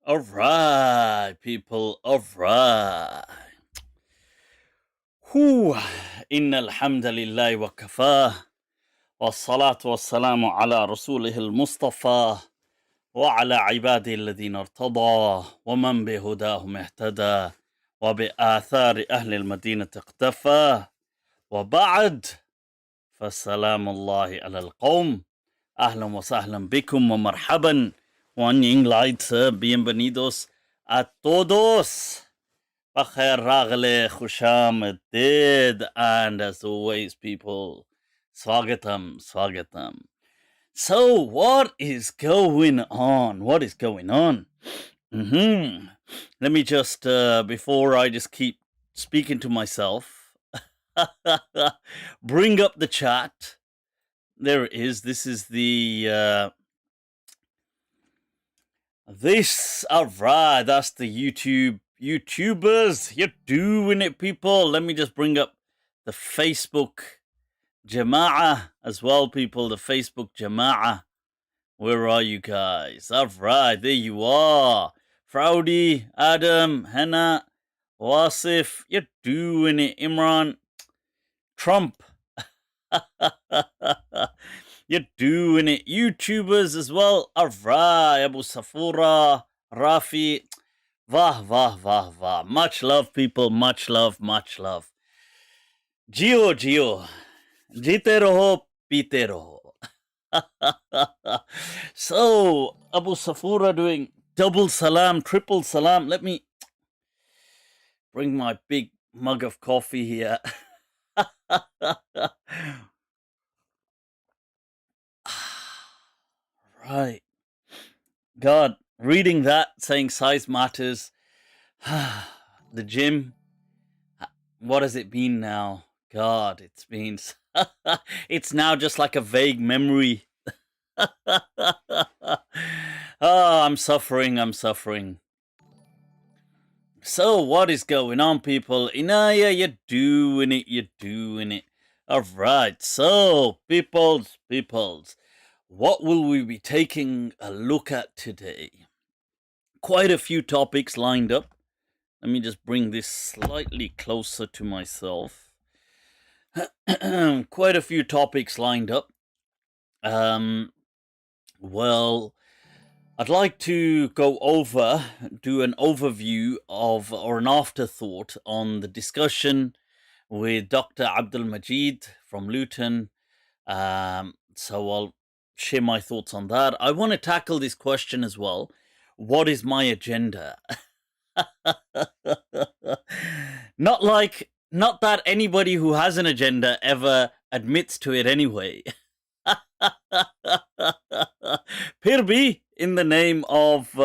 All right, people. All right. Whew. Inna alhamdulillah wa kafah. والصلاة والسلام على رسوله المصطفى وعلى عباده الذين ارتضى ومن بهداهم اهتدى وبآثار أهل المدينة اقتفى وبعد فالسلام الله على القوم أهلا وسهلا بكم ومرحبا bienvenidos a todos. Bakhair ragle khusham did, and as always, people, swagatam. So, what is going on? What is going on? Let me just, before I just keep speaking to myself, bring up the chat. There it is. This is the, alright, that's the YouTubers. You're doing it, people. Let me just bring up the Facebook Jama'ah as well, people. The Facebook Jama'ah. Where are you guys? Alright, there you are. Frowdy, Adam, Henna, Wasif. You're doing it, Imran. Trump. You're doing it. YouTubers as well. Alright, Abu Safura, Rafi. Vah. Much love, people. Much love. Jio. Jite raho, pite raho. So, Abu Safura doing double salam, triple salam. Let me bring my big mug of coffee here. Right. God, reading that, saying size matters. The gym. What has it been now? God, it's been. It's now just like a vague memory. I'm suffering. So, what is going on, people? Inaya, you're doing it. Alright, so, peoples, what will we be taking a look at today? Quite a few topics lined up. Let me just bring this slightly closer to myself. Quite a few topics lined up. Well, I'd like to do an overview of, or an afterthought on the discussion with Dr. Abdul Majid from Luton. So I'll share my thoughts on that. I want to tackle this question as well. What is my agenda? Not that anybody who has an agenda ever admits to it anyway. Pirbi, in the name of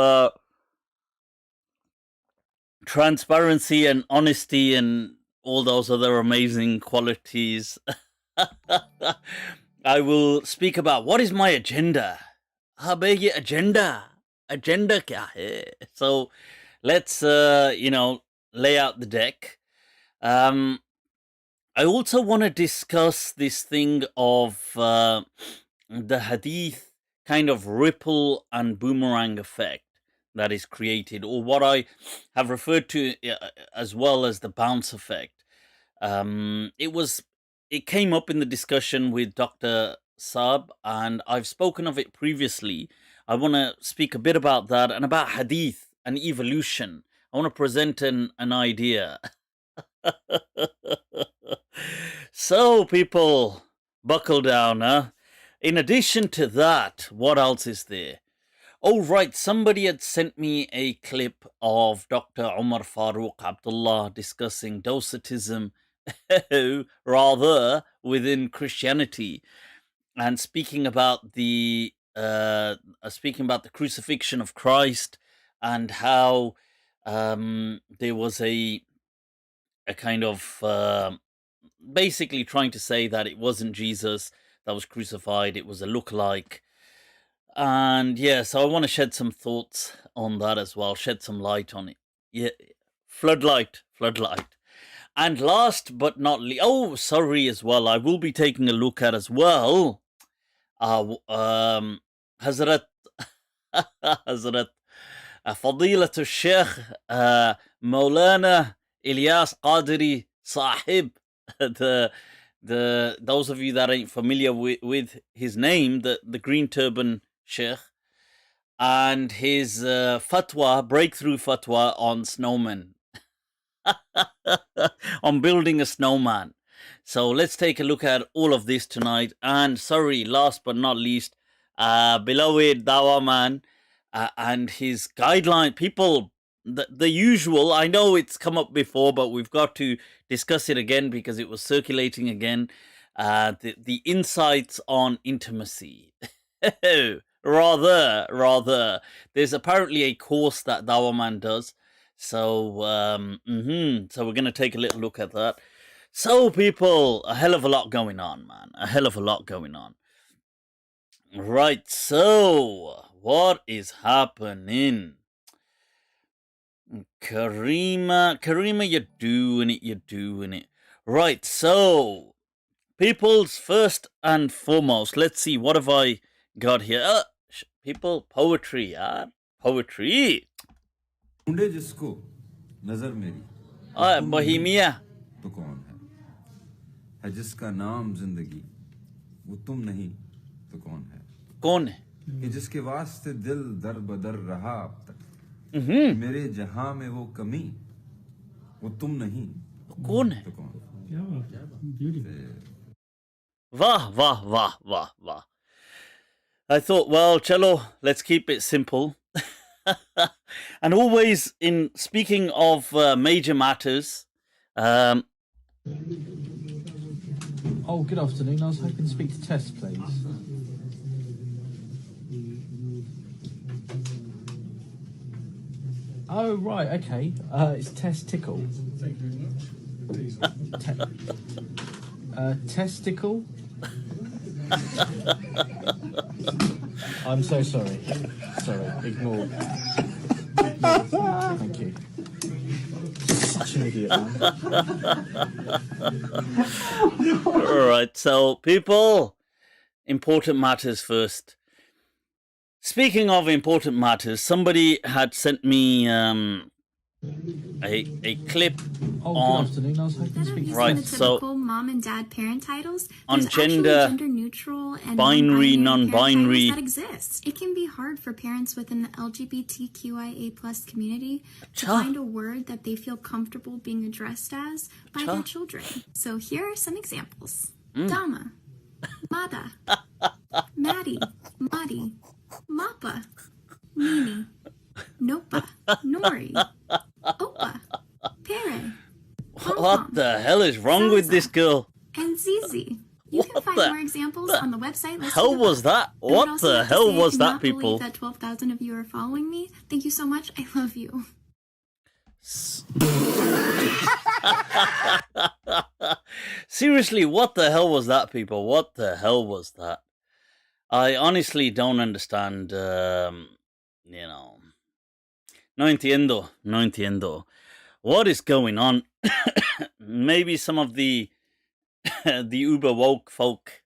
transparency and honesty and all those other amazing qualities, I will speak about what is my agenda. Agenda kya hai? So let's lay out the deck. I also want to discuss this thing of the hadith kind of ripple and boomerang effect that is created, or what I have referred to as well as the bounce effect. It came up in the discussion with Dr. Saab, and I've spoken of it previously. I want to speak a bit about that and about hadith and evolution. I want to present an idea. So, people, buckle down, huh? In addition to that, what else is there? Oh, right, somebody had sent me a clip of Dr. Umar Farooq Abdullah discussing docetism, rather, within Christianity, and speaking about the crucifixion of Christ, and how there was a kind of basically trying to say that it wasn't Jesus that was crucified, it was a lookalike. And yeah, so I want to shed some thoughts on that as well, shed some light on it. Yeah, floodlight. And last but not least, as well, I will be taking a look at as well Hazrat فضيلة الشيخ مولانا Ilyas Qadiri Sahib. Those of you that ain't familiar with his name, the green turban sheikh, and his breakthrough fatwa on snowmen, on building a snowman. So let's take a look at all of this tonight. And sorry, last but not least, beloved Dawa man and his guideline. People, the usual, I know it's come up before, but we've got to discuss it again because it was circulating again. The insights on intimacy. rather. There's apparently a course that Dawa man does. So, so we're going to take a little look at that. So, people, a hell of a lot going on, man. A hell of a lot going on. Right, so, what is happening? Karima, you're doing it. Right, so, people's first and foremost, let's see, what have I got here? People, poetry, yeah? Poetry. Bohemia. तो कौन है जिसका नाम जिंदगी वो तुम नहीं तो कौन है कि जिसके वास्ते दिल दर बदर रहा अब तक मेरे जहां में वो कमी वो तुम नहीं तो कौन है Wah. I thought, well, cello, let's keep it simple. And always, in speaking of major matters, oh, good afternoon. I was hoping to speak to Tess, please. Oh, right, okay. It's Tess Tickle. Testicle? I'm so sorry. Sorry, ignore. Thank you. Such an idiot, man. Alright, so people, important matters first. Speaking of important matters, somebody had sent me a clip on. Good afternoon. I was hoping to speak to right, so mom and dad parent titles. on There's gender neutral and binary, non-binary that exists. It can be hard for parents within the LGBTQIA+ community to find a word that they feel comfortable being addressed as by their children. So here are some examples: Dama, Mada, Maddie, Madi, Mappa, Nini, Nopa, Nori, Opa, Pere. What the hell is wrong with this girl? And Zizi. You can find more examples on the website. Hell was that? What the hell was that, people? That 12,000 of you are following me. Thank you so much. I love you. Seriously, what the hell was that, people? What the hell was that? I honestly don't understand. No entiendo. What is going on? Maybe some of the uber woke folk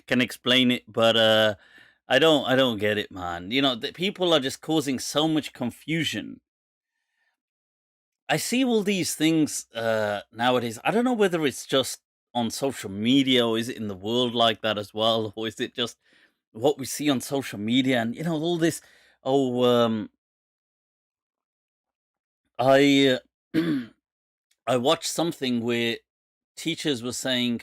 can explain it, but I don't get it, man. The people are just causing so much confusion. I see all these things nowadays. I don't know whether it's just on social media, or is it in the world like that as well, or is it just what we see on social media? And all this. I I watched something where teachers were saying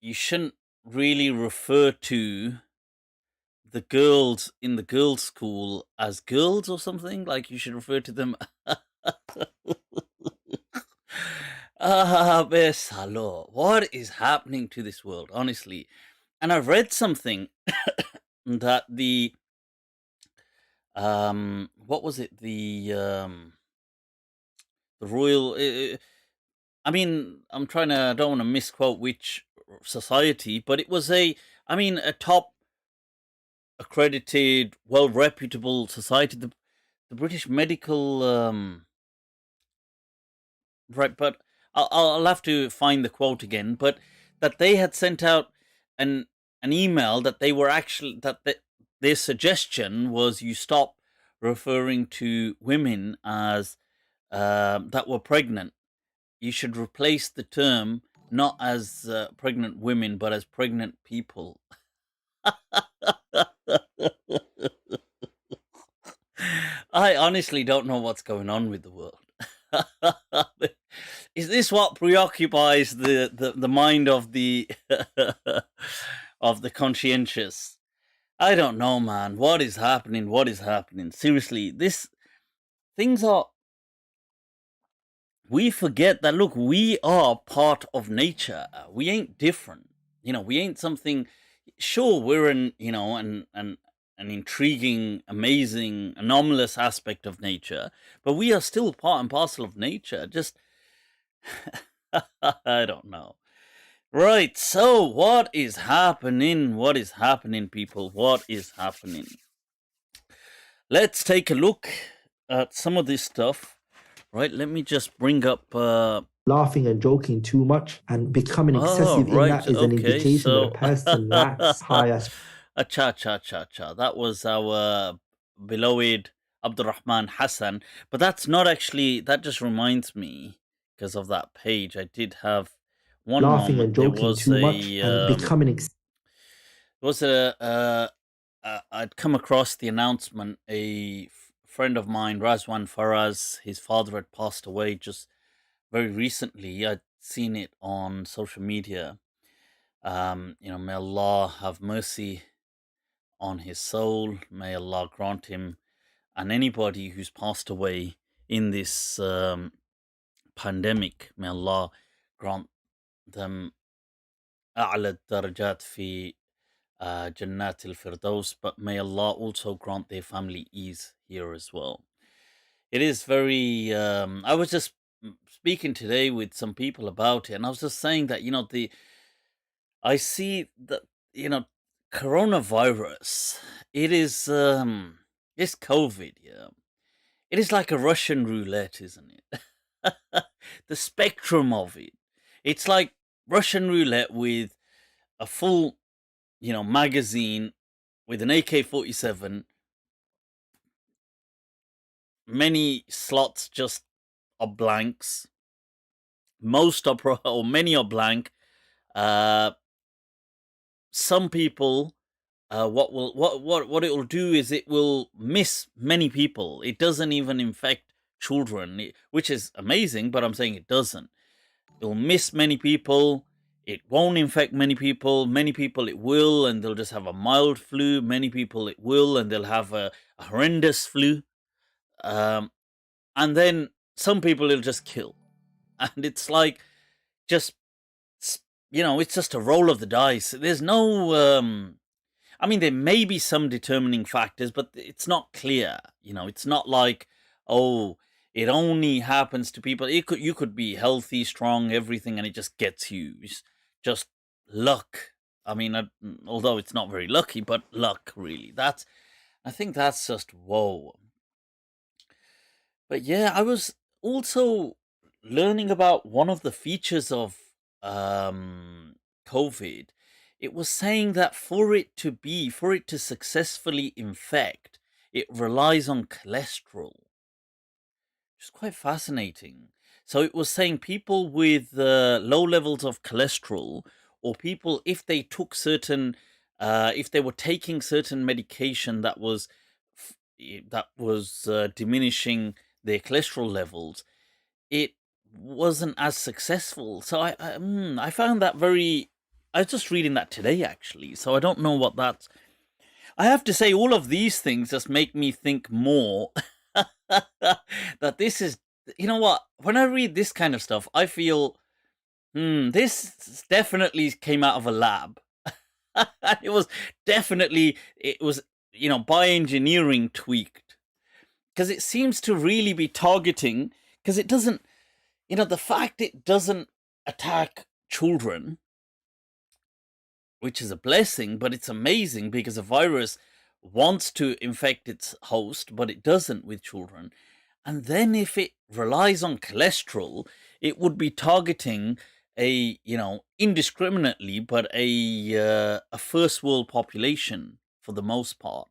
you shouldn't really refer to the girls in the girls' school as girls or something. Like, you should refer to them. Besalo. What is happening to this world, honestly? And I've read something that the what was it? The royal. I mean, I don't want to misquote which society, but it was a top accredited, well reputable society, the British Medical. Right, but I'll have to find the quote again. But that they had sent out an email that they were actually their suggestion was you stop referring to women as that were pregnant. You should replace the term not as pregnant women, but as pregnant people. I honestly don't know what's going on with the world. Is this what preoccupies the mind of the of the conscientious? I don't know, man. What is happening? What is happening? Seriously, things are. We forget that. Look, we are part of nature. We ain't different. We ain't something. Sure, we're an intriguing, amazing, anomalous aspect of nature, but we are still part and parcel of nature. Just, I don't know. Right, so what is happening? What is happening, people? What is happening? Let's take a look at some of this stuff. Right, let me just bring up... laughing and joking too much and becoming excessive in that is an indication that a person lacks high Cha. That was our beloved Abdurrahman Hassan. But that's not actually... That just reminds me, because of that page, I did have one laughing moment. and joking too much and becoming I'd come across the announcement. A friend of mine, Razwan Faraz, his father had passed away just very recently. I'd seen it on social media. May Allah have mercy on his soul. May Allah grant him and anybody who's passed away in this pandemic, may Allah grant them أعلى الدرجات في Jannat al-Firdaus, but may Allah also grant their family ease here as well. It is very... I was just speaking today with some people about it, and I was just saying that, I see that, coronavirus, it is, it's COVID, yeah. It is like a Russian roulette, isn't it? The spectrum of it. It's like Russian roulette with a full, magazine with an AK-47, many slots just are blanks, most are or many are blank. Some people, what it will do is it will miss many people. It doesn't even infect children, which is amazing, but I'm saying it doesn't. It'll miss many people. It won't infect many people. Many people it will, and they'll just have a mild flu. Many people it will, and they'll have a horrendous flu. And then some people it'll just kill. And it's like, just, it's just a roll of the dice. There's no... I mean, there may be some determining factors, but it's not clear. It's not like, oh, it only happens to people. You could be healthy, strong, everything, and it just gets you. It's just luck. I mean, although it's not very lucky, but luck, really. I think that's just whoa. But yeah, I was also learning about one of the features of COVID. It was saying that for it to successfully infect, it relies on cholesterol. Which is quite fascinating. So it was saying people with low levels of cholesterol, or people, if they took certain, if they were taking certain medication that was diminishing their cholesterol levels, it wasn't as successful. So I found that very... I was just reading that today, actually, so I don't know what that's... I have to say, all of these things just make me think more that this is... You know what? When I read this kind of stuff, I feel, this definitely came out of a lab. It was bioengineering tweaked. Because it seems to really be targeting... Because it doesn't... the fact it doesn't attack children, which is a blessing, but it's amazing because a virus wants to infect its host, but it doesn't with children. And then if it relies on cholesterol, it would be targeting indiscriminately, but a first world population, for the most part.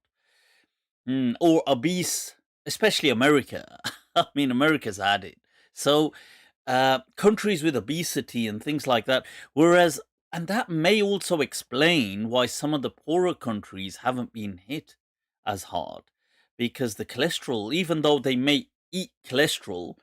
Or obese, especially America. I mean, America's had it. So countries with obesity and things like that. Whereas, and that may also explain why some of the poorer countries haven't been hit as hard, because the cholesterol, even though they may eat cholesterol,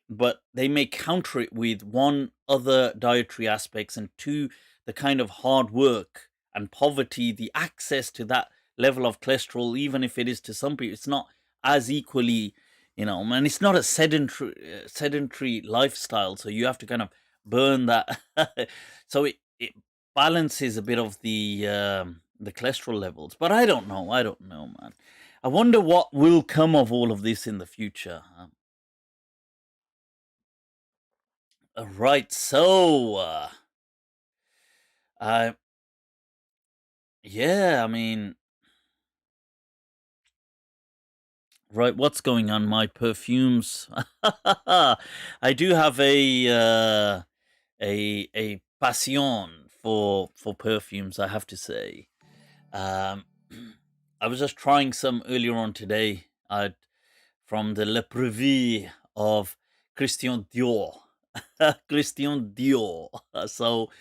but they may counter it with one, other dietary aspects, and two, the kind of hard work and poverty, the access to that level of cholesterol, even if it is to some people, it's not as equally, and it's not a sedentary lifestyle, so you have to kind of burn that. So it balances a bit of the cholesterol levels. But I don't know, man. I wonder what will come of all of this in the future. Right, so yeah, I mean, right, what's going on? My perfumes. I do have a passion for perfumes, I have to say. I was just trying some earlier on today. From the Le Privy of Christian Dior. Christian Dior. So,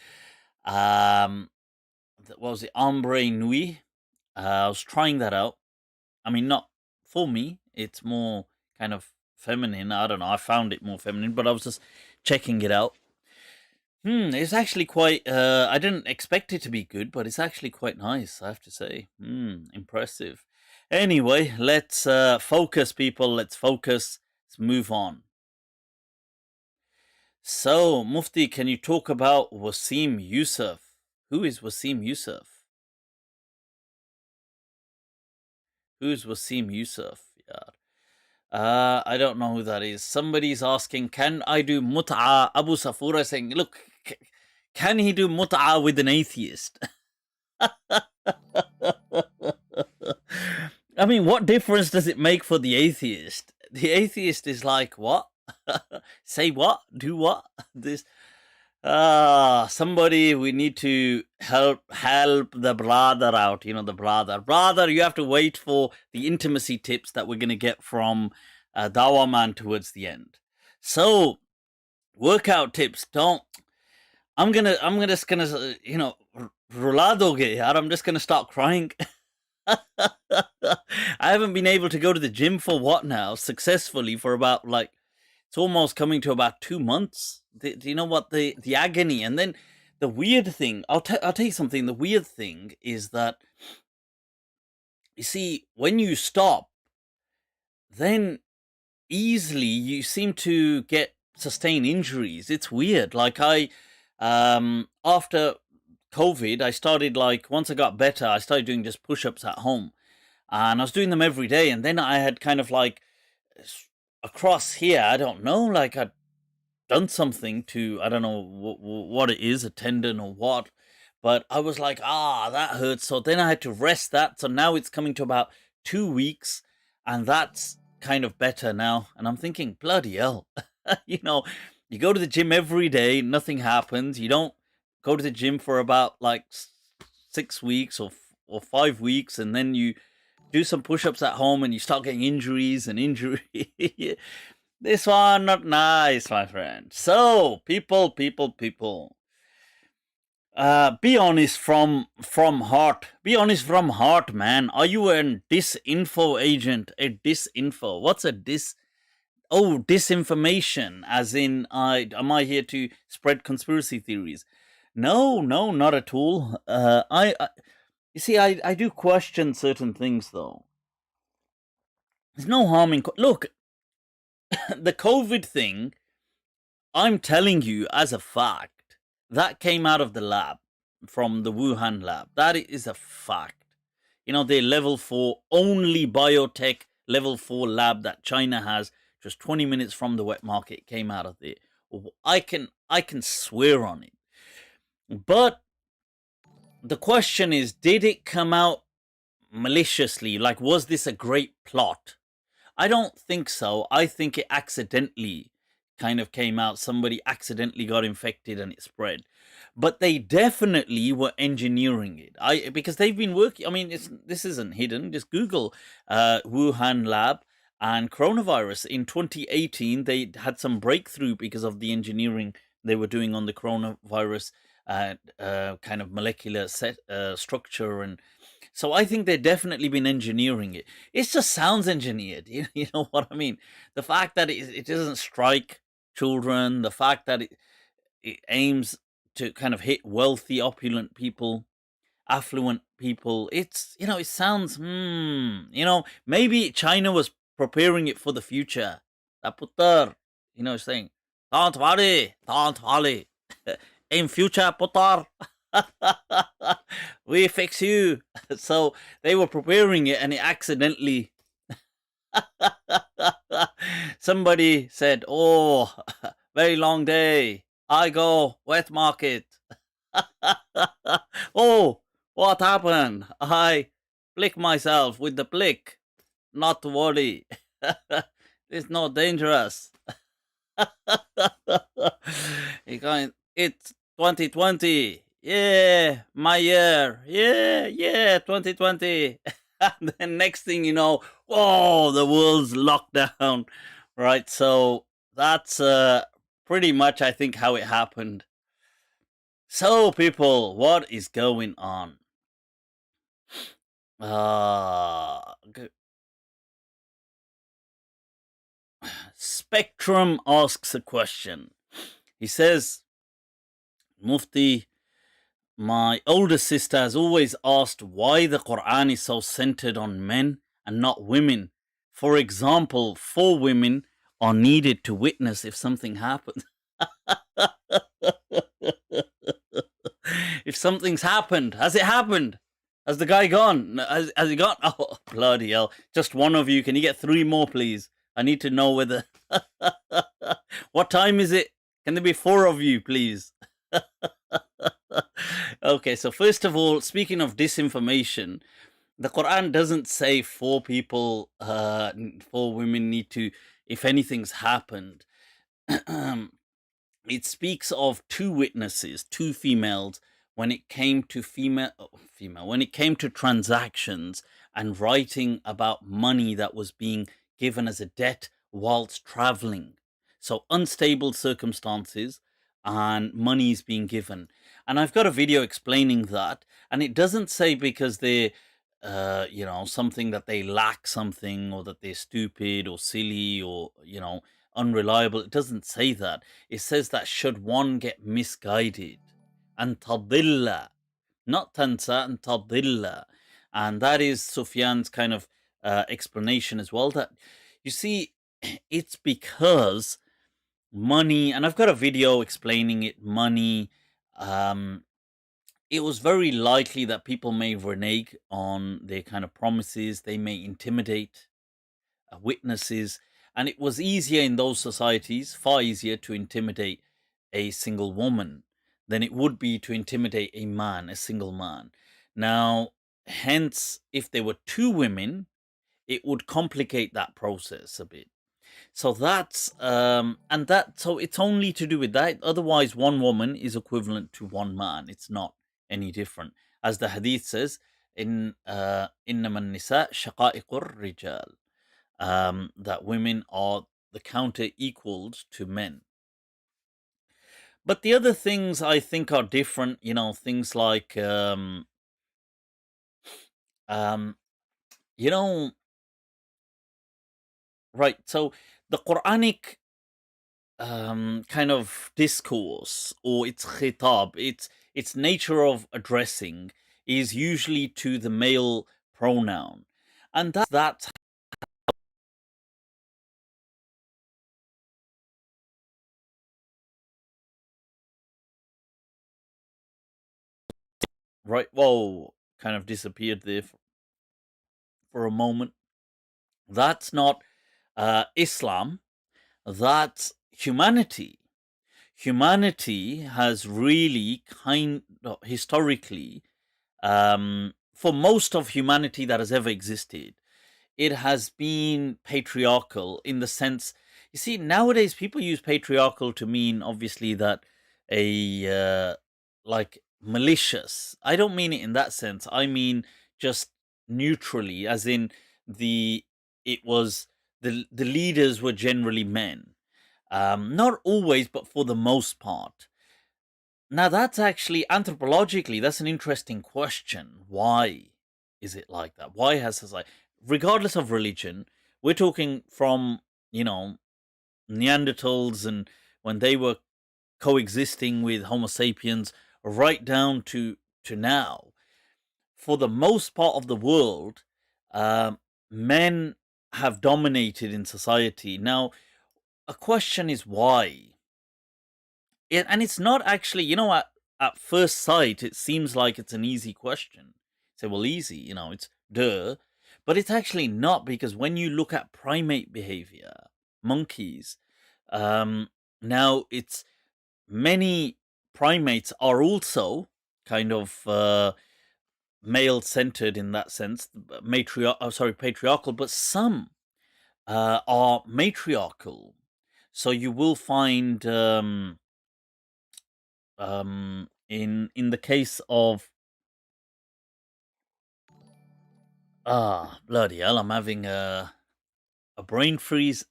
what was it? Ombre Nuit. I was trying that out. I mean, not for me. It's more kind of feminine. I don't know. I found it more feminine, but I was just checking it out. It's actually quite. I didn't expect it to be good, but it's actually quite nice, I have to say. Impressive. Anyway, let's focus, people. Let's focus. Let's move on. So, Mufti, can you talk about Wasim Youssef? Who is Wasim Youssef? Who's Wasim Youssef? Yeah. I don't know who that is. Somebody's asking, can I do mut'a? Abu Safura saying, look, can he do mut'a with an atheist? I mean, what difference does it make for the atheist? The atheist is like, what? Say what? Do what? This. Somebody, we need to help the brother out. The brother, you have to wait for the intimacy tips that we're going to get from Dawah Man towards the end. So, workout tips. I'm just gonna ruladoge. I'm just gonna start crying. I haven't been able to go to the gym for what now? Successfully for about it's almost coming to about 2 months. Do you know what the agony? And then the weird thing, I'll tell you something. The weird thing is that, you see, when you stop, then easily you seem to sustain injuries. It's weird. Like after COVID, I started once I got better, I started doing just push-ups at home, and I was doing them every day. And then I had kind of across here, I don't know, I'd done something to, I don't know what it is, a tendon or what, but I was like, that hurts. So then I had to rest that. So now it's coming to about 2 weeks, and that's kind of better now. And I'm thinking, bloody hell, you go to the gym every day, nothing happens. You don't go to the gym for about 6 weeks or 5 weeks, and then you do some push-ups at home and you start getting injuries. This one not nice, my friend. So people, be honest from heart. Be honest from heart, man. Are you a disinfo agent? A disinfo? What's a disinformation, as in am I here to spread conspiracy theories? No, not at all. You see, I do question certain things, though. There's no harm in look, the COVID thing, I'm telling you as a fact, that came out of the lab, from the Wuhan lab. That is a fact. The level 4, only biotech level 4 lab that China has, just 20 minutes from the wet market, came out of there. I can swear on it. But the question is, did it come out maliciously? Was this a great plot? I don't think so. I think it accidentally kind of came out. Somebody accidentally got infected and it spread. but they definitely were engineering it. Because they've been working. I mean, this isn't hidden. Just Google Wuhan lab and coronavirus. In 2018, they had some breakthrough because of the engineering they were doing on the coronavirus kind of molecular structure. And so I think they've definitely been engineering it. It just sounds engineered. You know what I mean? The fact that it doesn't strike children, the fact that it aims to kind of hit wealthy, opulent people, affluent people. It's, it sounds, maybe China was preparing it for the future. Putar, saying, don't worry. In future, putar, we fix you. So they were preparing it and it accidentally, somebody said, oh, very long day. I go wet market. Oh, what happened? I flick myself with the flick. Not to worry. It's not dangerous. It's 2020. Yeah, my year. Yeah, 2020. And then next thing you know, whoa, the world's locked down. Right, so that's pretty much, I think, how it happened. So, people, what is going on? Spectrum asks a question. He says, Mufti, my older sister has always asked why the Quran is so centered on men and not women. For example, 4 women are needed to witness if something happens. If something's happened, has it happened? Has the guy gone? Has he gone? Oh, bloody hell. Just one of you. Can you get 3 more, please? I need to know whether... What time is it? Can there be 4 of you, please? Okay, so first of all, speaking of disinformation, the Quran doesn't say 4 people, 4 women need to, if anything's happened. It speaks of 2 witnesses, 2 females, when it came to when it came to transactions and writing about money that was being given as a debt whilst traveling. So unstable circumstances and money is being given. And I've got a video explaining that. And it doesn't say because they something that they lack something or that they're stupid or silly or, unreliable. It doesn't say that. It says that should one get misguided, and tadilla, not tansa, and tadilla. And that is Sufyan's kind of explanation as well. That, you see, it's because money, and I've got a video explaining it, money, it was very likely that people may renege on their kind of promises. They may intimidate witnesses. And it was easier in those societies, far easier to intimidate a single woman than it would be to intimidate a man, a single man. Now, hence, if there were 2 women, it would complicate that process a bit. So that's so it's only to do with that. Otherwise, 1 woman is equivalent to 1 man. It's not any different. As the hadith says, in innaman nisa shaqa'iqur rijal, that women are the counter equals to men. But the other things I think are different, things like, right, so the Quranic kind of discourse, or its khitab, its nature of addressing is usually to the male pronoun. And that's right. Whoa, kind of disappeared there for a moment. That's not Islam. That's humanity. Humanity has really historically, for most of humanity that has ever existed, it has been patriarchal in the sense, you see, nowadays people use patriarchal to mean obviously that a like malicious. I don't mean it in that sense. I mean just neutrally, as in the leaders were generally men. Not always, but for the most part. Now that's actually anthropologically, that's an interesting question. Why is it like that? Why has society, regardless of religion, we're talking from, Neanderthals and when they were coexisting with Homo sapiens right down to now. For the most part of the world, men have dominated in society. Now, a question is why? And it's not actually, at first sight, it seems like it's an easy question. Say, well, easy, it's duh. But it's actually not, because when you look at primate behavior, monkeys, now it's many primates are also kind of male-centered in that sense, patriarchal, but some are matriarchal. So you will find in the case of bloody hell, I'm having a brain freeze.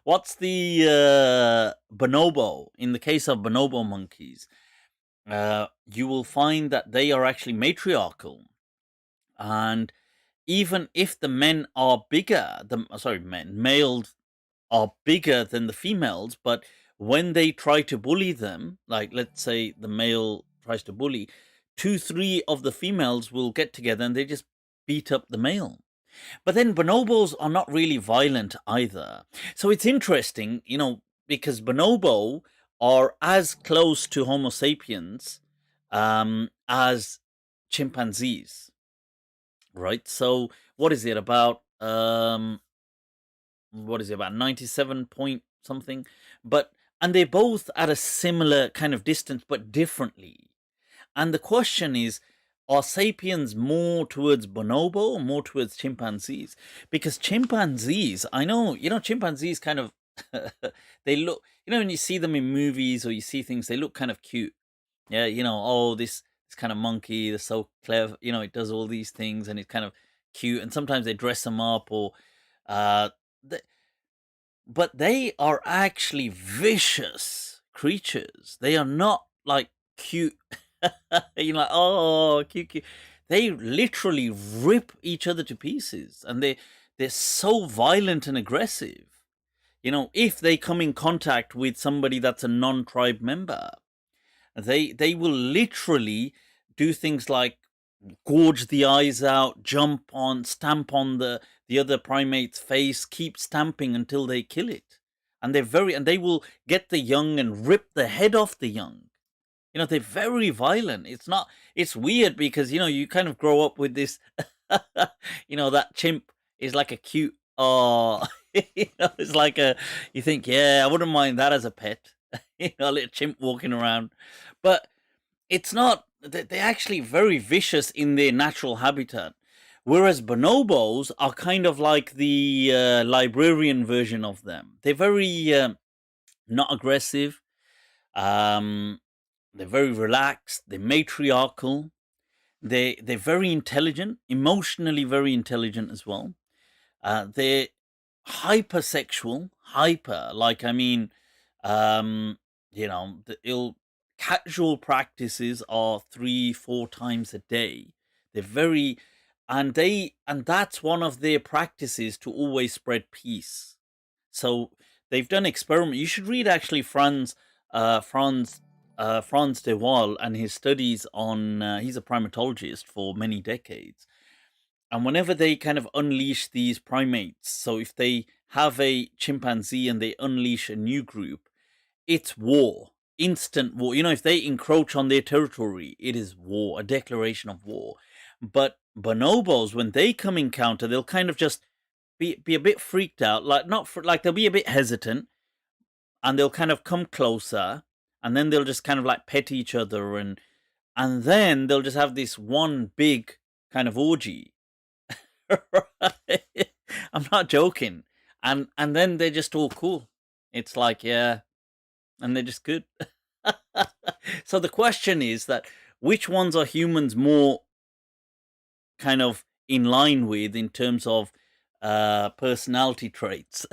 What's the bonobo? In the case of bonobo monkeys, you will find that they are actually matriarchal, and even if the men are bigger, males are bigger than the females, but when they try to bully them, like let's say the male tries to bully, 2-3 of the females will get together and they just beat up the male. But then bonobos are not really violent either. So it's interesting, because bonobo are as close to Homo sapiens as chimpanzees. Right? So what is it about 97 point something? And they're both at a similar kind of distance, but differently. And the question is, are sapiens more towards bonobo or more towards chimpanzees? Because chimpanzees, I know, chimpanzees kind of, they look, when you see them in movies or you see things, they look kind of cute. Yeah, this kind of monkey, they're so clever, it does all these things and it's kind of cute. And sometimes they dress them up or, but they are actually vicious creatures. They are not like cute. You're like, oh, cute. They literally rip each other to pieces, and they're so violent and aggressive. If they come in contact with somebody that's a non-tribe member, they will literally do things like gorge the eyes out, jump on, stamp on the other primate's face, keep stamping until they kill it. And they will get the young and rip the head off the young. They're very violent. It's weird because, you kind of grow up with this, that chimp is like a cute, it's like you think, yeah, I wouldn't mind that as a pet, a little chimp walking around. But it's not, they're actually very vicious in their natural habitat. Whereas bonobos are kind of like the librarian version of them. They're very not aggressive. They're very relaxed. They're matriarchal. They're very intelligent, emotionally very intelligent as well. They're hypersexual, casual practices are 3-4 times a day. They're very, and that's one of their practices, to always spread peace. So they've done experiment. You should read actually Franz de Waal and his studies on. He's a primatologist for many decades, and whenever they kind of unleash these primates, so if they have a chimpanzee and they unleash a new group, it's war, instant war. If they encroach on their territory, it is war, a declaration of war. But bonobos, when they come encounter, they'll kind of just be a bit freaked out, they'll be a bit hesitant, and they'll kind of come closer, and then they'll just kind of like pet each other, and then they'll just have this one big kind of orgy. Right? I'm not joking. And then they're just all cool. It's like, yeah, and they're just good. So the question is that which ones are humans more kind of in line with in terms of personality traits?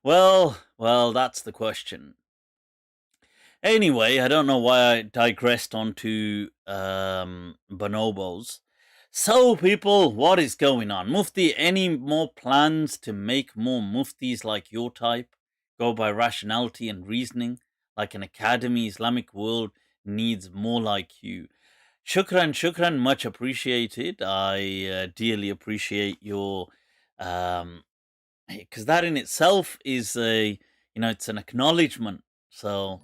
Well, that's the question. Anyway, I don't know why I digressed onto bonobos. So, people, what is going on? Mufti, any more plans to make more muftis like your type? Go by rationality and reasoning, like an academy. Islamic world needs more like you. Shukran, much appreciated. I dearly appreciate your, because that in itself is it's an acknowledgement. So,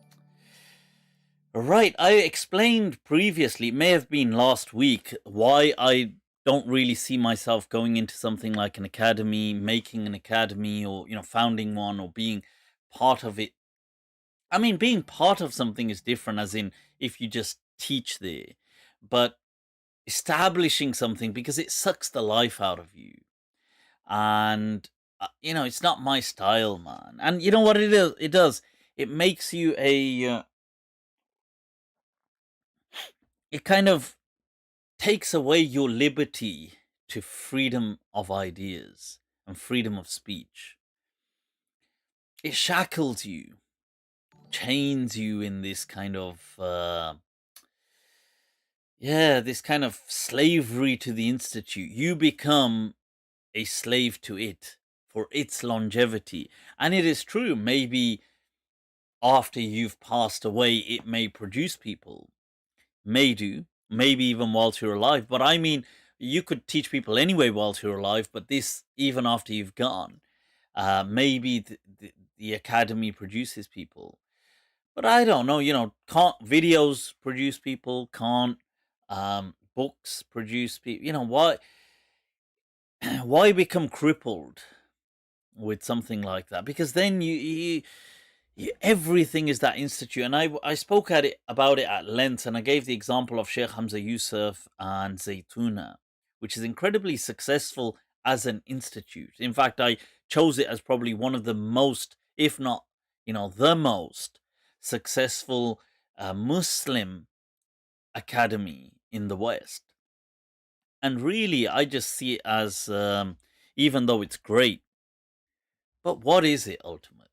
right, I explained previously, it may have been last week, why I don't really see myself going into something like an academy, making an academy, or founding one, or being part of it. I mean, being part of something is different, as in if you just teach there, but establishing something, because it sucks the life out of you, and it's not my style, man. And you know what it is? It does. It makes you it kind of takes away your liberty to freedom of ideas and freedom of speech. It shackles you, chains you in this kind of this kind of slavery to the institute. You become a slave to it for its longevity. And it is true, maybe after you've passed away, it may produce people, may do, maybe even whilst you're alive. But I mean, you could teach people anyway whilst you're alive, but this, even after you've gone, maybe the academy produces people. But I don't know, can't videos produce people? Can't books produce people? Why become crippled with something like that? Because then everything is that institute. And I spoke about it at length, and I gave the example of Sheikh Hamza Yusuf and Zaytuna, which is incredibly successful as an institute. In fact, I chose it as probably one of the most, if not the most successful Muslim academy in the West. And really, I just see it as, even though it's great, but what is it ultimately?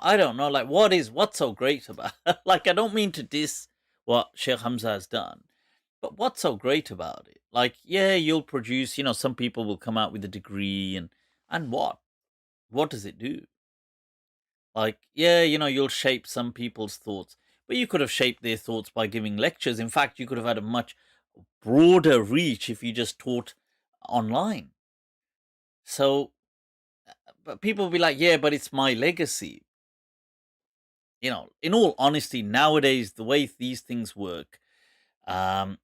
I don't know. Like, what's so great about? Like, I don't mean to diss what Sheikh Hamza has done, but what's so great about it? Like, yeah, you'll produce. Some people will come out with a degree, and what? What does it do? Like, yeah, you'll shape some people's thoughts, but you could have shaped their thoughts by giving lectures. In fact, you could have had a much broader reach if you just taught online. So, but people will be like, yeah, but it's my legacy. In all honesty, nowadays, the way these things work,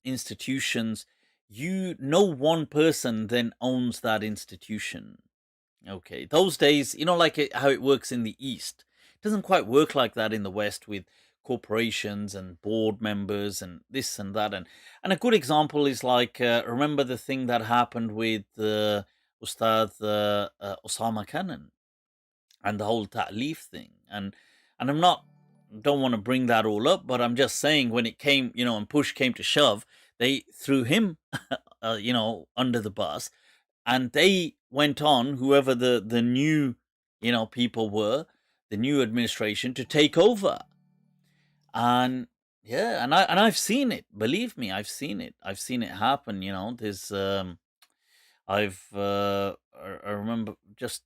institutions, no one person then owns that institution. Okay. Those days, like how it works in the East, it doesn't quite work like that in the West with corporations and board members and this and that. And a good example is like, remember the thing that happened with Ustad Osama Khan and the whole ta'leef thing. And don't want to bring that all up, but I'm just saying when it came, and push came to shove, they threw him, under the bus, and they went on, whoever the new, people were, the new administration, to take over. And yeah, and I've seen it. Believe me, I've seen it. I've seen it happen. There's I remember just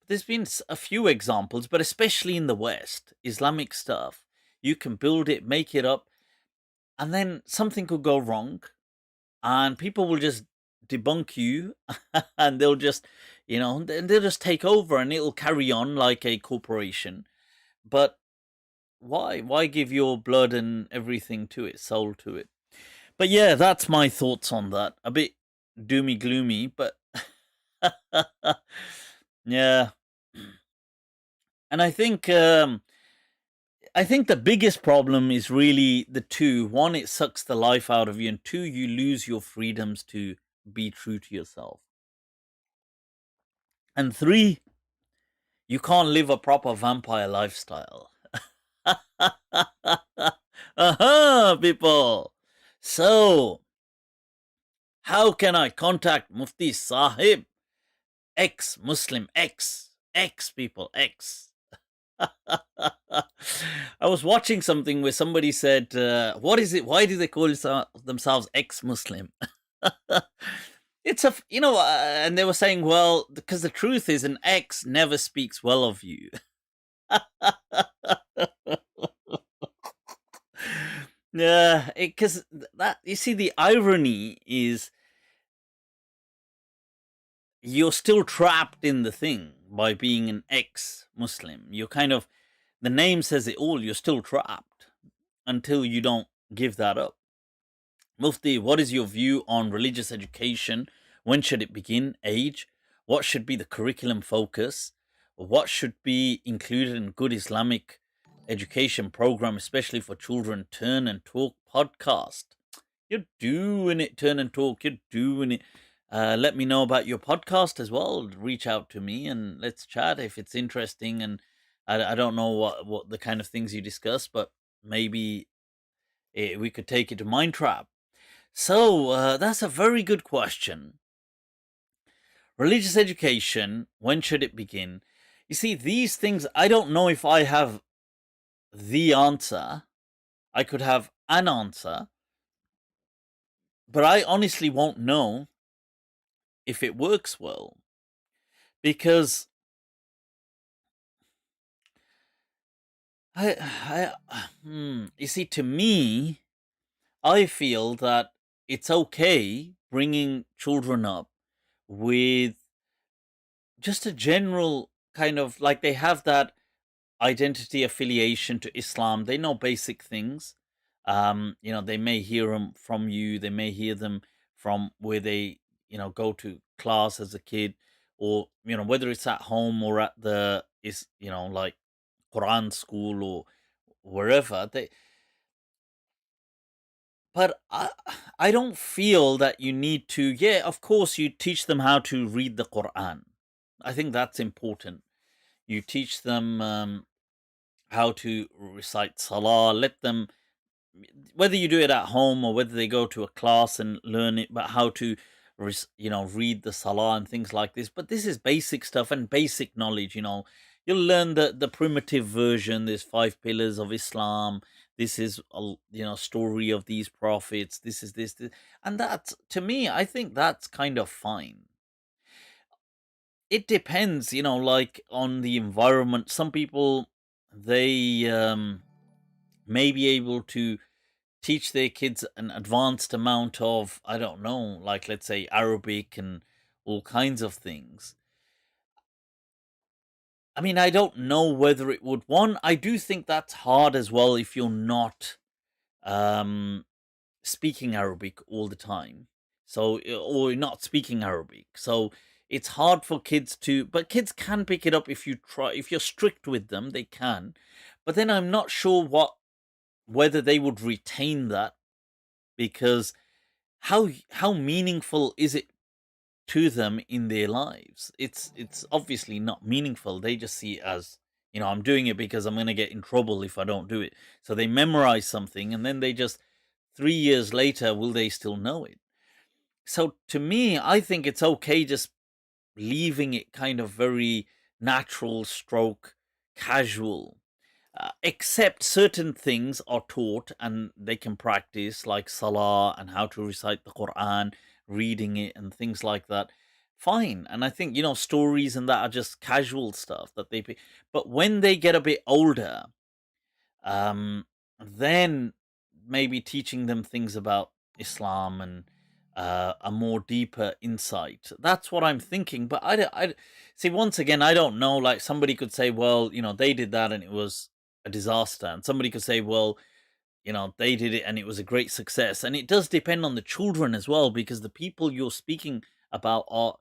there's been a few examples, but especially in the West, Islamic stuff, you can build it, make it up, and then something could go wrong, and people will just debunk you, and they'll just, they'll just take over, and it'll carry on like a corporation. But why give your blood and everything to it, soul to it? But yeah, that's my thoughts on that. A bit doomy gloomy, but yeah. And I think the biggest problem is really the two. One, it sucks the life out of you, and two, you lose your freedoms to be true to yourself. And three, you can't live a proper vampire lifestyle. People. So, how can I contact Mufti Sahib? Ex-Muslim, people, X. I was watching something where somebody said, what is it? Why do they call themselves ex-Muslim? It's and they were saying, well, because the truth is an ex never speaks well of you. Yeah, because that, you see, the irony is you're still trapped in the thing by being an ex-Muslim. You're kind of, the name says it all, you're still trapped until you don't give that up. Mufti, what is your view on religious education? When should it begin? Age? What should be the curriculum focus? What should be included in good Islamic education program, especially for children? Turn and Talk podcast. You're doing it, Turn and Talk. You're doing it. Let me know about your podcast as well. Reach out to me and let's chat if it's interesting. And I don't know what the kind of things you discuss, but maybe we could take it to Mind Trap. So that's a very good question. Religious education, when should it begin? You see, these things, I don't know if I have the answer. I could have an answer, but I honestly won't know if it works well. Because you see, to me, I feel that it's okay bringing children up with just a general kind of, like, they have that identity affiliation to Islam. They know basic things. They may hear them from you. They may hear them from where they, go to class as a kid, or whether it's at home or at the like Quran school or wherever. But I don't feel that you need to. Yeah, of course, you teach them how to read the Quran. I think that's important. You teach them how to recite Salah. Let them, whether you do it at home or whether they go to a class and learn it, but how to read the Salah and things like this. But this is basic stuff and basic knowledge. You'll learn the primitive version. There's 5 pillars of Islam. This is story of these prophets. This is this, and that, to me, I think that's kind of fine. It depends, like, on the environment. Some people, they may be able to teach their kids an advanced amount of, I don't know, like, let's say, Arabic and all kinds of things. I mean, I don't know whether it would. One, I do think that's hard as well if you're not speaking Arabic all the time. So, or not speaking Arabic. So it's hard for kids to, but kids can pick it up if you try. If you're strict with them, they can. But then I'm not sure whether they would retain that, because how meaningful is it to them in their lives? It's obviously not meaningful. They just see it as, I'm doing it because I'm going to get in trouble if I don't do it. So they memorize something, and then they just 3 years later, will they still know it? So to me, I think it's okay just leaving it kind of very natural stroke casual. Except certain things are taught and they can practice, like Salah and how to recite the Quran, reading it and things like that. Fine. And I think, stories and that are just casual stuff that they pick. But when they get a bit older, then maybe teaching them things about Islam and a more deeper insight. That's what I'm thinking. But I see, once again, I don't know. Like, somebody could say, well, they did that and it was a disaster. And somebody could say, well, they did it and it was a great success. And it does depend on the children as well, because the people you're speaking about are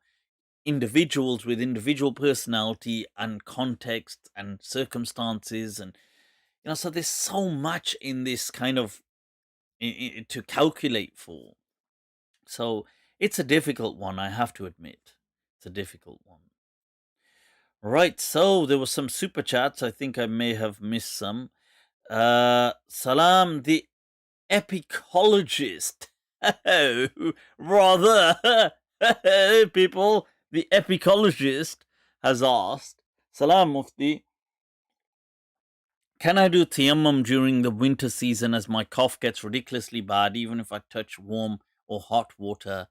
individuals with individual personality and context and circumstances. And, so there's so much in this kind of to calculate for. So it's a difficult one, I have to admit. It's a difficult one. Right, so there were some super chats. I think I may have missed some. Salam, the epicologist. Rather, people, the epicologist has asked, Salam Mufti, can I do tayammum during the winter season as my cough gets ridiculously bad even if I touch warm or hot water?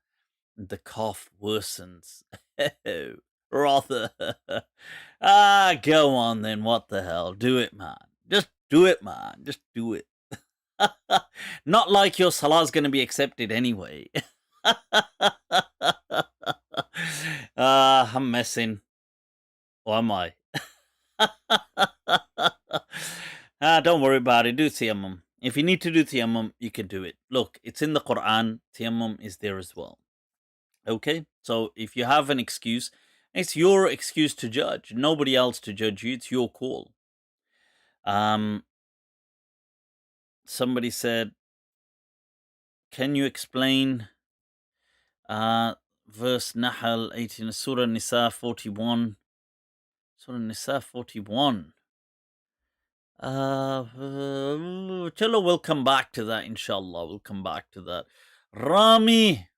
The cough worsens. Rather. Go on then. What the hell? Do it, man. Just do it, man. Just do it. Not like your salah's going to be accepted anyway. I'm messing. Or am I? Don't worry about it. Do tayammum. If you need to do tayammum, you can do it. Look, it's in the Quran. Tayammum is there as well. Okay? So if you have an excuse, it's your excuse to judge. Nobody else to judge you. It's your call. Somebody said, can you explain verse Nahl 18, Surah Nisa 41? Surah Nisa 41. Chalo, we'll come back to that, inshallah. We'll come back to that. Rami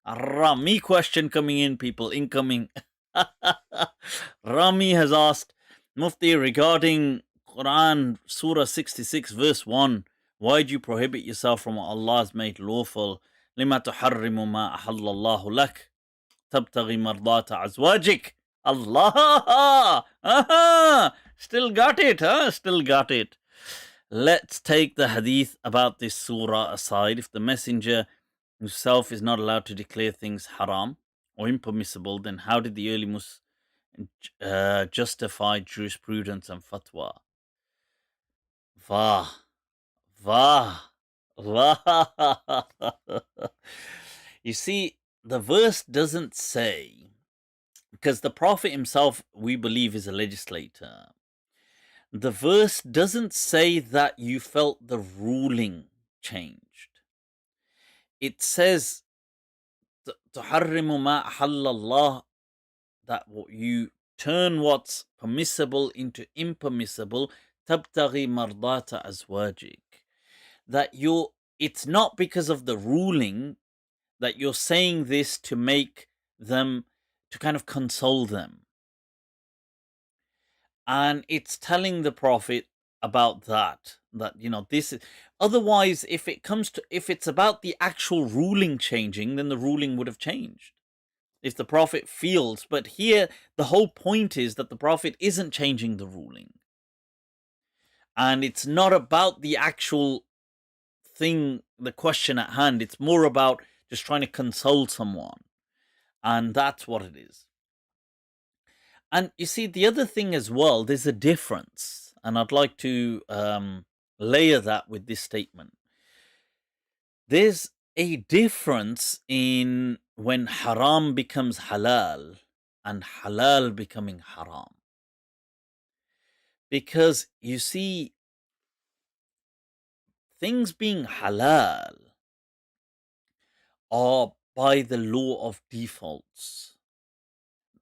question coming in, people, incoming. Rami has asked, Mufti, regarding Quran, Surah 66, verse 1, why do you prohibit yourself from what Allah has made lawful? لِمَا تُحَرِّمُ مَا أَحَلَّ اللَّهُ لَكَ تَبْتَغِي مَرْضَاتَ أَزْوَاجِكَ. Allah! Still got it, huh? Still got it. Let's take the hadith about this surah aside. If the messenger himself is not allowed to declare things haram or impermissible, then how did the early Muslims justify jurisprudence and fatwa? Vah. You see, the verse doesn't say, because the Prophet himself, we believe, is a legislator. The verse doesn't say that you felt the ruling changed. It says, تُحَرِّمُ مَا أَحَلَّ اللَّهُ, that you turn what's permissible into impermissible. تَبْتَغِي مَرْضَاتَ أَزْوَاجِكَ. That it's not because of the ruling that you're saying this to make them, to kind of console them. And it's telling the Prophet about that, this is, otherwise, if it's about the actual ruling changing, then the ruling would have changed. If the Prophet feels, but here the whole point is that the Prophet isn't changing the ruling. And it's not about the actual thing, the question at hand. It's more about just trying to console someone. And that's what it is. And you see, the other thing as well, there's a difference. And I'd like to layer that with this statement. There's a difference in when haram becomes halal and halal becoming haram. Because you see, things being halal are by the law of defaults.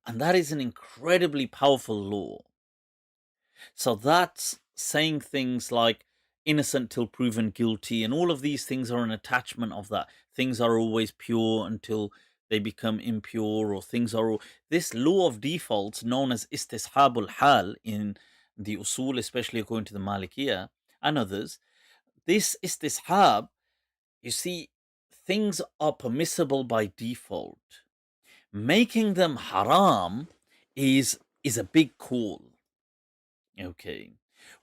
And that is an incredibly powerful law. So that's saying things like innocent till proven guilty, and all of these things are an attachment of that. Things are always pure until they become impure, or things are... This law of defaults, known as istishabul hal in the usul, especially according to the Malikiya and others, this istishab, you see, things are permissible by default. Making them haram is a big call. Okay.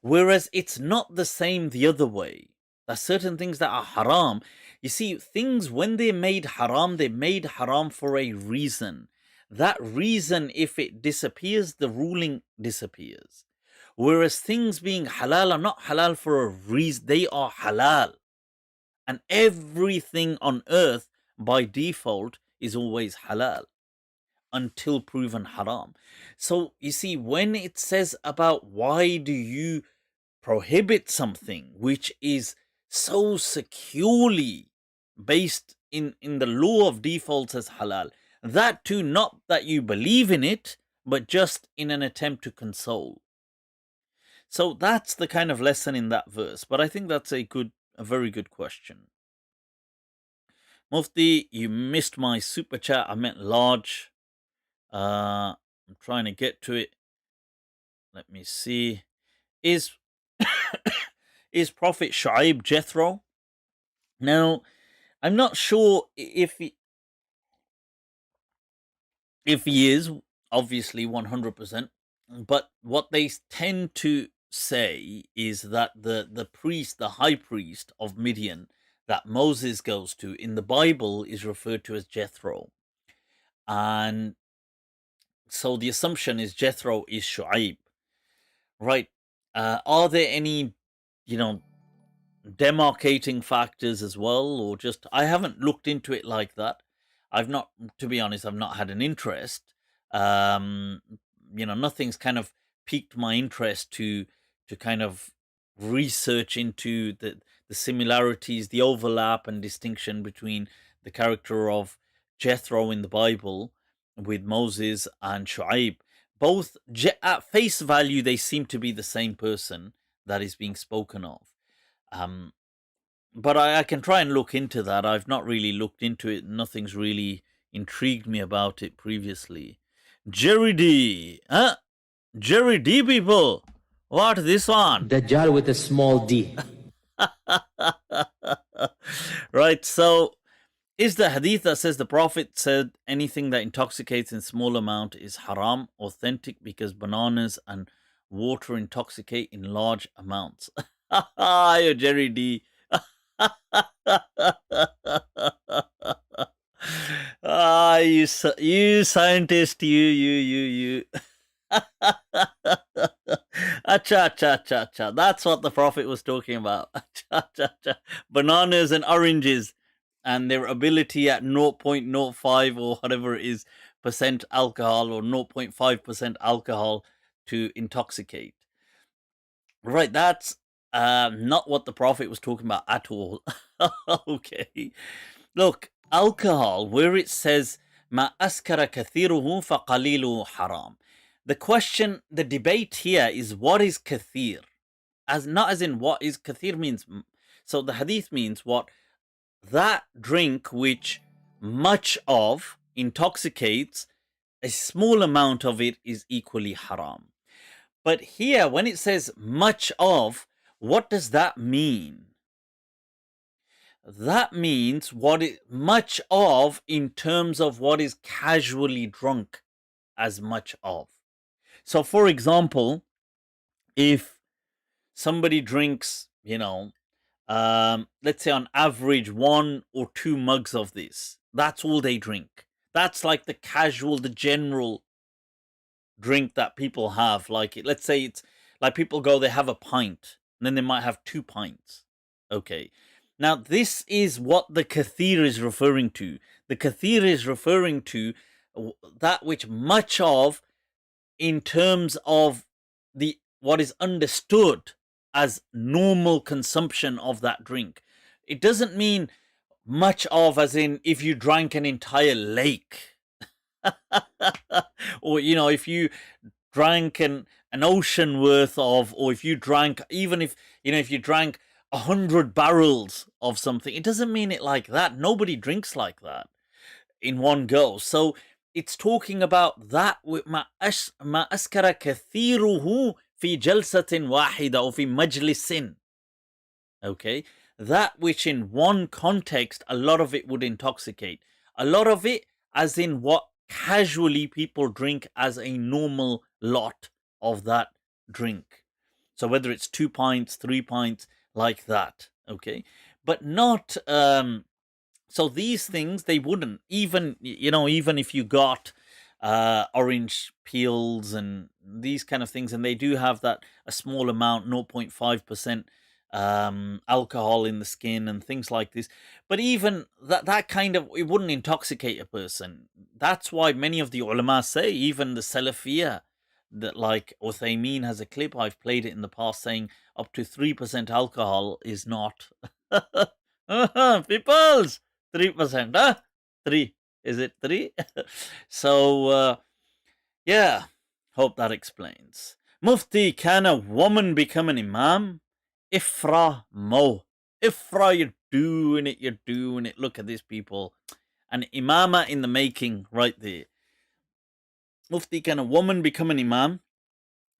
Whereas it's not the same the other way. There's certain things that are haram. You see, things, when they're made haram for a reason. That reason, if it disappears, the ruling disappears. Whereas things being halal are not halal for a reason. They are halal. And everything on earth, by default, is always halal until proven haram. So you see, when it says about why do you prohibit something which is so securely based in the law of defaults as halal, that too, not that you believe in it, but just in an attempt to console. So that's the kind of lesson in that verse. But I think that's a very good question. Mufti, you missed my super chat. I meant large. I'm trying to get to it. Let me see. Is is Prophet Shu'aib Jethro? Now, I'm not sure if he is, obviously 100%, but what they tend to say is that the priest, the high priest of Midian that Moses goes to in the Bible is referred to as Jethro. And so the assumption is Jethro is Shu'aib. Right. Are there any, demarcating factors as well, or just I haven't looked into it like that. I've not, to be honest, I've not had an interest. Nothing's kind of piqued my interest to kind of research into the similarities, the overlap and distinction between the character of Jethro in the Bible with Moses and Shu'aib. Both at face value, they seem to be the same person that is being spoken of. But I can try and look into that. I've not really looked into it. Nothing's really intrigued me about it previously. Jerry D. Huh? Jerry D, people. What, this one? Dajjal with a small d. Right, so is the hadith that says the Prophet said anything that intoxicates in small amount is haram authentic because bananas and water intoxicate in large amounts? Yo, Jerry D. You scientist, you. Acha. That's what the Prophet was talking about. Acha. Bananas and oranges and their ability at 0.05 or whatever it is percent alcohol or 0.5% alcohol to intoxicate. Right, that's not what the Prophet was talking about at all. Okay. Look, alcohol, where it says, ma askara kathiruhu faqaliluhu haram. The debate here is what is kathir? Not as in what is kathir means. So the hadith means what? That drink which much of intoxicates, a small amount of it is equally haram. But here, when it says much of, what does that mean? That means much of in terms of what is casually drunk as much of. So, for example, if somebody drinks, let's say on average 1 or 2 mugs of this, that's all they drink. That's like the general drink that people have. Like, let's say it's like people go, they have a pint, and then they might have 2 pints. Okay. Now, this is what the kathir is referring to. The kathir is referring to that which much of in terms of what is understood as normal consumption of that drink. It doesn't mean much of as in if you drank an entire lake. Or, if you drank an ocean worth of, or if you drank, even if you drank 100 barrels of something, it doesn't mean it like that. Nobody drinks like that in one go. So it's talking about that with ma askara kathiruhu fi jalsatin wahida or fi majlisin. Okay, that which in one context a lot of it would intoxicate. A lot of it as in what casually people drink as a normal lot of that drink. So whether it's 2 pints, 3 pints, like that, okay, but not so these things, they wouldn't even if you got orange peels and these kind of things, and they do have that a small amount, 0.5% alcohol in the skin and things like this, but even that kind of, it wouldn't intoxicate a person. That's why many of the ulama say, even the Salafiyah, that like Uthaymeen has a clip, I've played it in the past, saying up to 3% alcohol is not. Peoples, 3%, huh? 3. Is it 3? So, yeah, hope that explains. Mufti, can a woman become an imam? Ifra mo. Ifra, you're doing it, you're doing it. Look at these people. An imama in the making right there. Mufti, can a woman become an imam?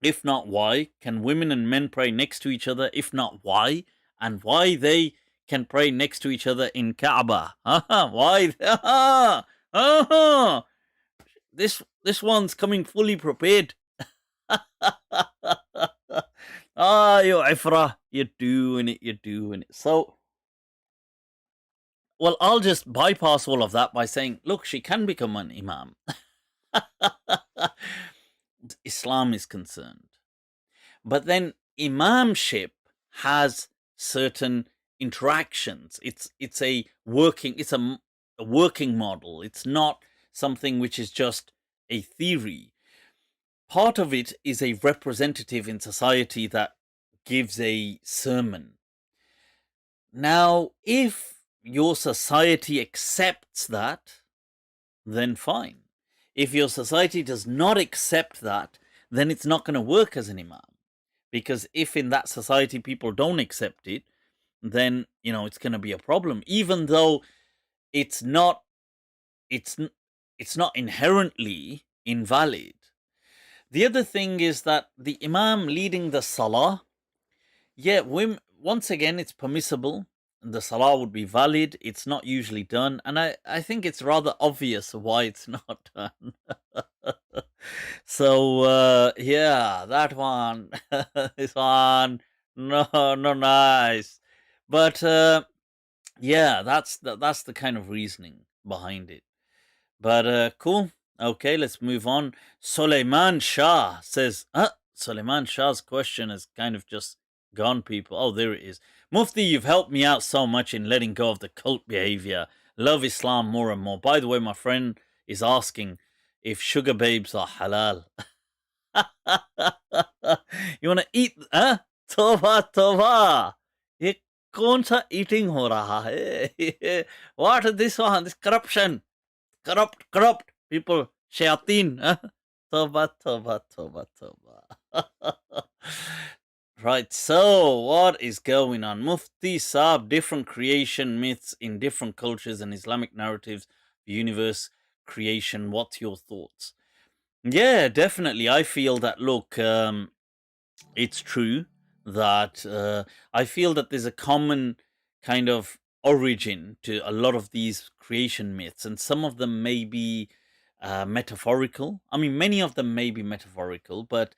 If not, why? Can women and men pray next to each other? If not, why? And why they can pray next to each other in Kaaba? Why? This one's coming fully prepared. You Ifra, you're doing it, you're doing it. So, well, I'll just bypass all of that by saying, look, she can become an imam. Islam is concerned. But then imamship has certain interactions. It's a working model. It's not something which is just a theory. Part of it is a representative in society that gives a sermon. Now, if your society accepts that, then fine. If your society does not accept that, then it's not going to work as an imam. Because if in that society people don't accept it, then, it's going to be a problem. Even though it's not inherently invalid. The other thing is that the imam leading the salah, once again, it's permissible. The salah would be valid. It's not usually done. And I think it's rather obvious why it's not done. So, that one, this one, no, nice. But, that's the kind of reasoning behind it. But, cool. Okay, let's move on. Suleiman Shah says, Suleiman Shah's question has kind of just gone, people. Oh, there it is. Mufti, you've helped me out so much in letting go of the cult behavior. Love Islam more and more. By the way, my friend is asking if sugar babes are halal. You want to eat? Tova. Ye kaun sa eating ho raha hai? What is this one? This corruption. Corrupt people. Shayateen. Toba. Right, so what is going on? Mufti Saab, different creation myths in different cultures and Islamic narratives, universe creation. What's your thoughts? Yeah, definitely. I feel that, look, it's true that I feel that there's a common kind of origin to a lot of these creation myths, and some of them may be metaphorical. I mean, many of them may be metaphorical, but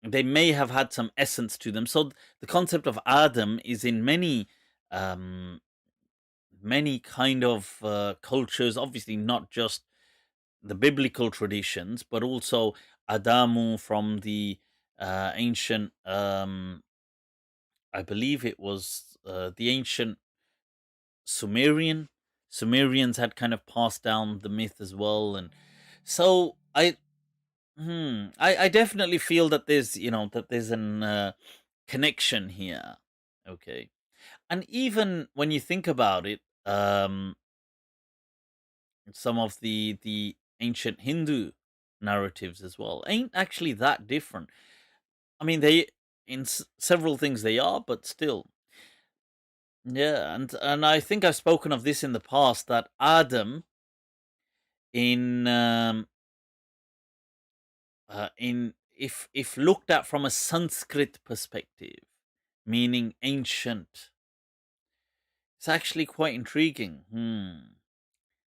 they may have had some essence to them. So the concept of Adam is in many kind of cultures, obviously not just the biblical traditions, but also Adamu from the ancient, I believe it was the ancient Sumerians had kind of passed down the myth as well. And so I definitely feel that there's, an connection here. Okay. And even when you think about it, some of the ancient Hindu narratives as well ain't actually that different. I mean, they in several things they are, but still, yeah. And I think I've spoken of this in the past that Adam in if looked at from a Sanskrit perspective, meaning ancient, it's actually quite intriguing.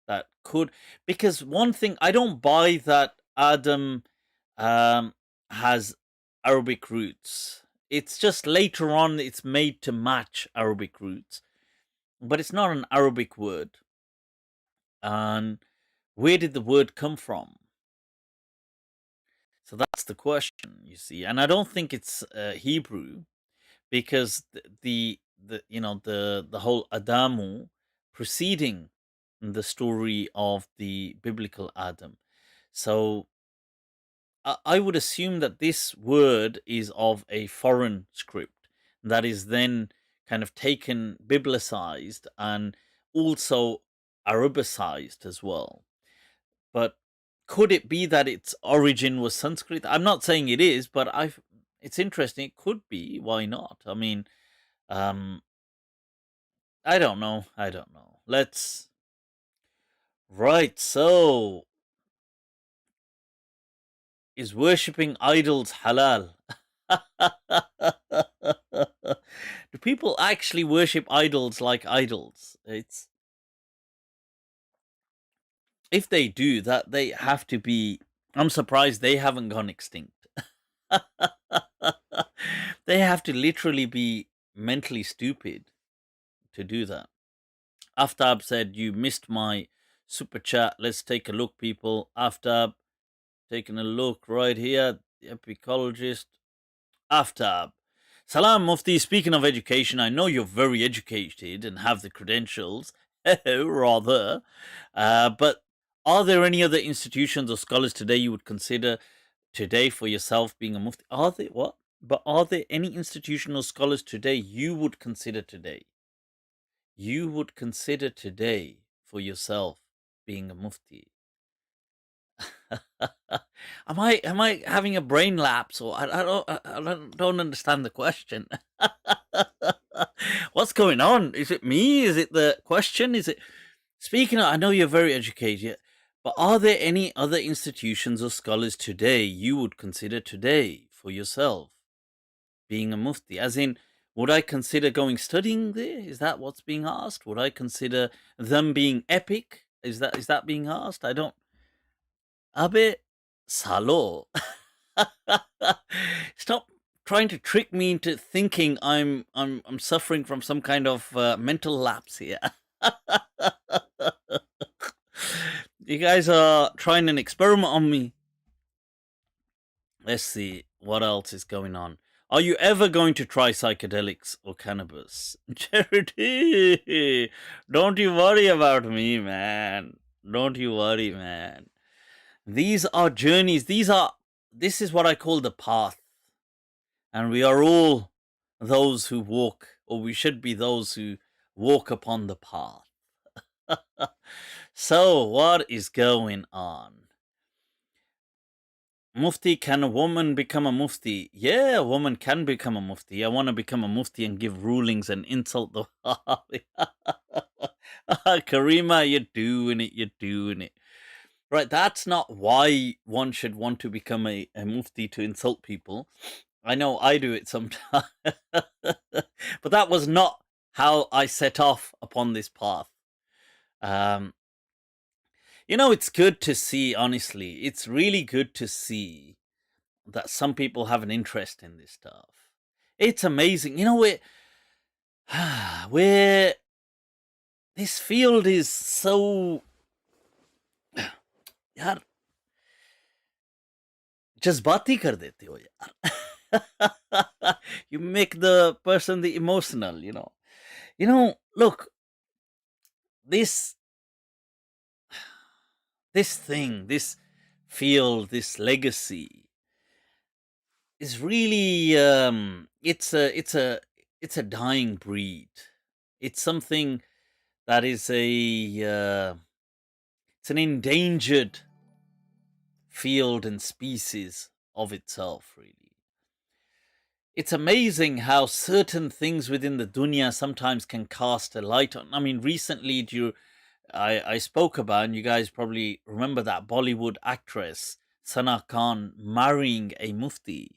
That could, because one thing I don't buy that Adam has Arabic roots. It's just later on it's made to match Arabic roots, but it's not an Arabic word. And where did the word come from? So that's the question, you see. And I don't think it's Hebrew, because the whole Adamu preceding the story of the biblical Adam. So I would assume that this word is of a foreign script that is then kind of taken, biblicized, and also Arabicized as well. But could it be that its origin was Sanskrit? I'm not saying it is, but it's interesting. It could be. Why not? I mean, um, I don't know. Right. So, is worshipping idols halal? Do people actually worship idols like idols? If they do that, they have to be. I'm surprised they haven't gone extinct. They have to literally be mentally stupid to do that. Aftab said, "You missed my super chat. Let's take a look, people." Aftab, taking a look right here. The epicologist. Aftab. Salam Mufti, speaking of education, I know you're very educated and have the credentials, rather, but are there any other institutions or scholars today you would consider today for yourself being a Mufti? Are there what? But are there any institutional scholars today you would consider today? You would consider today for yourself being a Mufti? am I having a brain lapse, or I don't understand the question. What's going on? Is it me? Is it the question? Is it speaking of, I know you're very educated, but are there any other institutions or scholars today you would consider today for yourself being a Mufti? As in, would I consider going studying there? Is that what's being asked? Would I consider them being epic? Is that being asked? I don't. Abe Salo. Stop trying to trick me into thinking I'm suffering from some kind of mental lapse here. You guys are trying an experiment on me. Let's see what else is going on. Are you ever going to try psychedelics or cannabis? Charity, don't you worry about me, man. Don't you worry, man. These are journeys. This is what I call the path. And we are all those who walk, or we should be those who walk upon the path. So, what is going on? Mufti, can a woman become a Mufti? Yeah, a woman can become a Mufti. I want to become a Mufti and give rulings and insult the Karima, you're doing it. Right, that's not why one should want to become a Mufti, to insult people. I know I do it sometimes. But that was not how I set off upon this path. It's good to see, honestly. It's really good to see that some people have an interest in this stuff. It's amazing. Where this field is so... यार जज्बाती कर देते हो यार. You make the person the emotional, look, this thing, this field, this legacy is really it's a dying breed. It's something that is it's an endangered field and species of itself, really. It's amazing how certain things within the dunya sometimes can cast a light on. I mean, recently I spoke about, and you guys probably remember, that Bollywood actress Sana Khan marrying a Mufti.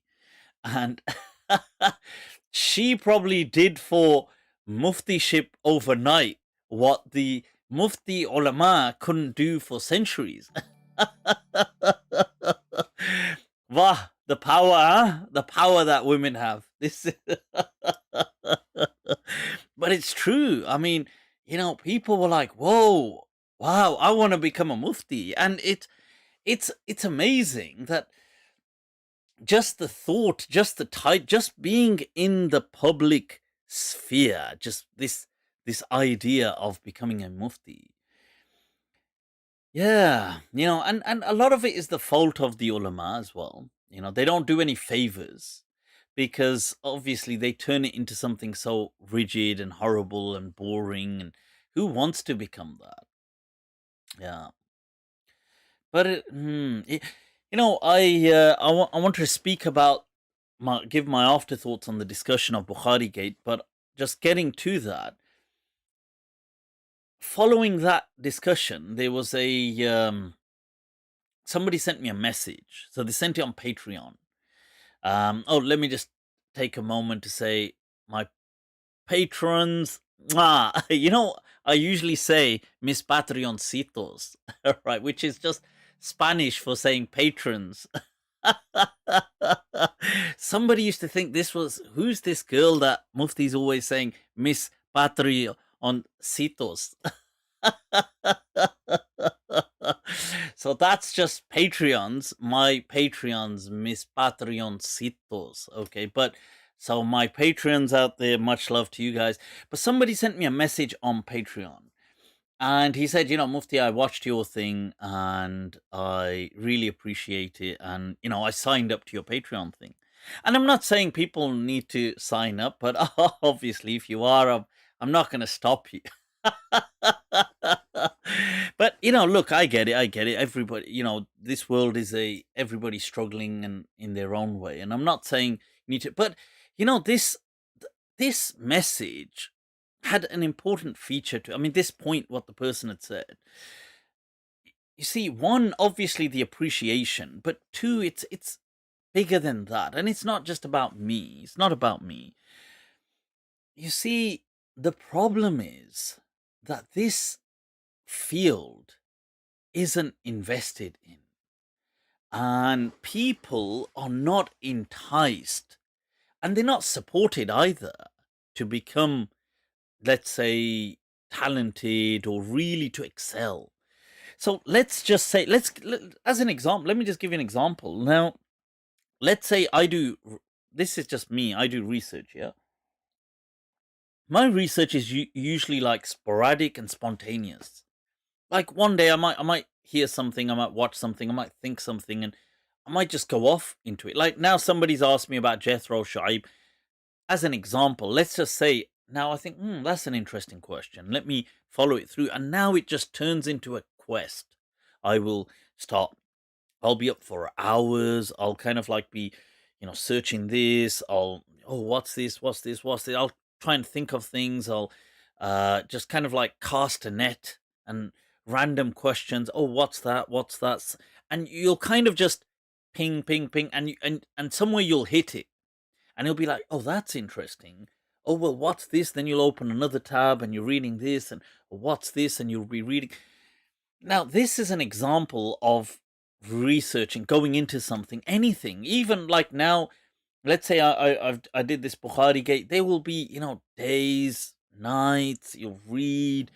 And she probably did for Muftiship overnight what the Mufti ulama couldn't do for centuries. Wah, the power, huh? The power that women have. But it's true. I mean, people were like, "Whoa, wow, I want to become a Mufti," and it's amazing that just the thought, just the type, just being in the public sphere, just this idea of becoming a Mufti. Yeah, and a lot of it is the fault of the ulama as well. They don't do any favors, because obviously they turn it into something so rigid and horrible and boring, and who wants to become that? Yeah. But I want to speak about give my afterthoughts on the discussion of Bukhari Gate, but just getting to that. Following that discussion, there was somebody sent me a message. So they sent it on Patreon. Let me just take a moment to say my patrons. I usually say mis patroncitos, right, which is just Spanish for saying patrons. Somebody used to think this was, who's this girl that Mufti's always saying mis patroncitos? So that's just Patreons, my Patreons, mis patroncitos. Okay, but so my Patreons out there, much love to you guys. But somebody sent me a message on Patreon. And he said, Mufti, I watched your thing and I really appreciate it. And, I signed up to your Patreon thing. And I'm not saying people need to sign up, but obviously, if you are, I'm not going to stop you. But, look, I get it. Everybody, this world is everybody struggling and in their own way. And I'm not saying you need to, but, this message had an important feature to, this point, what the person had said. You see, one, obviously the appreciation, but two, it's bigger than that. And it's not just about me. It's not about me. You see, the problem is that this field isn't invested in. And people are not enticed, and they're not supported either, to become, let's say, talented or really to excel. So let's just say, as an example, let me just give you an example. Now, let's say this is just me, I do research, yeah? My research is usually like sporadic and spontaneous. Like one day I might hear something, I might watch something, I might think something, and I might just go off into it. Like now somebody's asked me about Jethro Shaib. As an example, let's just say, now I think, that's an interesting question. Let me follow it through. And now it just turns into a quest. I'll be up for hours. I'll kind of like be, searching this. What's this? What's this? What's this? I'll try and think of things. I'll just kind of like cast a net and random questions. Oh, what's that? What's that? And you'll kind of just ping, ping, ping. And somewhere you'll hit it. And he'll be like, oh, that's interesting. Oh, well, what's this? Then you'll open another tab and you're reading this. And what's this? And you'll be reading. Now, this is an example of researching, going into something, anything. Even like now, let's say I did this Bukhari Gate. There will be, days, nights, you'll read,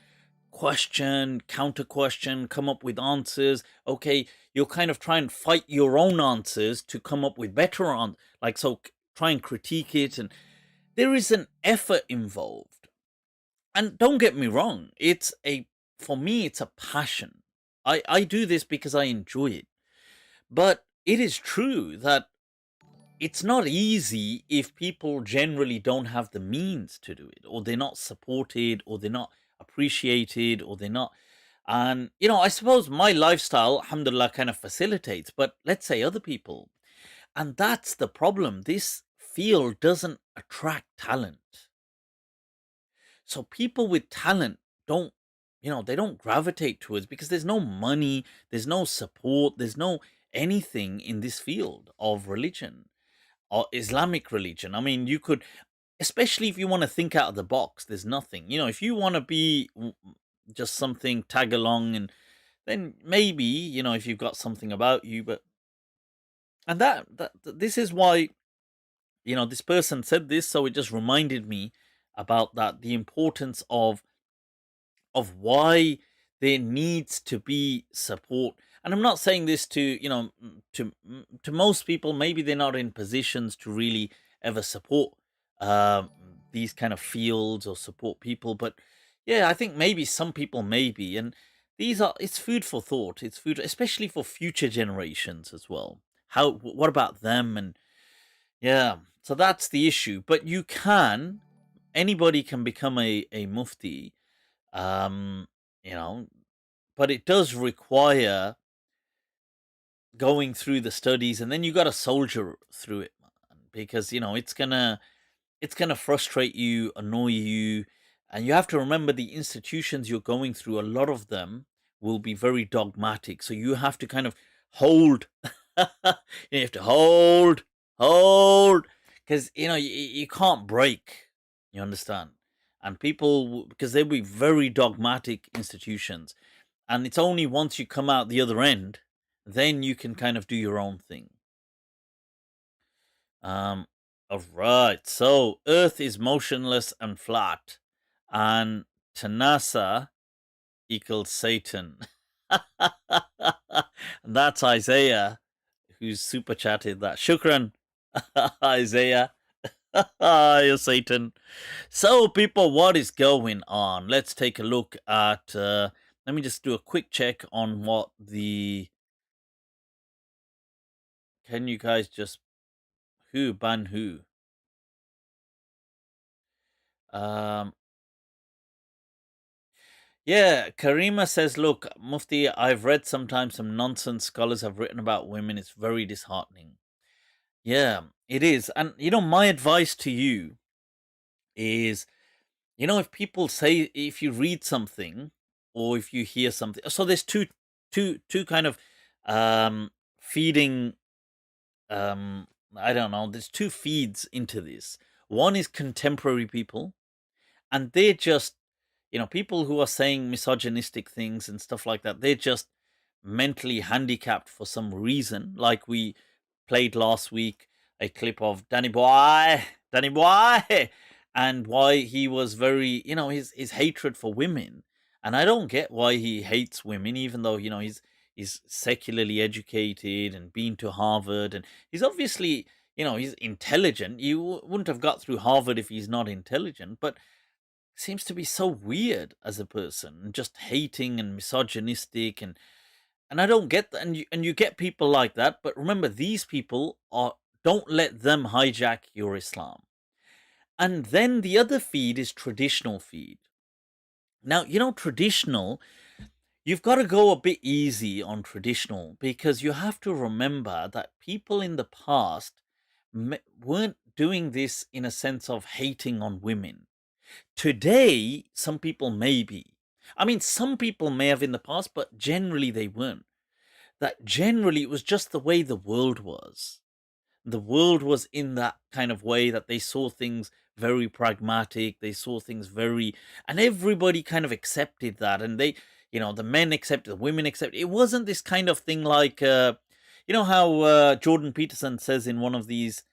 question, counter question, come up with answers. Okay, you'll kind of try and fight your own answers to come up with better try and critique it, and there is an effort involved. And don't get me wrong, for me it's a passion. I do this because I enjoy it. But it is true that it's not easy if people generally don't have the means to do it, or they're not supported, or they're not appreciated, or they're not. And, I suppose my lifestyle, alhamdulillah, kind of facilitates, but let's say other people. And that's the problem. This field doesn't attract talent. So people with talent they don't gravitate towards, because there's no money, there's no support, there's no anything in this field of religion or Islamic religion. You could, especially if you want to think out of the box, there's nothing. If you want to be just something tag along, and then maybe, if you've got something about you, but and that this is why, this person said this, so it just reminded me about that, the importance of why there needs to be support. And I'm not saying this to, to most people, maybe they're not in positions to really ever support these kind of fields or support people, but yeah, I think maybe some people maybe. And it's food for thought. It's food, especially for future generations as well. What about them? And yeah, so that's the issue. But anybody can become a mufti, um, but it does require going through the studies, and then you got to soldier through it, man, because it's gonna frustrate you, annoy you, and you have to remember the institutions you're going through. A lot of them will be very dogmatic, so you have to kind of hold. You have to hold, because you can't break. You understand? And people, because they'll be very dogmatic institutions, and it's only once you come out the other end, then you can kind of do your own thing. All right. So Earth is motionless and flat, and Tanasa equals Satan. And that's Isaiah, who's super chatted that. Shukran, Isaiah. You're Satan. So, people, what is going on? Let's take a look at. Let me just do a quick check on what the. Can you guys just who ban who? Yeah, Karima says, look, Mufti, I've read sometimes some nonsense scholars have written about women. It's very disheartening. Yeah, it is. And, my advice to you is, if people say, if you read something or if you hear something, so there's two kind of feeding, I don't know, there's two feeds into this. One is contemporary people, and they're just, people who are saying misogynistic things and stuff like that. They're just mentally handicapped for some reason. Like we played last week a clip of Danny Boy, and why he was very, his hatred for women. And I don't get why he hates women, even though, he's secularly educated and been to Harvard, and he's obviously, he's intelligent. You wouldn't have got through Harvard if he's not intelligent, but seems to be so weird as a person, and just hating and misogynistic, and I don't get that. And you get people like that, but remember, these people don't let them hijack your Islam. And then the other feed is traditional feed. Now, traditional, you've got to go a bit easy on traditional, because you have to remember that people in the past weren't doing this in a sense of hating on women. Today, some people may be. I mean, some people may have in the past, but generally they weren't. That generally it was just the way the world was. The world was in that kind of way that they saw things very pragmatic. They saw things and everybody kind of accepted that. And the men accepted, the women accepted. It wasn't this kind of thing like, how Jordan Peterson says in one of these,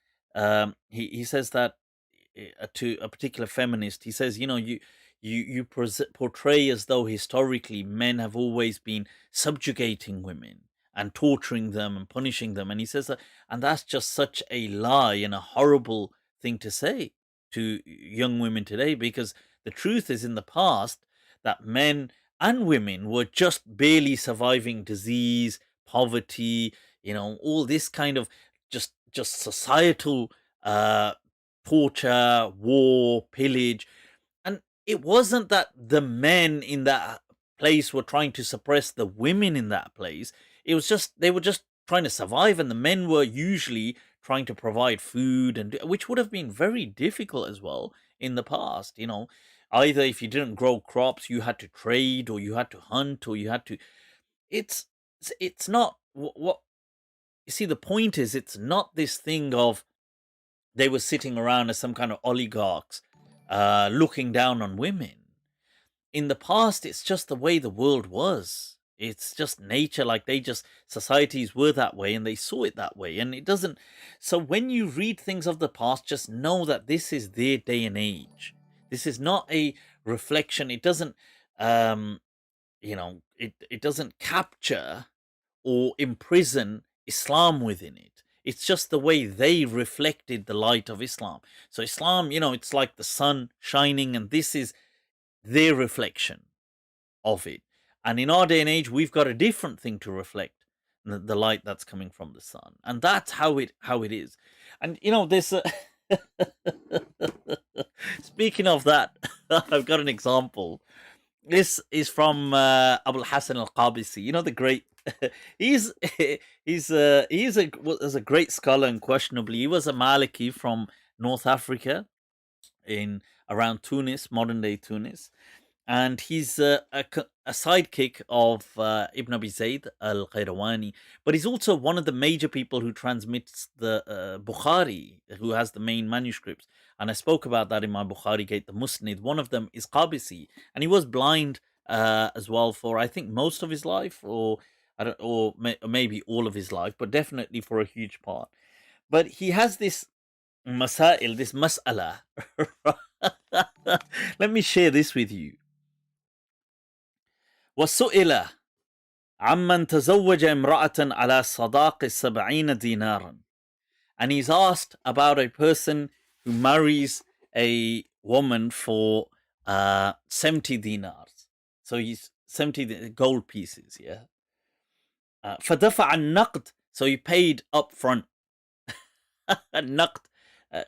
he says that to a particular feminist, he says, you portray as though historically men have always been subjugating women and torturing them and punishing them. And he says that, and that's just such a lie and a horrible thing to say to young women today, because the truth is, in the past, that men and women were just barely surviving disease, poverty, all this kind of just societal torture, war, pillage. And it wasn't that the men in that place were trying to suppress the women in that place. It was just, they were just trying to survive, and the men were usually trying to provide food, and which would have been very difficult as well in the past. Either if you didn't grow crops, you had to trade, or you had to hunt, or you had to. It's not what you see. The point is, it's not this thing of they were sitting around as some kind of oligarchs, looking down on women. In the past, it's just the way the world was. It's just nature. Like societies were that way, and they saw it that way. And it doesn't. So when you read things of the past, just know that this is their day and age. This is not a reflection. It doesn't, it doesn't capture or imprison Islam within it. It's just the way they reflected the light of Islam. So Islam, it's like the sun shining, and this is their reflection of it. And in our day and age, we've got a different thing to reflect the light that's coming from the sun, and that's how it is. And this. Speaking of that, I've got an example. This is from Abul Hassan al-Qabisi, the great he's was a great scholar, unquestionably. He was a Maliki from North Africa, in around Tunis, modern day Tunis, and he's a sidekick of Ibn Abi Zayd al Qayrawani, but he's also one of the major people who transmits the Bukhari, who has the main manuscripts. And I spoke about that in my Bukhari Gate, the Musnid. One of them is Qabisi, and he was blind as well for, I think, most of his life, or I don't, or maybe all of his life, but definitely for a huge part. But he has this masail, this mas'ala. Let me share this with you. وسئل عمن تزوج امرأة على صداق 70 دينارا. And he's asked about a person who marries a woman for 70 dinars. So he's 70 gold pieces, yeah. فدفع النقد, so he paid up front. النقد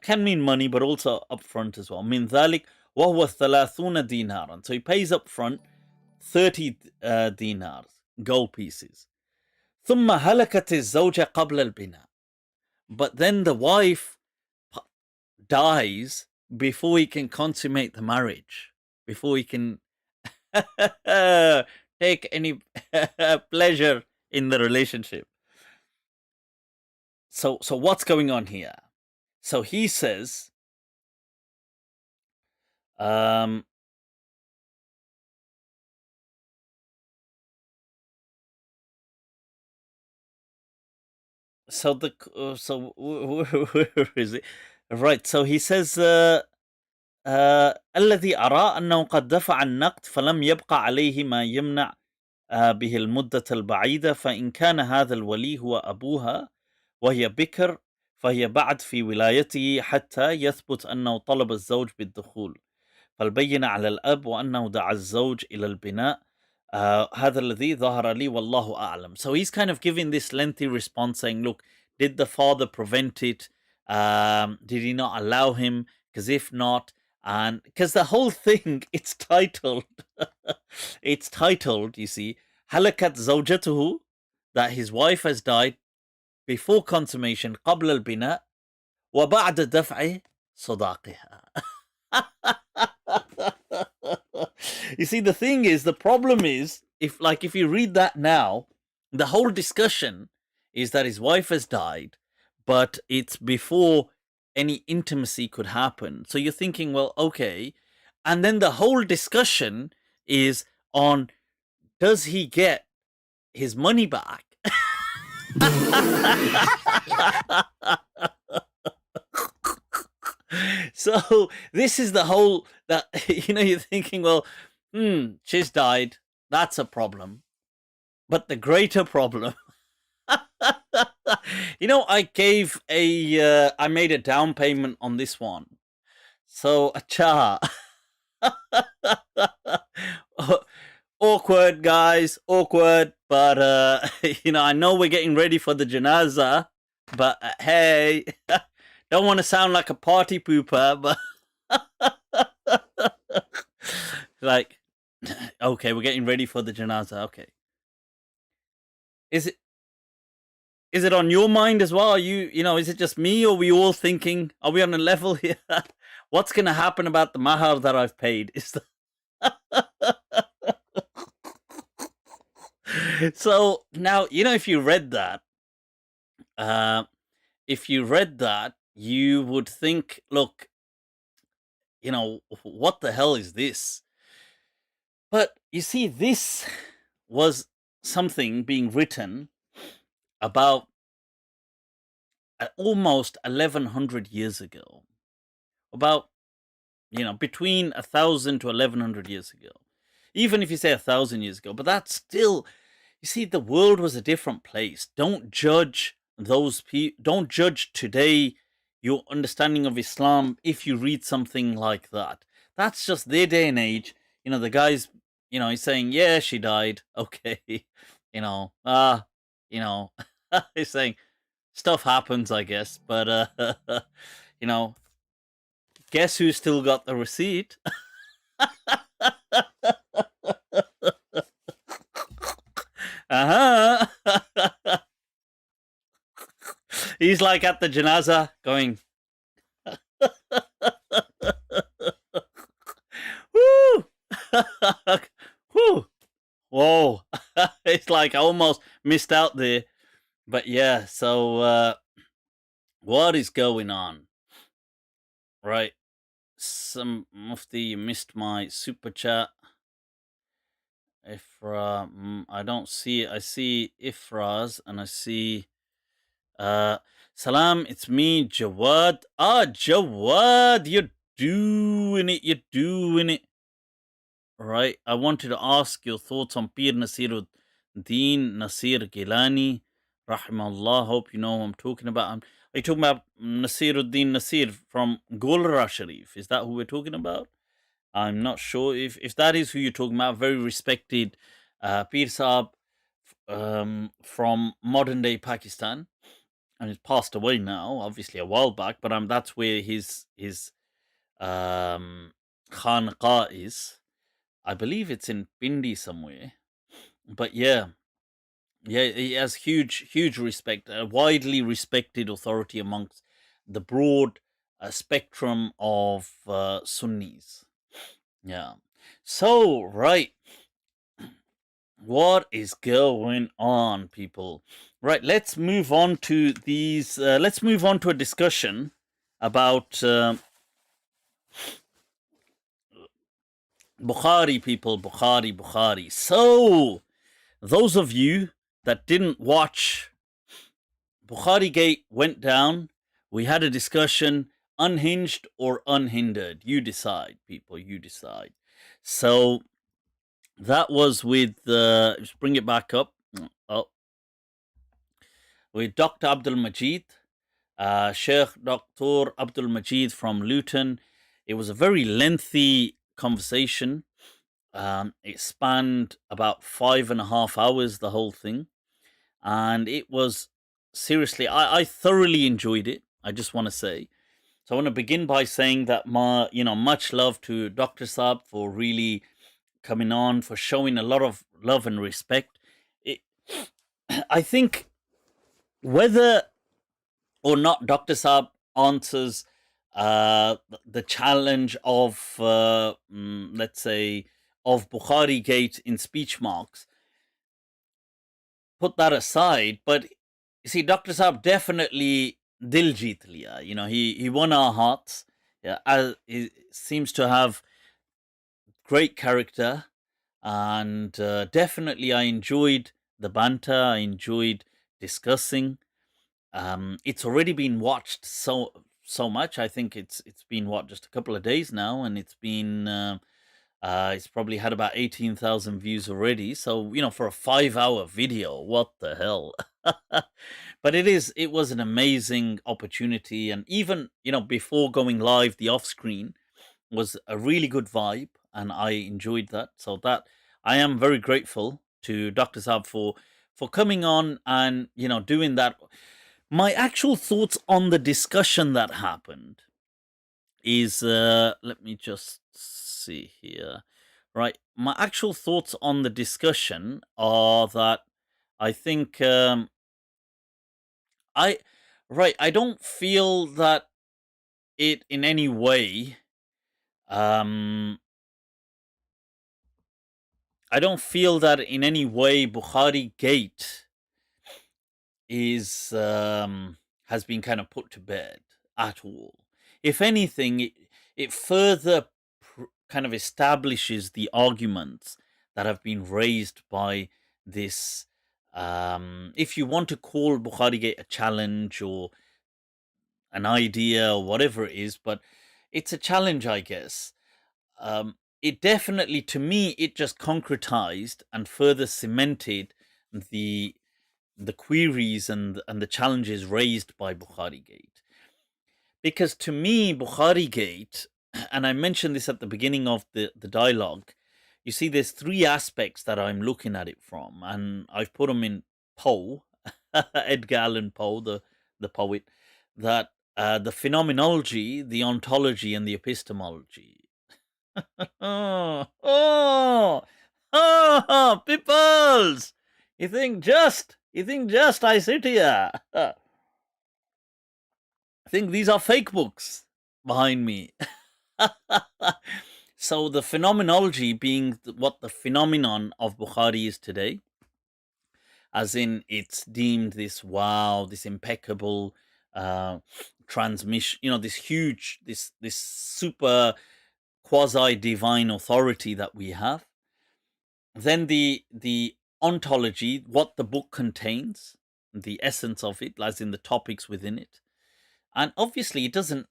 can mean money, but also up front as well. من ذلك وهو 30 دينارا. So he pays up front 30 dinars, gold pieces. ثم هلكت الزوجة قبل البناء. But then the wife dies before he can consummate the marriage, before he can take any pleasure in the relationship. So what's going on here? So he says, so where is it? Right. So he says, الذي أرى أنه قد دفع النقد فلم يبقى عليه ما يمنع به المدة البعيدة، فإن كان هذا الولي هو أبوها وهي بكر فهي بعد في ولايته حتى يثبت أنه طلب الزوج بالدخول، فالبينة على الأب وأنه دعا الزوج إلى البناء. هذا الذي ظهر لي والله أعلم. So he's kind of giving this lengthy response saying, look, did the father prevent it? Did he not allow him? Because if not, and because the whole thing, it's titled, you see, Halakat Zawjatuhu, that his wife has died before consummation, قبل البناء وبعد دفع صداقها. You see, the thing is, the problem is, if you read that now, the whole discussion is that his wife has died, but it's before any intimacy could happen. So you're thinking, well, okay. And then the whole discussion is on, does he get his money back? So this is the whole, that, you're thinking, well, she's died. That's a problem. But the greater problem, I made a down payment on this one. So, awkward, guys, awkward. But, I know we're getting ready for the janazah, but hey, don't want to sound like a party pooper, but like, okay, we're getting ready for the janazah. Okay. Is it on your mind as well? Are you, is it just me, or are we all thinking, are we on a level here? What's going to happen about the mahar that I've paid? So now, if you read that, you would think, look, what the hell is this? But you see, this was something being written about almost 1100 years ago, about, between 1000 to 1100 years ago, even if you say 1000 years ago. But that's still, you see, the world was a different place. Don't judge those people. Don't judge today your understanding of Islam if you read something like that. That's just their day and age. The guy's, he's saying, yeah, she died. Okay. He's saying stuff happens, I guess. But, guess who still got the receipt? He's like at the janaza going, woo, woo, whoa. It's like I almost missed out there. But yeah, so what is going on? Right. Some Mufti, you missed my super chat. Ifra, I don't see it. I see Ifraz and I see Salam, it's me, Jawad. Jawad, you're doing it. Right. I wanted to ask your thoughts on Pir Nasiruddin Nasir Gilani, rahimahullah. Hope you know who I'm talking about. Are you talking about Nasiruddin Nasir from Golra Sharif? Is that who we're talking about? I'm not sure if that is who you're talking about. Very respected Pir Saab from modern day Pakistan, and he's passed away now, obviously a while back. But that's where his khanqah is. I believe it's in Pindi somewhere. But yeah, he has huge respect, a widely respected authority amongst the broad spectrum of Sunnis. Yeah. So, right. What is going on, people? Right, let's move on to these. Let's move on to a discussion about Bukhari, people. Bukhari. So, those of you that didn't watch, Bukhari Gate went down. We had a discussion, unhinged or unhindered. You decide, people. You decide. So, that was with, let's bring it back up. With Dr. Abdul Majid, Sheikh Dr. Abdul Majid from Luton. It was a very lengthy conversation. It spanned about 5.5 hours, the whole thing. And it was, seriously, I thoroughly enjoyed it. I just want to say. So I want to begin by saying that much love to Dr. Saab for really coming on, for showing a lot of love and respect. I think whether or not Dr. Saab answers the challenge of, let's say, of Bukhari Gate in speech marks, put that aside. But you see, Dr. Saab definitely dil jeet liya. He won our hearts. Yeah, he seems to have great character, and definitely I enjoyed the banter. I enjoyed discussing. It's already been watched so much. I think it's been just a couple of days now, and it's been it's probably had about 18,000 views already. So for a 5-hour video, what the hell? But it was an amazing opportunity, and even before going live, the off screen was a really good vibe, and I enjoyed that. So that I am very grateful to Dr. Saab for coming on and doing that. My actual thoughts on the discussion that happened is, let me just see here. Right, my actual thoughts on the discussion are that I think I don't feel that it in any way Bukhari Gate is has been kind of put to bed at all. If anything, it further kind of establishes the arguments that have been raised by this. If you want to call Bukhari Gate a challenge or an idea or whatever it is, but it's a challenge, I guess. It definitely, to me, it just concretized and further cemented the queries and the challenges raised by Bukhari Gate. Because to me, Bukhari Gate, and I mentioned this at the beginning of the dialogue, you see, there's 3 aspects that I'm looking at it from, and I've put them in Poe, Edgar Allan Poe, the poet, that the phenomenology, the ontology, and the epistemology. Peoples! You think just I sit here. I think these are fake books behind me. So the phenomenology being what the phenomenon of Bukhari is today, as in it's deemed this impeccable transmission, this huge, this super quasi divine authority that we have. Then the ontology, what the book contains, the essence of it, as in the topics within it, and obviously it doesn't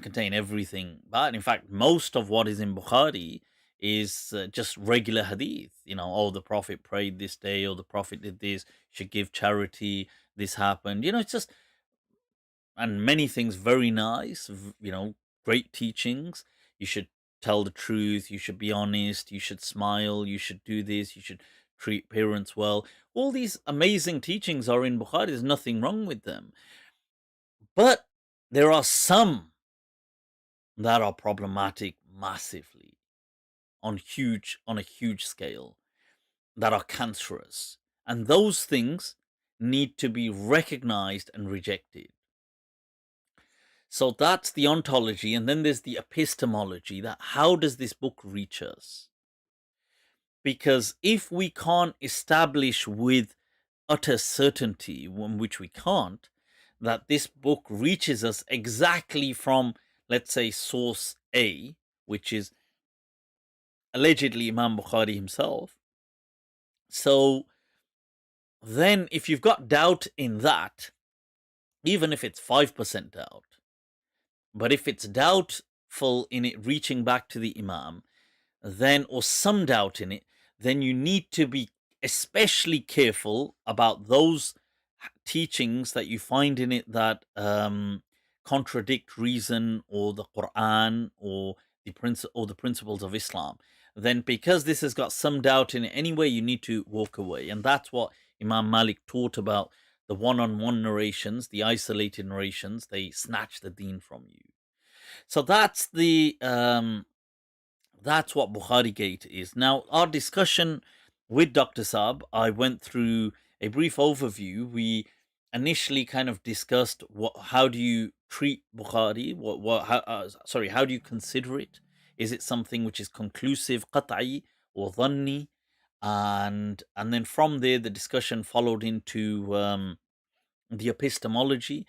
contain everything. But in fact, most of what is in Bukhari is just regular hadith. The Prophet prayed this day, or the Prophet did this. Should give charity. This happened. It's just, and many things very nice. Great teachings. You should tell the truth. You should be honest. You should smile. You should do this. You should treat parents well. All these amazing teachings are in Bukhari. There's nothing wrong with them. But there are some that are problematic massively on a huge scale, that are cancerous. And those things need to be recognized and rejected. So that's the ontology. And then there's the epistemology, that how does this book reach us? Because if we can't establish with utter certainty, which we can't, that this book reaches us exactly from, let's say, source A, which is allegedly Imam Bukhari himself. So then if you've got doubt in that, even if it's 5% doubt, but if it's doubtful in it reaching back to the Imam, then, or some doubt in it, then you need to be especially careful about those teachings that you find in it that contradict reason or the Quran or the principles of Islam. Then, because this has got some doubt in it anyway, you need to walk away. And that's what Imam Malik taught about the one-on-one narrations, the isolated narrations. They snatch the deen from you. So that's that's what Bukhari Gate is. Now, our discussion with Dr. Saab, I went through a brief overview. We initially kind of discussed how do you treat Bukhari? How do you consider it? Is it something which is conclusive, qat'i, or dhanni? And then from there, the discussion followed into the epistemology.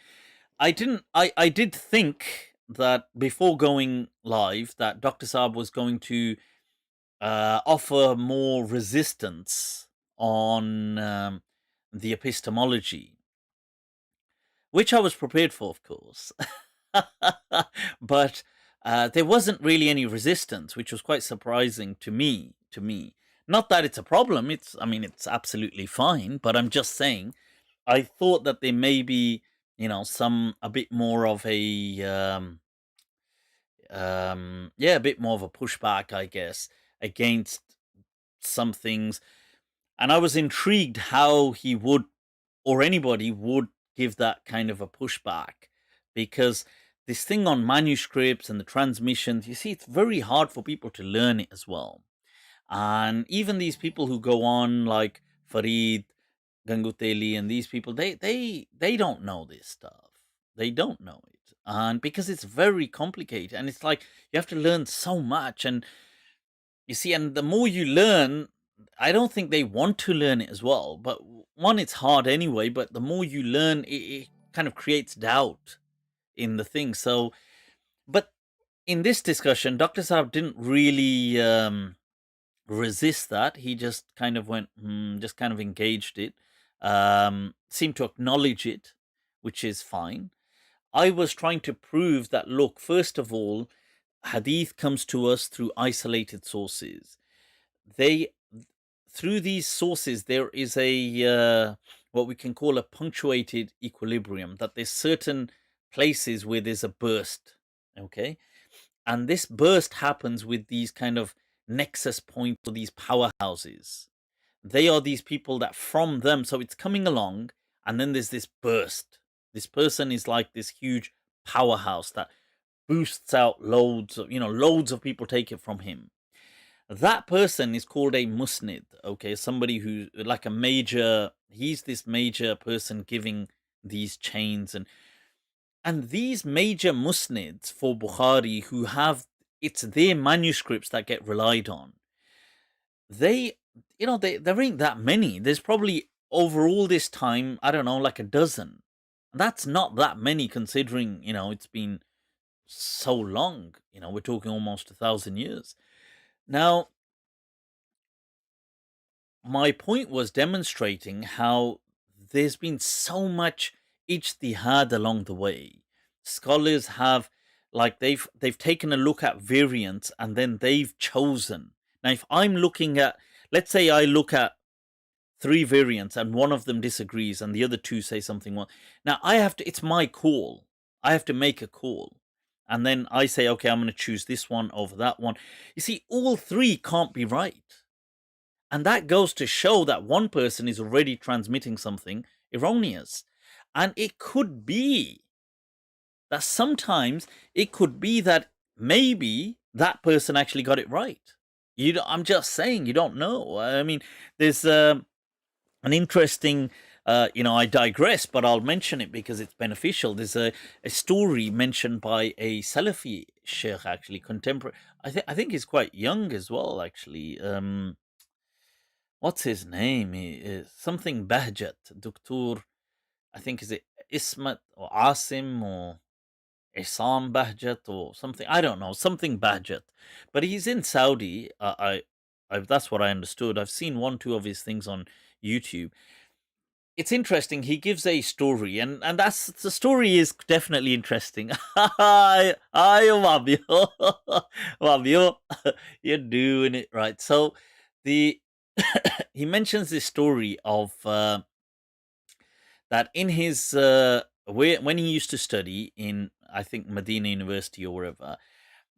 I did think that before going live that Dr. Saab was going to offer more resistance on the epistemology, which I was prepared for, of course. But there wasn't really any resistance, which was quite surprising to me. Not that it's a problem. It's absolutely fine. But I'm just saying, I thought that there may be, a bit more of a bit more of a pushback, I guess, against some things. And I was intrigued how he would, or anybody would, give that kind of a pushback, because this thing on manuscripts and the transmissions, you see, it's very hard for people to learn it as well. And even these people who go on, like Farid Ganguteli and these people, they don't know this stuff. They don't know it. And because it's very complicated, and it's like you have to learn so much. And you see, and the more you learn, I don't think they want to learn it as well. But one, it's hard anyway, but the more you learn, it kind of creates doubt in the thing. So, but in this discussion, Dr. Saab didn't really resist that. He just kind of went, just kind of engaged it, seemed to acknowledge it, which is fine. I was trying to prove that, look, first of all, hadith comes to us through isolated sources. Through these sources, there is a what we can call a punctuated equilibrium, that there's certain places where there's a burst, okay? And this burst happens with these kind of nexus points, or these powerhouses. They are these people that from them, so it's coming along, and then there's this burst. This person is like this huge powerhouse that boosts out loads of people take it from him. that person is called a musnid, okay? Somebody who, like a major, he's this major person giving these chains. And these major musnids for Bukhari who have, it's their manuscripts that get relied on. There ain't that many. There's probably over all this time, I don't know, like a dozen. That's not that many considering, it's been so long. We're talking almost 1,000 years. Now, my point was demonstrating how there's been so much ijtihad along the way. Scholars have, like, they've taken a look at variants and then they've chosen. Now, if I'm looking at, let's say I look at 3 variants and one of them disagrees and the other 2 say something well. Now it's my call. I have to make a call. And then I say, okay, I'm going to choose this one over that one. You see, all 3 can't be right. And that goes to show that one person is already transmitting something erroneous. And it could be that sometimes it could be that maybe that person actually got it right. I'm just saying, you don't know. I mean, there's an interesting, I digress, but I'll mention it because it's beneficial. There's a story mentioned by a Salafi sheikh, actually, contemporary. I think he's quite young as well, actually. What's his name? He is something Bahjat, Doctor. I think is it Ismat or Asim or Isam Bahjat or something. I don't know, something Bahjat. But he's in Saudi. That's what I understood. I've seen 1-2 of his things on YouTube. It's interesting. He gives a story, and the story is definitely interesting. Hi, Wabio. Wabio, you're doing it right. So he mentions this story of that in his when he used to study in, I think, Medina University or wherever,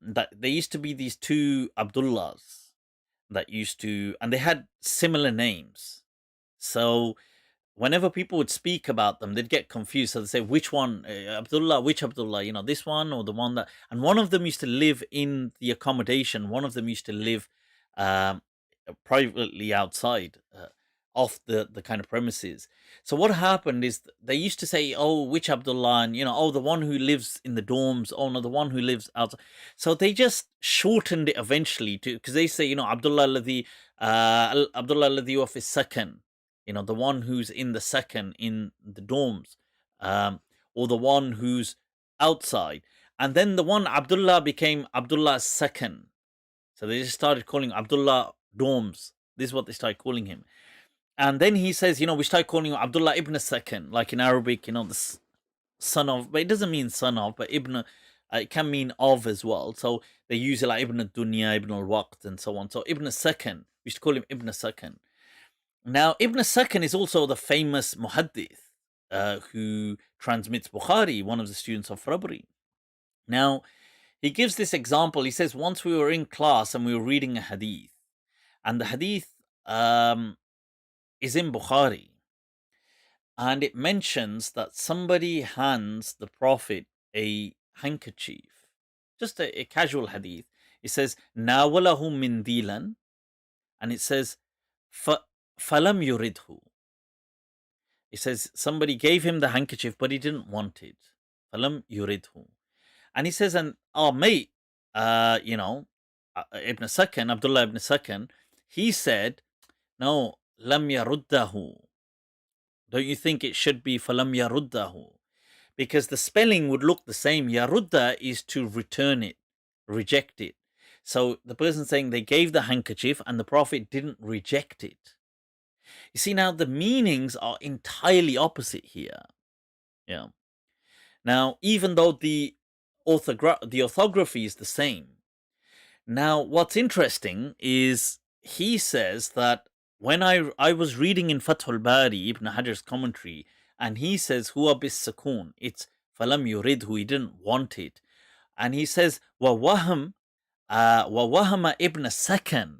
that there used to be these 2 Abdullahs that used to, and they had similar names. So whenever people would speak about them, they'd get confused. So they'd say, which one, Abdullah, which Abdullah, this one or the one that, and one of them used to live in the accommodation. One of them used to live privately outside off the kind of premises. So what happened is they used to say, oh, which Abdullah, and the one who lives in the dorms, oh no, the one who lives outside. So they just shortened it eventually to, because they say, Abdullah Ladhi wa fi sakan, the one who's in the second in the dorms, or the one who's outside. And then the one Abdullah became Abdullah second. So they just started calling Abdullah dorms. This is what they started calling him. And then he says, we start calling him Abdullah ibn second, like in Arabic, the son of, but it doesn't mean son of, but ibn, it can mean of as well. So they use it like ibn al-dunya, ibn al-waqt, and so on. So ibn second, we used to call him ibn second. Now, Ibn Sakan is also the famous muhaddith who transmits Bukhari, one of the students of Rabri. Now, he gives this example. He says, once we were in class and we were reading a hadith, and the hadith is in Bukhari, and it mentions that somebody hands the Prophet a handkerchief, just a casual hadith. It says, Nawalahu min dilan, and it says, Falam yuridhu. It says somebody gave him the handkerchief, but he didn't want it. Falam yuridhu. And he says, and our mate, Ibn Sakan, Abdullah ibn Sakan, he said, no, lam yaruddahu. Don't you think it should be falam yaruddahu? Because the spelling would look the same. Yarudda is to return it, reject it. So the person saying they gave the handkerchief and the Prophet didn't reject it. You see, now the meanings are entirely opposite here. Yeah. Now, even though the orthography is the same. Now, what's interesting is he says that when I was reading in Fathul Bari, Ibn Hajar's commentary, and he says, Huwa bis sakun, it's falam yuridhu, he didn't want it. And he says, wa wahama ibn Sakan.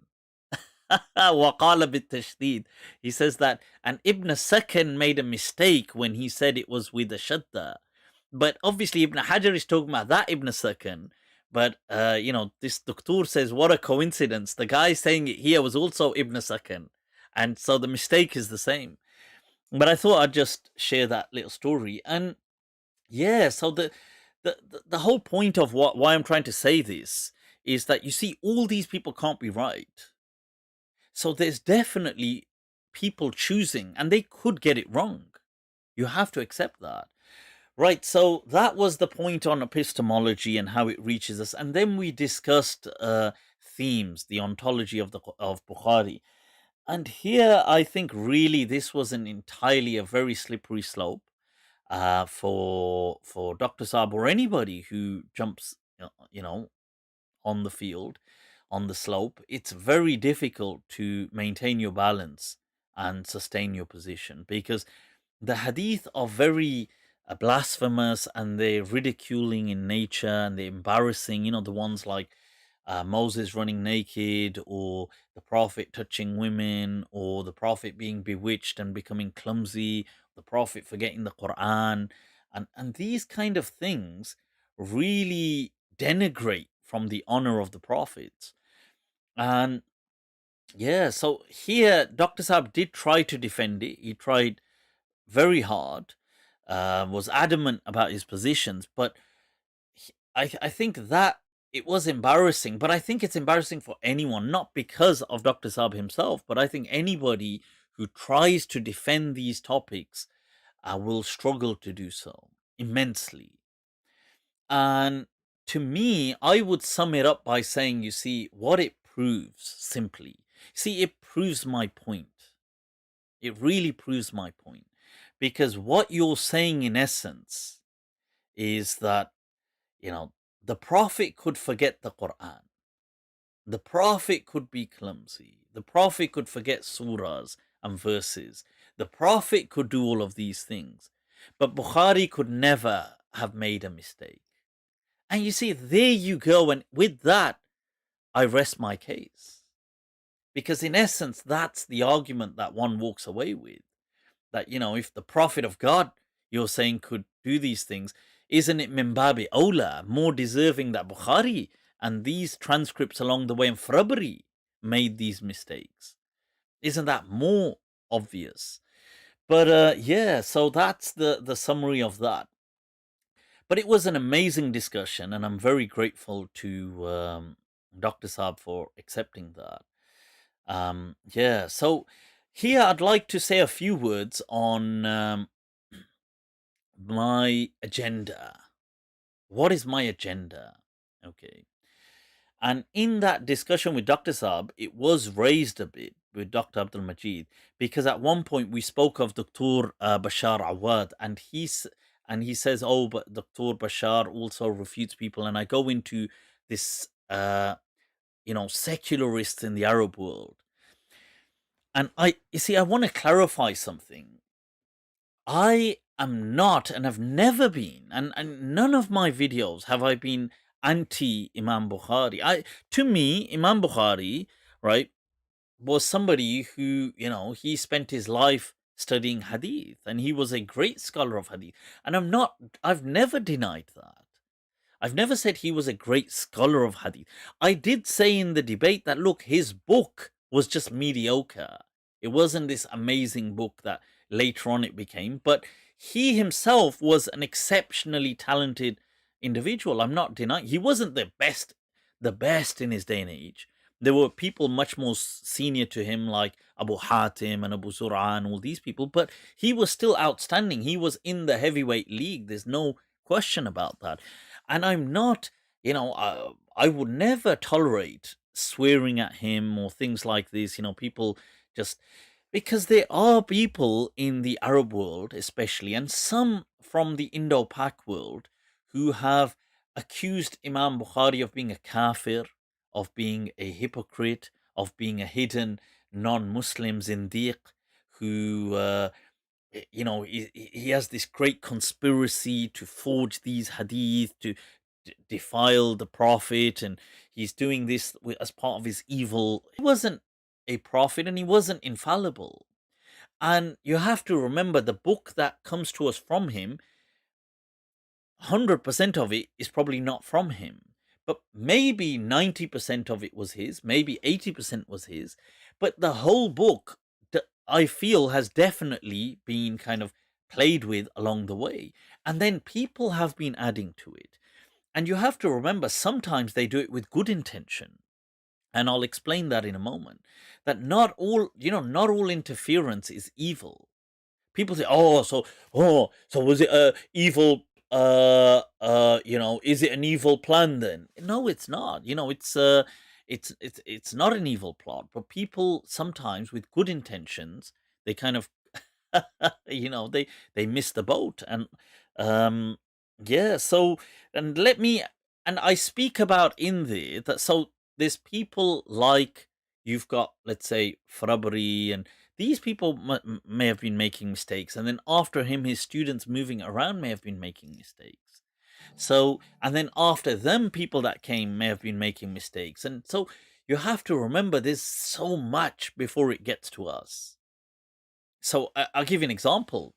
وقال بالتشديد. He says that, and Ibn Sakan made a mistake when he said it was with a shadda. But obviously Ibn Hajar is talking about that Ibn Sakan, But, this doctor says, what a coincidence. The guy saying it here was also Ibn Sakan. And so the mistake is the same. But I thought I'd just share that little story. And yeah, so the whole point of why I'm trying to say this is that, you see, all these people can't be right. So there's definitely people choosing, and they could get it wrong. You have to accept that. Right, so that was the point on epistemology and how it reaches us. And then we discussed themes, the ontology of Bukhari. And here, I think really this was entirely a very slippery slope for Dr. Saab or anybody who jumps, on the field, on the slope. It's very difficult to maintain your balance and sustain your position, because the hadith are very blasphemous, and they're ridiculing in nature, and they're embarrassing. The ones like Moses running naked, or the Prophet touching women, or the Prophet being bewitched and becoming clumsy, the Prophet forgetting the Quran, and these kind of things really denigrate from the honor of the prophets. And yeah, so here Dr. Saab did try to defend it. He tried very hard, was adamant about his positions, but I think that it was embarrassing. But I think it's embarrassing for anyone, not because of Dr. Saab himself, but I think anybody who tries to defend these topics will struggle to do so immensely. And to me, I would sum it up by saying, you see, what it proves simply. See, it proves my point. It really proves my point. Because what you're saying in essence is that, the Prophet could forget the Quran. The Prophet could be clumsy. The Prophet could forget surahs and verses. The Prophet could do all of these things. But Bukhari could never have made a mistake. And you see, there you go. And with that, I rest my case. Because in essence, that's the argument that one walks away with. That, if the Prophet of God, you're saying, could do these things, isn't it min babi awla, more deserving that Bukhari and these transcripts along the way in Frabri made these mistakes? Isn't that more obvious? But yeah, so that's the summary of that. But it was an amazing discussion, and I'm very grateful to Dr. Saab for accepting that. Yeah, so here I'd like to say a few words on my agenda. What is my agenda? Okay. And in that discussion with Dr. Saab, it was raised a bit with Dr. Abdul Majid, because at one point we spoke of Dr. Bashar Awad, and he says, oh, but Dr. Bashar also refutes people. And I go into this, secularists in the Arab world. And I want to clarify something. I am not, and have never been, and none of my videos have I been anti Imam Bukhari. To me, Imam Bukhari, right, was somebody who, he spent his life studying hadith, and he was a great scholar of hadith. And I've never denied that. I've never said he was a great scholar of hadith. I did say in the debate that, look, his book was just mediocre. It wasn't this amazing book that later on it became, but he himself was an exceptionally talented individual. I'm not denying he wasn't the best in his day and age. There were people much more senior to him, like Abu Hatim and Abu Zur'a and all these people, but he was still outstanding. He was in the heavyweight league. There's no question about that. And I'm not, I would never tolerate swearing at him or things like this. People just, because there are people in the Arab world, especially, and some from the Indo-Pak world, who have accused Imam Bukhari of being a kafir, of being a hypocrite, of being a hidden non-Muslim zindiq, who he has this great conspiracy to forge these hadith, to defile the prophet, and he's doing this as part of his evil. He wasn't a prophet, and he wasn't infallible. And you have to remember, the book that comes to us from him, 100% of it is probably not from him. but maybe 90% of it was his, maybe 80% was his, but the whole book, I feel, has definitely been kind of played with along the way. And then people have been adding to it. And you have to remember, sometimes they do it with good intention. And I'll explain that in a moment. That not all interference is evil. People say, so was it a evil is it an evil plan then? No, it's not. It's not an evil plot, but people sometimes with good intentions, they kind of they miss the boat. And yeah, so and let me and I speak about in there that, so there's people like, you've got, let's say, Frabri, and these people may have been making mistakes, and then after him his students moving around may have been making mistakes. So, and then after them, people that came may have been making mistakes. And so you have to remember there's so much before it gets to us. So I'll give you an example.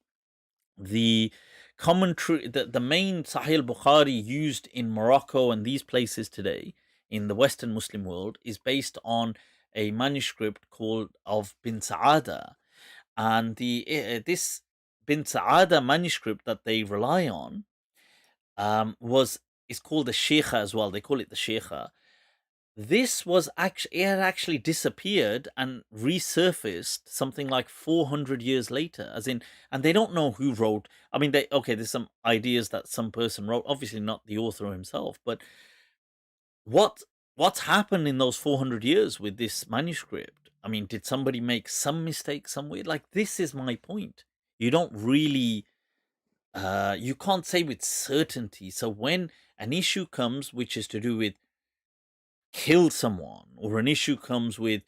The commentary, the main Sahih al-Bukhari used in Morocco and these places today in the Western Muslim world is based on a manuscript called of Bin Sa'ada. And this Bin Sa'ada manuscript that they rely on is called the Sheikha as well. They call it the Sheikha. This was actually, it had actually disappeared and resurfaced something like 400 years later, and they don't know who wrote. I mean, there's some ideas that some person wrote, obviously not the author himself, but what's happened in those 400 years with this manuscript? I mean, did somebody make some mistake somewhere? Like, this is my point. You don't really, you can't say with certainty. So when an issue comes, which is to do with kill someone, or an issue comes with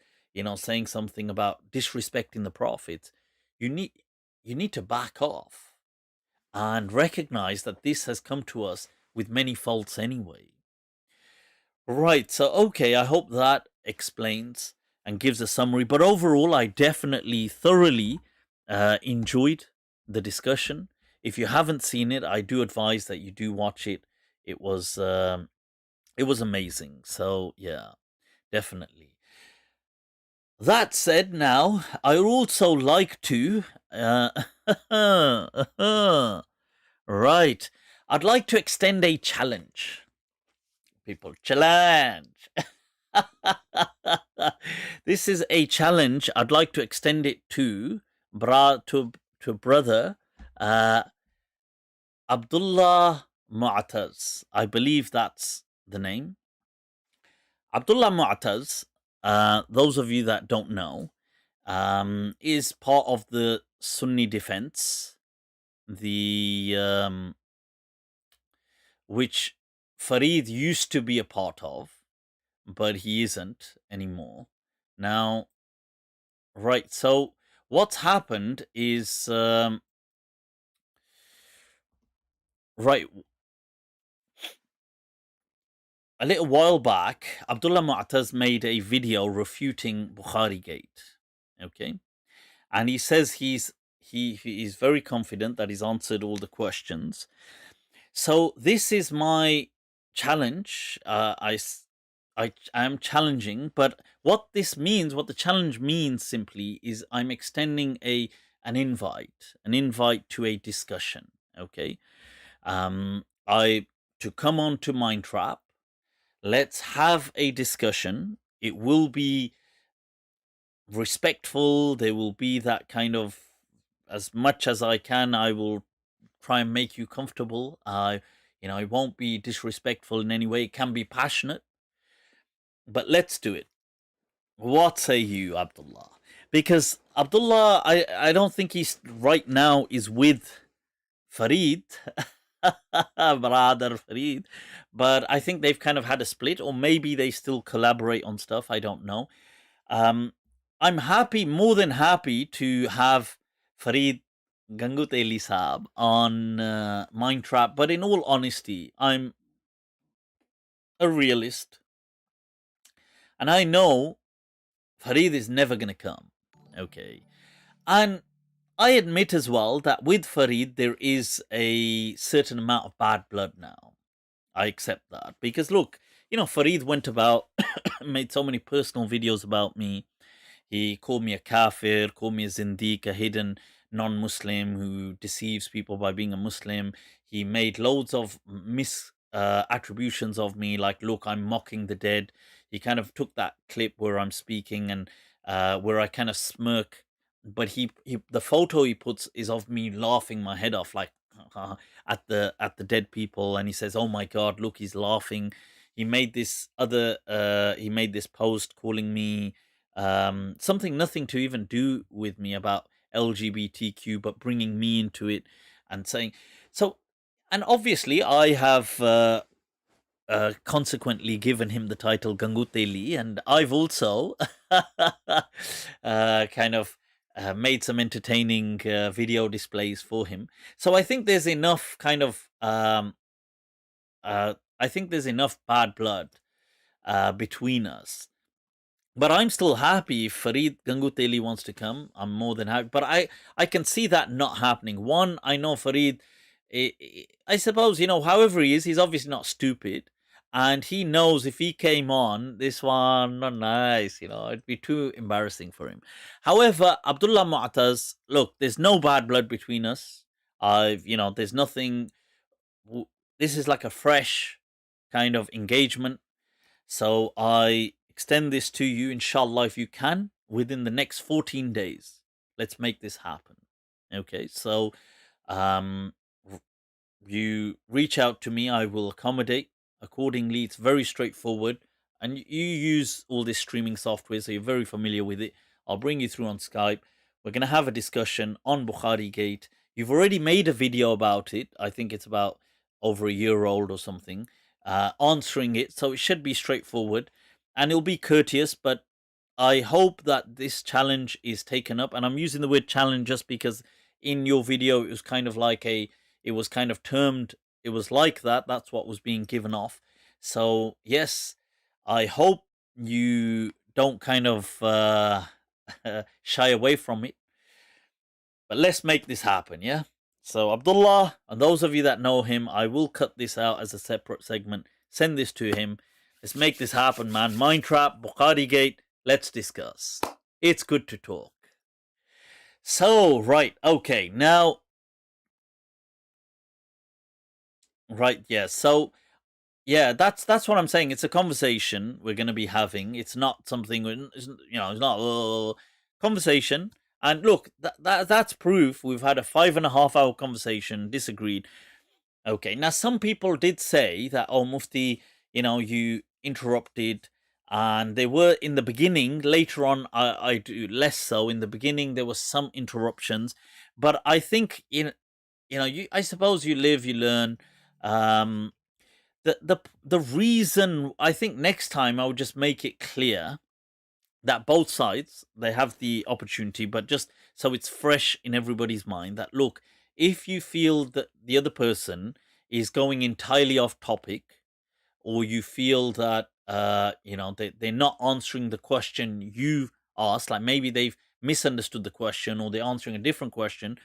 saying something about disrespecting the Prophet, you need to back off and recognize that this has come to us with many faults anyway. Right, so okay, I hope that explains and gives a summary, but overall I definitely thoroughly enjoyed the discussion. If you haven't seen it, I do advise that you do watch it. It was amazing. So yeah, definitely. That said, now I would also like to right, I'd like to extend a challenge. People, challenge. This is a challenge. I'd like to extend it to brother Abdullah Mu'taz. I believe that's the name. Abdullah Mu'taz, those of you that don't know, is part of the Sunni defense, which Farid used to be a part of, but he isn't anymore. Now, right, so what's happened is, right, a little while back, Abdullah Mu'taz made a video refuting Bukhari Gate. Okay, and he says he is very confident that he's answered all the questions. So this is my challenge. I am challenging, but what the challenge means simply is I'm extending an invite to a discussion. Okay, to come on to Mind Trap. Let's have a discussion. It will be respectful. There will be that kind of, as much as I can, I will try and make you comfortable. It won't be disrespectful in any way. It can be passionate, but let's do it. What say you, Abdullah? Because Abdullah, I don't think he's right now is with Farid, brother Farid, but I think they've kind of had a split, or maybe they still collaborate on stuff. I don't know. I'm more than happy to have Farid Ganguteli Saab on Mind Trap, but in all honesty, I'm a realist, and I know Farid is never going to come. Okay, and I admit as well that with Farid there is a certain amount of bad blood now. I accept that, because look, Farid went about, made so many personal videos about me. He called me a kafir, called me a zindiq, a hidden non-Muslim who deceives people by being a Muslim. He made loads of attributions of me, like, look, I'm mocking the dead. He kind of took that clip where I'm speaking and where I kind of smirk, but the photo he puts is of me laughing my head off, like at the dead people, and he says, "Oh my God, look, he's laughing." He made this post calling me something nothing to even do with me about LGBTQ, but bringing me into it and saying so. And obviously, I have consequently given him the title Ganguteli, and I've also kind of made some entertaining video displays for him. So I think there's enough kind of I think there's enough bad blood between us. But I'm still happy if Farid Ganguteli wants to come. I'm more than happy. But I can see that not happening. One, I know Farid, I suppose, however he is, he's obviously not stupid. And he knows if he came on, this one, not nice, it'd be too embarrassing for him. However, Abdullah Mu'taz, look, there's no bad blood between us. There's nothing. This is like a fresh kind of engagement. So I extend this to you, inshallah, if you can, within the next 14 days. Let's make this happen. Okay, so you reach out to me, I will accommodate accordingly. It's very straightforward. And you use all this streaming software, so you're very familiar with it. I'll bring you through on Skype. We're going to have a discussion on Bukhari Gate. You've already made a video about it. I think it's about over a year old or something, answering it. So it should be straightforward and it'll be courteous. But I hope that this challenge is taken up. And I'm using the word challenge just because in your video, it was kind of like it was kind of termed, it was like that. That's what was being given off. So, yes, I hope you don't kind of shy away from it. But let's make this happen, yeah? So, Abdullah, and those of you that know him, I will cut this out as a separate segment. Send this to him. Let's make this happen, man. Mind Trap, Bukhari Gate, let's discuss. It's good to talk. So, right, okay, now... Right, yeah, so... Yeah, that's what I'm saying. It's a conversation we're going to be having. It's not something, it's not conversation. And look, that's proof. We've had a 5.5-hour conversation, disagreed. Okay, now some people did say that, oh, Mufti, you interrupted. And they were in the beginning. Later on, I do less so. In the beginning, there was some interruptions. But I think, I suppose you live, you learn. The reason, I think next time I would just make it clear that both sides, they have the opportunity, but just so it's fresh in everybody's mind that, look, if you feel that the other person is going entirely off topic, or you feel that they're not answering the question you asked, like maybe they've misunderstood the question or they're answering a different question,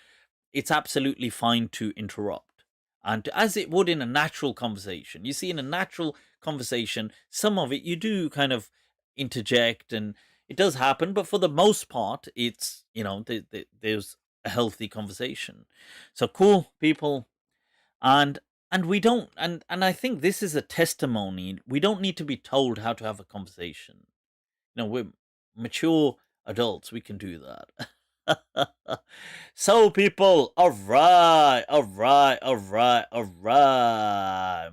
it's absolutely fine to interrupt. And as it would in a natural conversation, you see, in a natural conversation, some of it you do kind of interject and it does happen, but for the most part, it's, there's a healthy conversation. So cool, people. And we don't, and I think this is a testimony. We don't need to be told how to have a conversation. We're mature adults. We can do that. So, people, all right.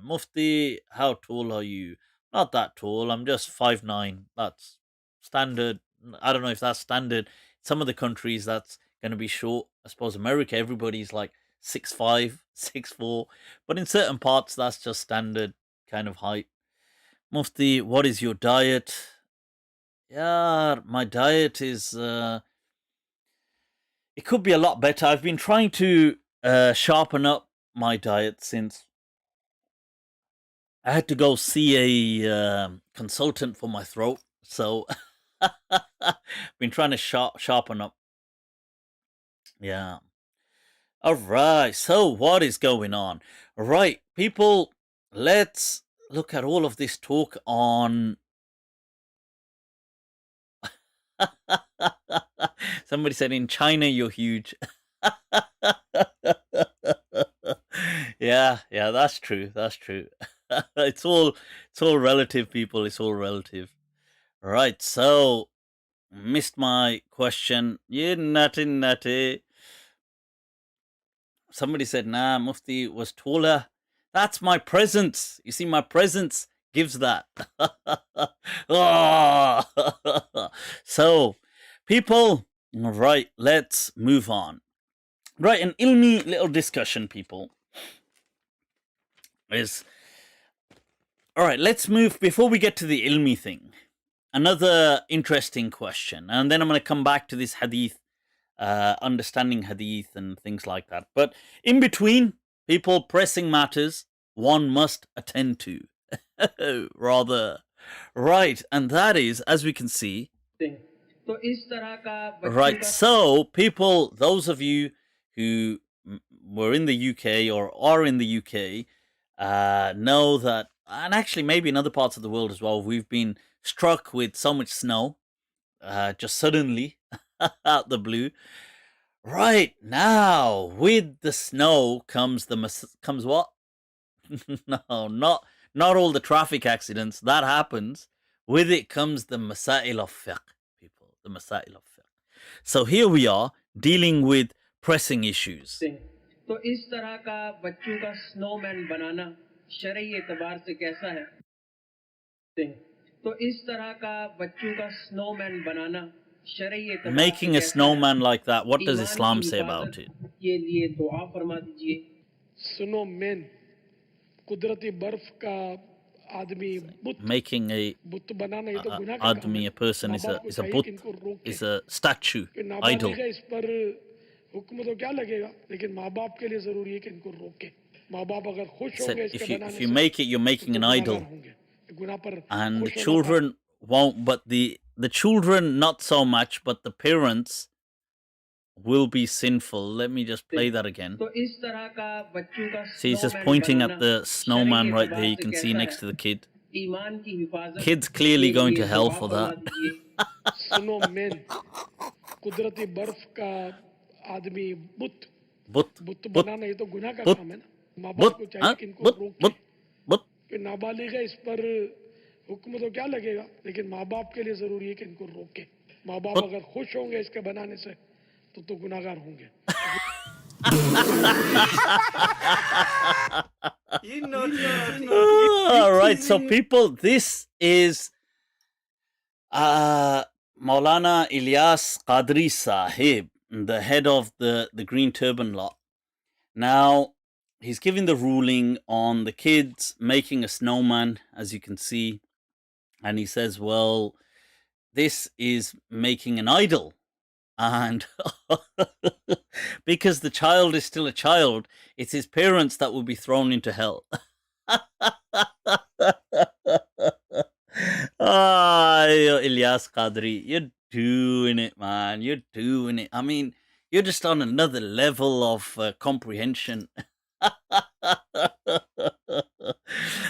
Mufti, how tall are you? Not that tall. I'm just 5'9". That's standard. I don't know if that's standard. Some of the countries that's going to be short. I suppose America, everybody's like 6'5", 6'4". But in certain parts, that's just standard kind of height. Mufti, what is your diet? Yeah, my diet is... it could be a lot better. I've been trying to sharpen up my diet since I had to go see a consultant for my throat. So been trying to sharpen up. Yeah. All right. So what is going on? All right, people, let's look at all of this talk on. Somebody said in China you're huge. Yeah, that's true. That's true. It's all relative, people. It's all relative. Right, so missed my question. You nutty. Somebody said, nah, Mufti was taller. That's my presence. You see, my presence gives that. Oh. So, people, right, let's move on. Right, an ilmi little discussion, people, is... All right, let's move, before we get to the ilmi thing, another interesting question. And then I'm going to come back to this hadith, understanding hadith and things like that. But in between, people, pressing matters one must attend to. Rather. Right, and that is, as we can see... Right, so people, those of you who were in the UK or are in the UK, know that, and actually maybe in other parts of the world as well, we've been struck with so much snow, just suddenly, out the blue. Right, now, with the snow comes comes what? No, not all the traffic accidents. That happens. With it comes the masail of fiqh, people. The masail of fiqh. So here we are, dealing with pressing issues. तो इस तरह का बच्चों का snowman बनाना शरई एतबार से कैसा है? तो इस तरह का बच्चों का स्नोमैन बनाना शरई एतबार Making a snowman like that, what does Islam say about it? ये लिए दुआ फरमा दीजिए. स्नोमैन कुदरती बर्फ का आदमी बुत Making a बुत बनाना ये तो गुनाह का काम admi, है. a person, is a but, is a statue, idol. इस पर हुक्म तो क्या लगेगा, लेकिन माँ बाप के लिए जरूरी है कि इनको रोके. माँ बाप अगर खुश होंगे इसके बनाने से, if you make it, you're making an idol, गुनाह पर and the children won't, but the children not so much, but the parents will be sinful. Let me just play that again. तो इस तरह का बच्चों का See, he's just pointing at the snowman right there. You can see next to the kid. ईमान की हिफाजत. Kid's clearly going to hell for that. Snowman कुदरती बर्फ का आदमी बुत बनाना ये तो गुनाह का काम है ना. माँ बाप को चाहिए कि इनको रोके. नाबालिग है, इस पर हुक्म तो क्या लगेगा, लेकिन माँ बाप के लिए जरूरी है कि इनको रोके. माँ बाप अगर खुश होंगे इसके बनाने से तो गुनाहगार होंगे. All right, so people, this is Maulana Ilyas Qadri Sahib, the head of the Green Turban lot. Now, he's giving the ruling on the kids making a snowman, as you can see. And he says, well, this is making an idol. And because the child is still a child, it's his parents that will be thrown into hell. Ilyas Qadri, you're doing it, man. You're doing it. I mean, you're just on another level of comprehension.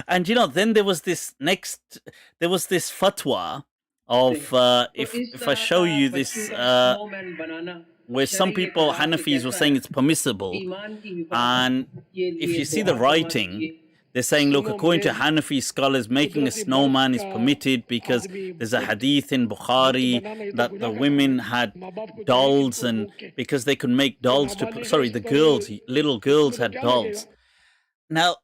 And then there was this fatwa of if I show you this where some people, Hanafis, were saying it's permissible, and if you see the writing, they're saying, look, according to Hanafi scholars, making a snowman is permitted because there's a hadith in Bukhari that the women had dolls, and because they could make dolls the girls, little girls had dolls. Now,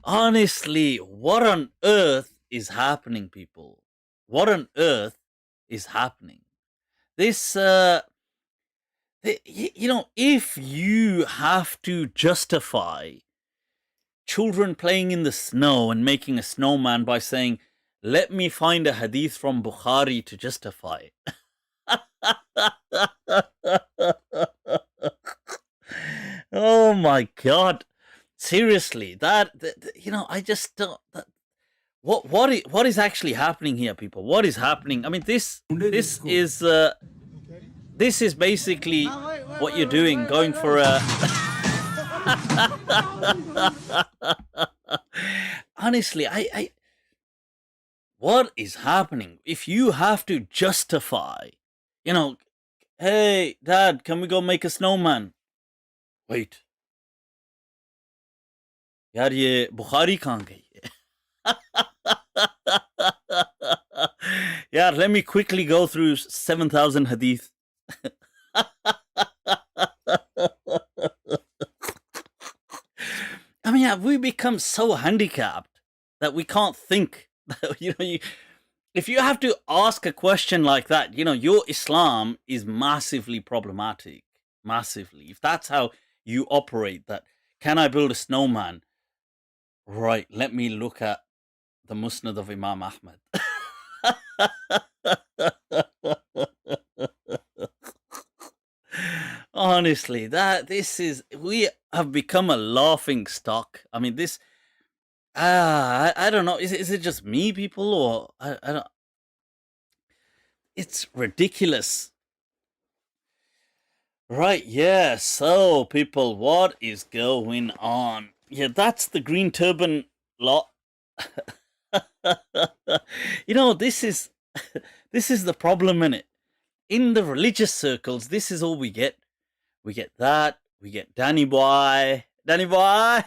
honestly, what on earth is happening, people? What on earth is happening? This, if you have to justify children playing in the snow and making a snowman by saying, let me find a hadith from Bukhari to justify it. Oh my God. Seriously, I just don't... What is actually happening here, people? What is happening? I mean, this is basically what you're doing, going for a Honestly, I what is happening? If you have to justify, hey, Dad, can we go make a snowman? Wait. यार ये बुखारी कहाँ गई है? Yeah, let me quickly go through 7,000 hadith. I mean, have we become so handicapped that we can't think? If you have to ask a question like that, your Islam is massively problematic. Massively. If that's how you operate, that can I build a snowman? Right, let me look at the Musnad of Imam Ahmad. Honestly, we have become a laughing stock. I mean, I don't know. Is it just me, people, or I don't? It's ridiculous. Right, yeah. So, people, what is going on? Yeah, that's the green turban lot. This is the problem in it. In the religious circles, this is all we get. We get that. We get Danny Boy. Danny Boy!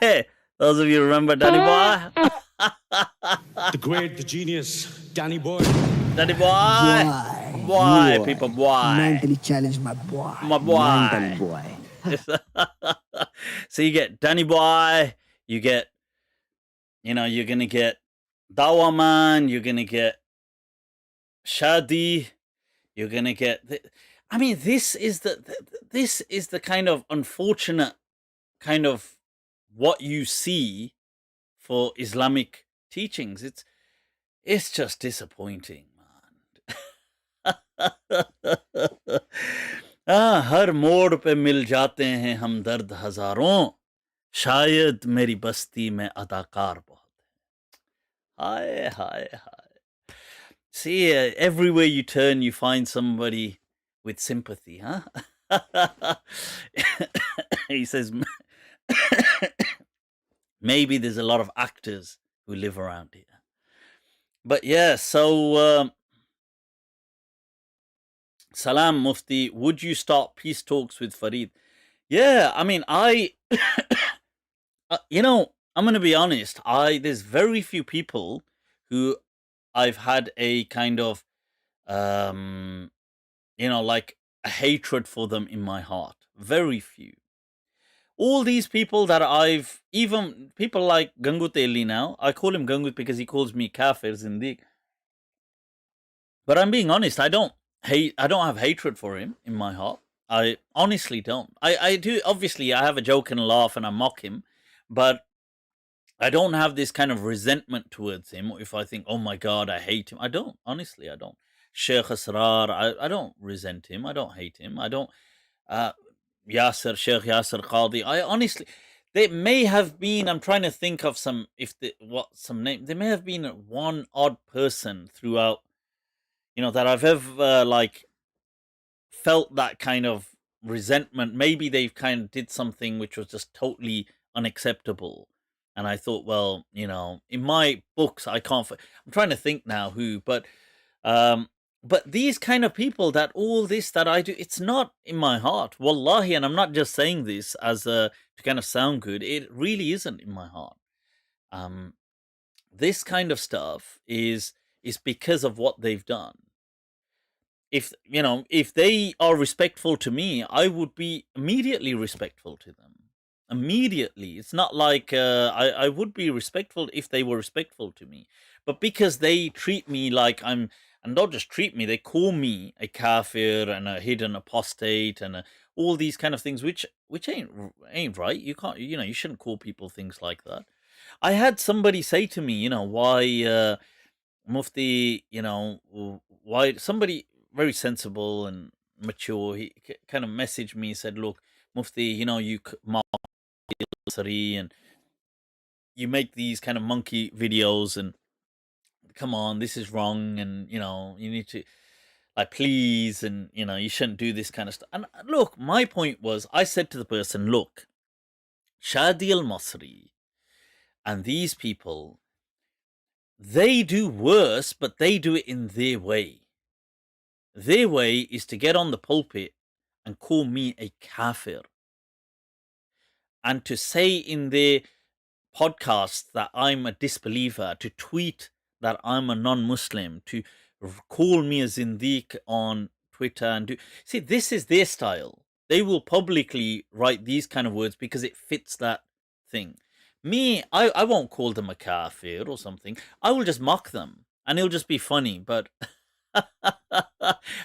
Those of you remember Danny Boy? The great, the genius, Danny Boy. Danny Boy! Boy, people, boy. Mentally challenged, my boy. My boy. Mental boy. So you get Danny Boy. You get, you're going to get Dawa Man. You're going to get Shadi. You're going to get... this is the kind of unfortunate kind of what you see for Islamic teachings. It's just disappointing, man. हर मोड़ पे मिल जाते हैं हमदर्द हजारों, शायद मेरी बस्ती में अदाकार बहुत है. हाय. See, everywhere you turn, you find somebody with sympathy, huh? He says, maybe there's a lot of actors who live around here. But yeah, so Salam Mufti, would you start peace talks with Farid? Yeah, I mean, I'm going to be honest. There's very few people who I've had a kind of, like a hatred for them in my heart. Very few. All these people that even people like Gangut Eli now, I call him Gangut because he calls me Kafir Zindiq. But I'm being honest, I don't have hatred for him in my heart. I honestly don't. I do, obviously, I have a joke and a laugh and I mock him, but I don't have this kind of resentment towards him. If I think, oh my God, I hate him. I don't. Honestly, I don't. Sheikh Asrar, I don't resent him. I don't hate him. I don't. Sheikh Yasser Qadi. I honestly, there may have been, I'm trying to think of some name. There may have been one odd person throughout, that I've ever felt that kind of resentment. Maybe they've kind of did something which was just totally unacceptable. And I thought, well, in my books, I'm trying to think now who, but these kind of people that all this that I do, it's not in my heart. Wallahi, and I'm not just saying this as to kind of sound good. It really isn't in my heart. This kind of stuff is because of what they've done. If they are respectful to me, I would be immediately respectful to them. Immediately. It's not like I would be respectful if they were respectful to me. But because they treat me like and not just treat me, they call me a kafir and a hidden apostate and all these kind of things, which ain't right. You can't, you shouldn't call people things like that. I had somebody say to me, why Mufti, why somebody very sensible and mature, he kind of messaged me, said, look, Mufti, you and you make these kind of monkey videos and come on, this is wrong, and you need to please, and you shouldn't do this kind of stuff. And look, my point was, I said to the person, look, Shadi al-Masri, and these people, they do worse, but they do it in their way. Their way is to get on the pulpit and call me a kafir, and to say in their podcasts that I'm a disbeliever, to tweet that I'm a non-Muslim, to call me a zindiq on Twitter, and see, this is their style. They will publicly write these kind of words because it fits that thing. Me, I won't call them a kafir or something. I will just mock them, and it'll just be funny. But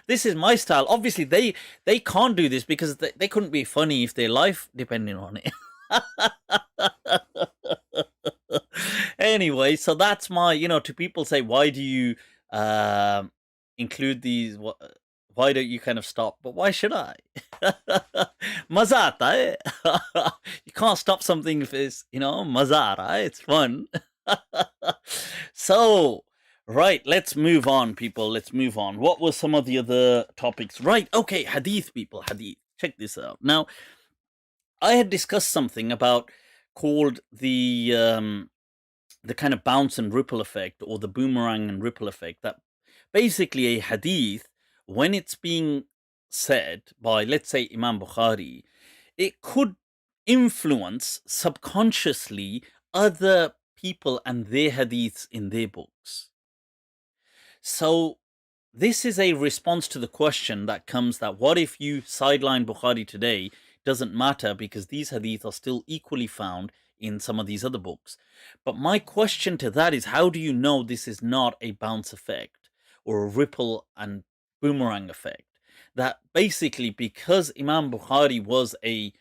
this is my style. Obviously, they can't do this because they couldn't be funny if their life depended on it. Anyway, so that's my, to people say, why do you include these? Why don't you kind of stop? But why should I? Maza aata hai. You can't stop something if it's, maza aa raha hai. It's fun. So, right, let's move on, people. Let's move on. What were some of the other topics? Right, okay, hadith, people, hadith. Check this out. Now, I had discussed something about called the kind of bounce and ripple effect, or the boomerang and ripple effect, that basically a hadith, when it's being said by, let's say, Imam Bukhari, it could influence subconsciously other people and their hadiths in their books. So this is a response to the question that comes that what if you sideline Bukhari today? Doesn't matter because these hadith are still equally found in some of these other books. But my question to that is, how do you know this is not a bounce effect or a ripple and boomerang effect? That basically, because Imam Bukhari was he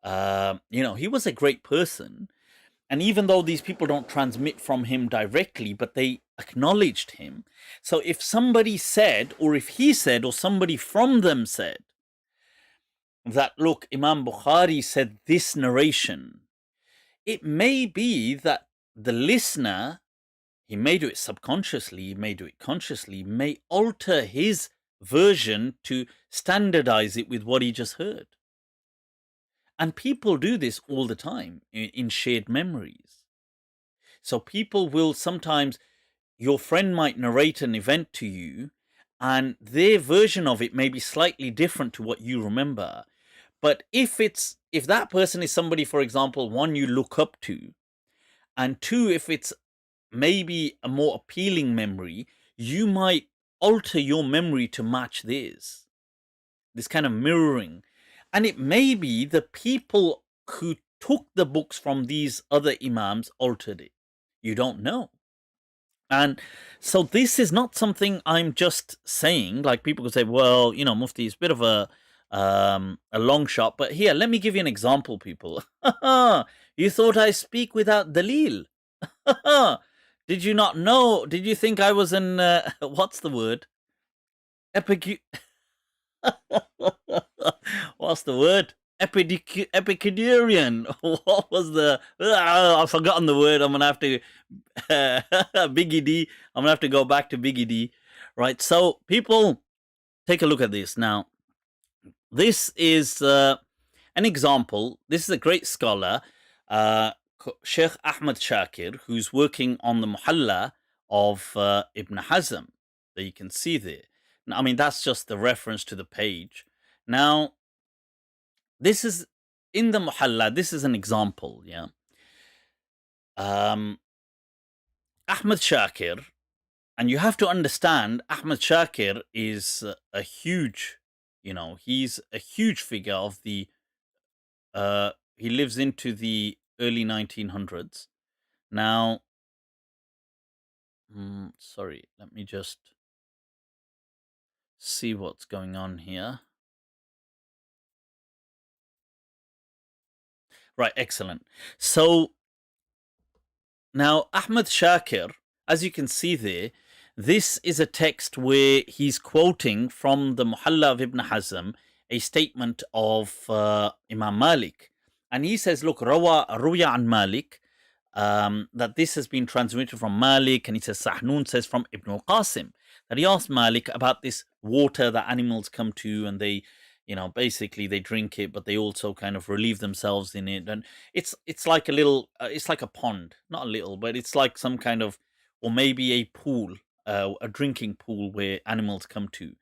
was a great person, and even though these people don't transmit from him directly, but they acknowledged him. So if somebody said, or if he said, or somebody from them said that, look, Imam Bukhari said this narration, it may be that the listener, he may do it subconsciously, he may do it consciously, may alter his version to standardize it with what he just heard. And people do this all the time in shared memories. So people will sometimes, your friend might narrate an event to you, and their version of it may be slightly different to what you remember. But if that person is somebody, for example, one you look up to, and two, if it's maybe a more appealing memory, you might alter your memory to match theirs. This kind of mirroring. And it may be the people who took the books from these other imams altered it. You don't know. And so this is not something I'm just saying. Like people could say, well, Mufti is a bit of a long shot. But here, let me give you an example, people. You thought I speak without dalil. Did you not know? Did you think I was an, what's the word? What's the word? Epicurean. What was the... I've forgotten the word. I'm going to have to... Biggie D. I'm going to have to go back to Biggie D. Right, so people, take a look at this. Now, this is an example. This is a great scholar, Sheikh Ahmad Shakir, who's working on the Muhalla of Ibn Hazm, that you can see there. I mean, that's just the reference to the page. Now, this is in the Muhalla. This is an example, yeah. Ahmad Shakir, and you have to understand, Ahmad Shakir is a huge, he's a huge figure of the, he lives into the early 1900s. Now, sorry, let me just see what's going on here. Right, excellent. So now Ahmad Shakir, as you can see there, this is a text where he's quoting from the Muhalla of Ibn Hazm, a statement of Imam Malik. And he says, look, ruya an Malik, that this has been transmitted from Malik, and he says, Sahnun says from Ibn al-Qasim, that he asked Malik about this water that animals come to, and they, basically they drink it, but they also kind of relieve themselves in it, and it's like a little, it's like a pond, not a little, but it's like some kind of, or maybe a pool, a drinking pool where animals come to.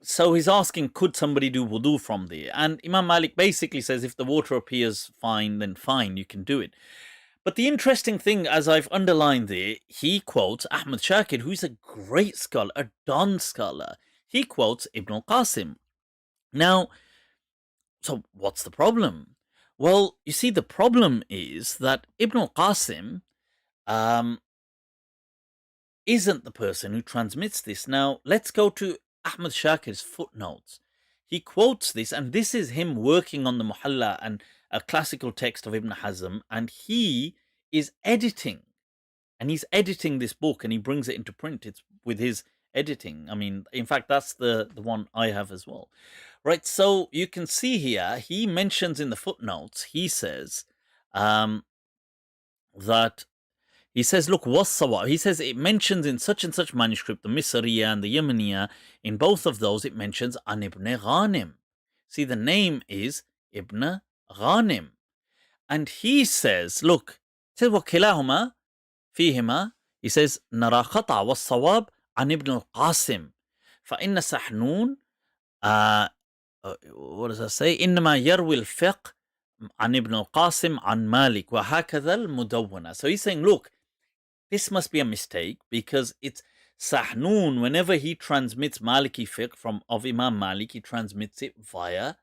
So he's asking, could somebody do wudu from there? And Imam Malik basically says, if the water appears fine, then fine, you can do it. But the interesting thing, as I've underlined there, he quotes Ahmad Shakir, who's a great scholar, a Don scholar. He quotes Ibn al-Qasim. Now, so what's the problem? Well, you see, the problem is that Ibn al-Qasim isn't the person who transmits this. Now, let's go to Ahmad Shakir's footnotes. He quotes this, and this is him working on the Muhalla and a classical text of Ibn Hazm, and he is editing. And he's editing this book, and he brings it into print. It's with his editing. I mean, in fact, that's the one I have as well. Right, so you can see here, he mentions in the footnotes, he says that, he says, look, was-sawa. He says it mentions in such and such manuscript, the Misriya and the Yamaniya, in both of those it mentions an Ibn Ghanim. See, the name is Ibn Ghanim. And he says, look, he says, وَكِلَاهُمَا فِيهِمَا, he says, نَرَى خَطَعَ وَالصَّوَابِ عَنْ Ibn al-Qasim. فَإِنَّ سَحْنُونَ what does that say? إنما يروي الفقه عن ابن القاسم عن مالك وهكذا المدونة. So he's saying, look, this must be a mistake, because it's Sahnun, whenever he transmits Maliki fiqh of Imam Malik, he transmits it via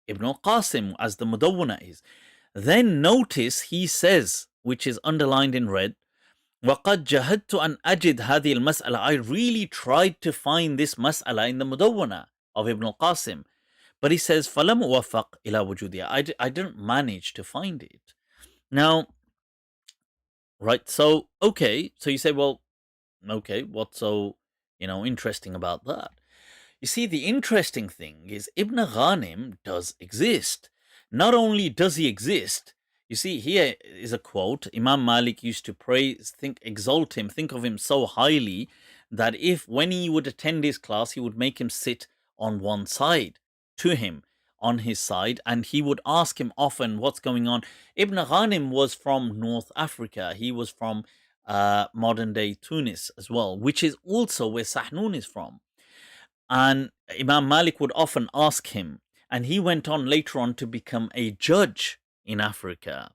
Ibn al-Qasim, as the Mudawwana is. Then notice he says, which is underlined in red, وَقَدْ جَهَدْتُ أَنْ أَجِدْ هَذِهِ الْمَسْأَلَةِ, I really tried to find this mas'ala in the Mudawwana of Ibn al-Qasim. But he says, فَلَمْ أُوَفَّقْ إِلَى وُجُودِهَا, I didn't manage to find it. Now, right, so, okay, so you say, well, okay, what's so, interesting about that? You see, the interesting thing is Ibn Ghanim does exist. Not only does he exist, you see, here is a quote. Imam Malik used to praise, exalt him, think of him so highly that when he would attend his class, he would make him sit on one side to him, on his side, and he would ask him often what's going on. Ibn Ghanim was from North Africa. He was from modern day Tunis as well, which is also where Sahnun is from. And Imam Malik would often ask him, and he went on later on to become a judge in Africa.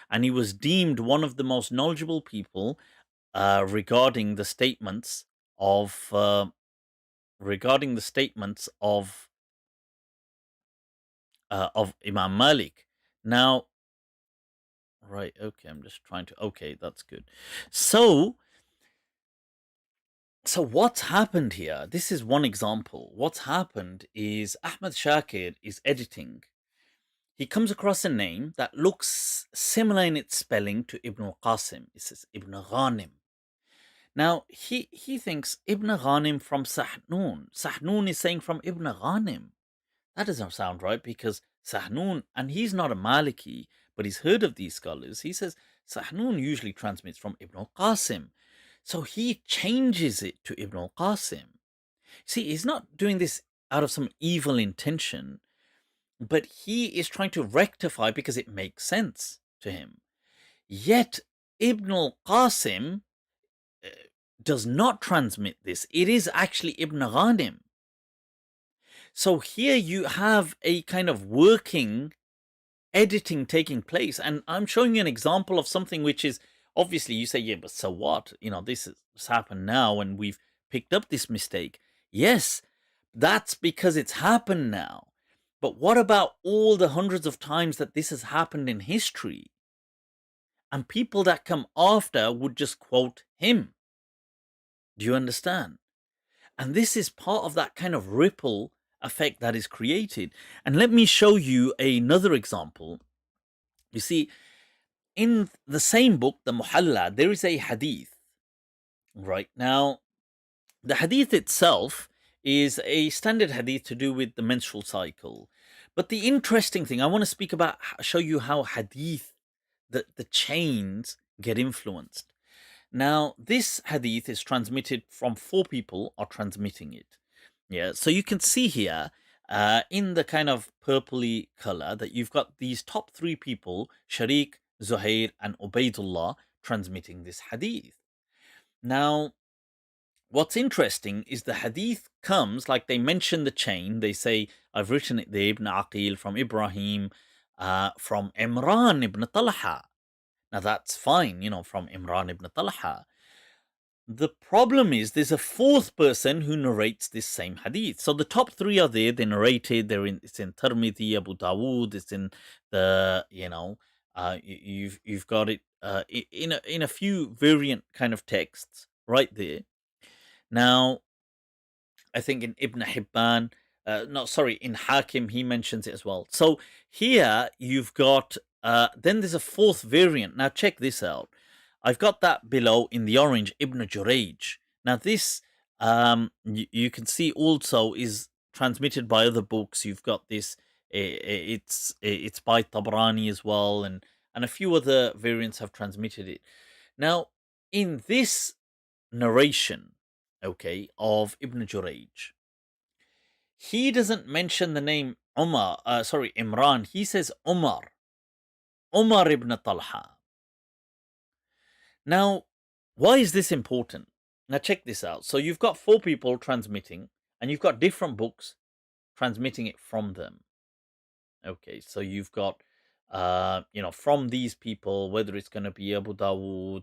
And he was deemed one of the most knowledgeable people regarding the statements of Imam Malik. Now, right, okay, I'm just trying to, okay, that's good. So what's happened here? This is one example. What's happened is Ahmad Shakir is editing. He comes across a name that looks similar in its spelling to Ibn al-Qasim. It says Ibn Ghanim. Now, he thinks Ibn Ghanim from Sahnun. Sahnun is saying from Ibn Ghanim. That doesn't sound right, because Sahnun, and he's not a Maliki, but he's heard of these scholars. He says Sahnun usually transmits from Ibn al-Qasim. So he changes it to Ibn al-Qasim. See, he's not doing this out of some evil intention, but he is trying to rectify because it makes sense to him. Yet Ibn al-Qasim does not transmit this. It is actually Ibn Ghanim. So here you have a kind of working editing taking place. And I'm showing you an example of something which is, obviously you say, yeah, but so what? This has happened now and we've picked up this mistake. Yes, that's because it's happened now. But what about all the hundreds of times that this has happened in history? And people that come after would just quote him. Do you understand? And this is part of that kind of ripple effect that is created. And let me show you another example. You see, in the same book, the Muhalla, there is a hadith. Right now, the hadith itself is a standard hadith to do with the menstrual cycle. But the interesting thing, I want to show you how hadith, the chains get influenced. Now, this hadith is transmitted from 4 people are transmitting it. Yeah, so you can see here in the kind of purpley color, that you've got these top three people, Sharik, Zuhair, and Ubaidullah, transmitting this hadith. Now, what's interesting is the hadith comes, like they mention the chain. They say, I've written it there, Ibn Aqil, from Ibrahim, from Imran ibn Talha. Now that's fine, from Imran ibn Talha. The problem is there's a fourth person who narrates this same hadith. So the top three are there, they narrated, it's in Tirmidhi, Abu Dawood, it's in the, you've got it in a few variant kind of texts right there. Now, I think in Ibn Hibban, in Hakim, he mentions it as well. So here you've got, then there's a fourth variant. Now check this out. I've got that below in the orange, Ibn Jurayj. Now this, you can see also is transmitted by other books. You've got this, it's by Tabrani as well, and a few other variants have transmitted it. Now, in this narration, of Ibn Jurayj, he doesn't mention the name Imran. He says Umar ibn Talha. Now, why is this important? Now, check this out. So you've got four people transmitting, and you've got different books transmitting it from them. So you've got, from these people, whether it's going to be Abu Dawood,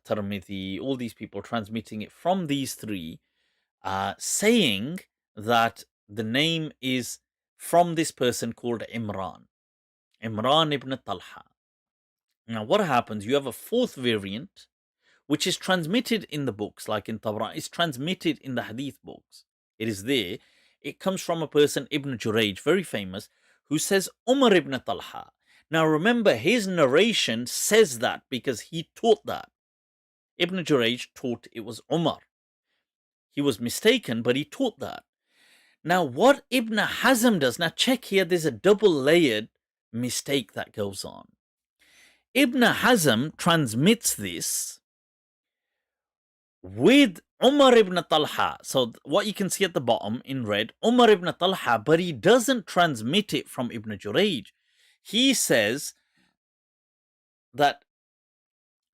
Tirmidhi, all these people transmitting it from these three, saying that the name is from this person called Imran ibn Talha. Now, what happens? You have a fourth variant, which is transmitted in the books, like in Tabrani. It's transmitted in the hadith books. It is there. It comes from a person, Ibn Jurayj, very famous, who says Umar ibn Talha. Now, remember, his narration says that because he taught that. Ibn Jurayj taught it was Umar. He was mistaken, but he taught that. Now, what Ibn Hazm does, now check here, there's a double-layered mistake that goes on. Ibn Hazm transmits this with Umar ibn Talha. So what you can see at the bottom in red, Umar ibn Talha, but he doesn't transmit it from Ibn Jurayj. He says that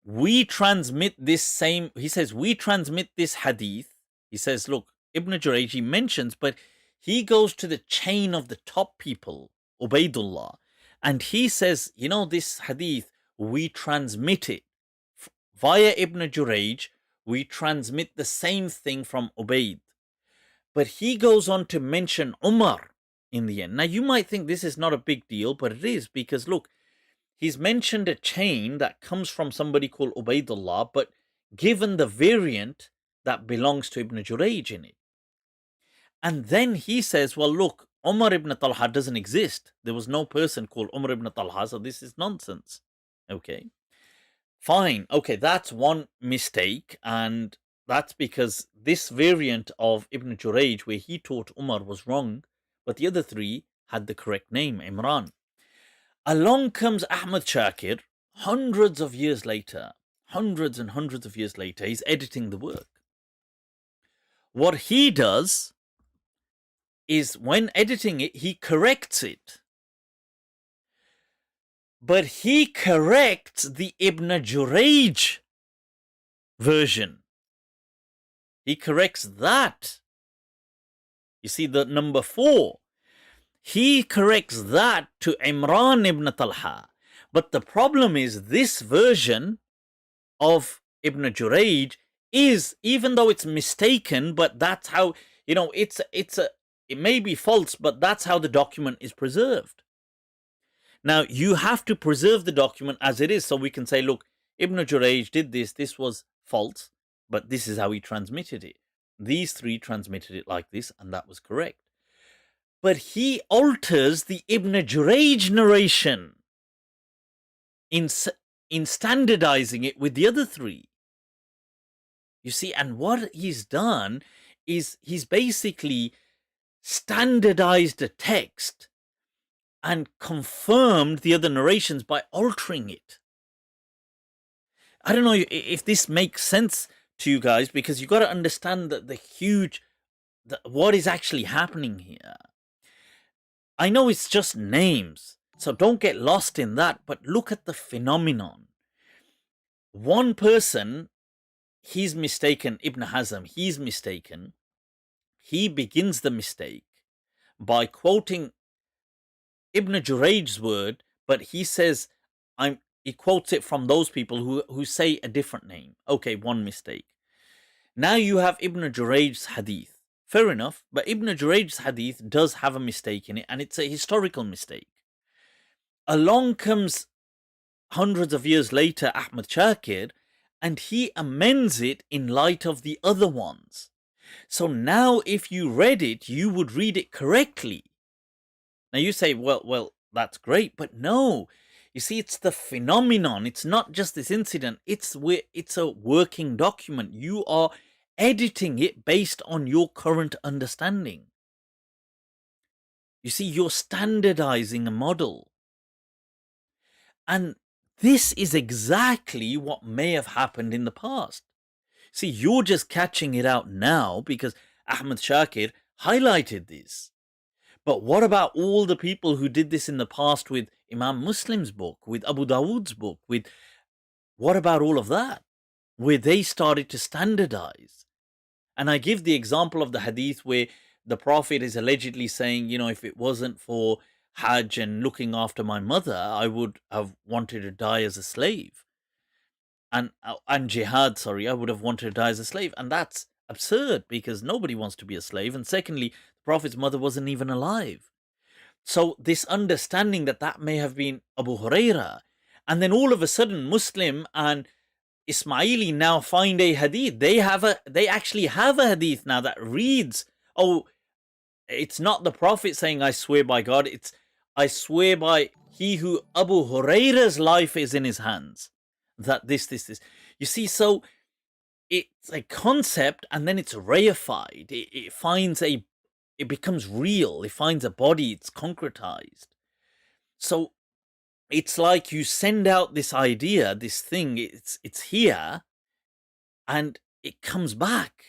we transmit this hadith. He says, look, Ibn Jurayj, he mentions, but he goes to the chain of the top people, Ubaidullah, and he says, this hadith, we transmit it via Ibn Jurayj, we transmit the same thing from Ubaid. But he goes on to mention Umar in the end. Now, you might think this is not a big deal, but it is, because look, he's mentioned a chain that comes from somebody called Ubaidullah, but given the variant that belongs to Ibn Jurayj in it. And then he says, well, look, Umar ibn Talha doesn't exist. There was no person called Umar ibn Talha, so this is nonsense. Fine. That's one mistake, and that's because this variant of Ibn Jurayj, where he taught Umar, was wrong, but the other three had the correct name, Imran. Along comes Ahmad Shakir, hundreds and hundreds of years later, he's editing the work. What he does is, when editing it, he corrects it. But he corrects the Ibn Jurayj version. He corrects that. You see the number 4. He corrects that to Imran ibn Talha. But the problem is, this version of Ibn Jurayj is, even though it's mistaken, but that's how, it may be false, but that's how the document is preserved. Now, you have to preserve the document as it is, so we can say, look, Ibn Jurayj did this was false, but this is how he transmitted it. These three transmitted it like this, and that was correct. But he alters the Ibn Jurayj narration in standardizing it with the other three. You see, and what he's done is he's basically standardized a text and confirmed the other narrations by altering it. I don't know if this makes sense to you guys, because you've got to understand that what is actually happening here. I know it's just names, so don't get lost in that, but look at the phenomenon. One person, he's mistaken, Ibn Hazm, he's mistaken. He begins the mistake by quoting Ibn Jurayj's word, but he says, he quotes it from those people who say a different name. Okay, one mistake. Now you have Ibn Jurayj's hadith. Fair enough, but Ibn Jurayj's hadith does have a mistake in it, and it's a historical mistake. Along comes hundreds of years later Ahmad Shakir, and he amends it in light of the other ones. So now if you read it, you would read it correctly. Now you say, well, that's great, but no. You see, it's the phenomenon. It's not just this incident. It's a working document. You are editing it based on your current understanding. You see, you're standardizing a model. And this is exactly what may have happened in the past. See, you're just catching it out now because Ahmad Shakir highlighted this. But what about all the people who did this in the past with Imam Muslim's book, with Abu Dawood's book, what about all of that? Where they started to standardize. And I give the example of the hadith where the Prophet is allegedly saying, if it wasn't for Hajj and looking after my mother, I would have wanted to die as a slave. And jihad, I would have wanted to die as a slave. And that's absurd because nobody wants to be a slave. And secondly, the Prophet's mother wasn't even alive. So this understanding that may have been Abu Huraira, and then all of a sudden Muslim and Ismaili now find a hadith. They actually have a hadith now that reads, it's not the Prophet saying I swear by God, it's I swear by he who Abu Huraira's life is in his hands. That this. You see, so it's a concept and then it's reified. It becomes real. It finds a body. It's concretized. So it's like you send out this idea, this thing, it's here, and it comes back.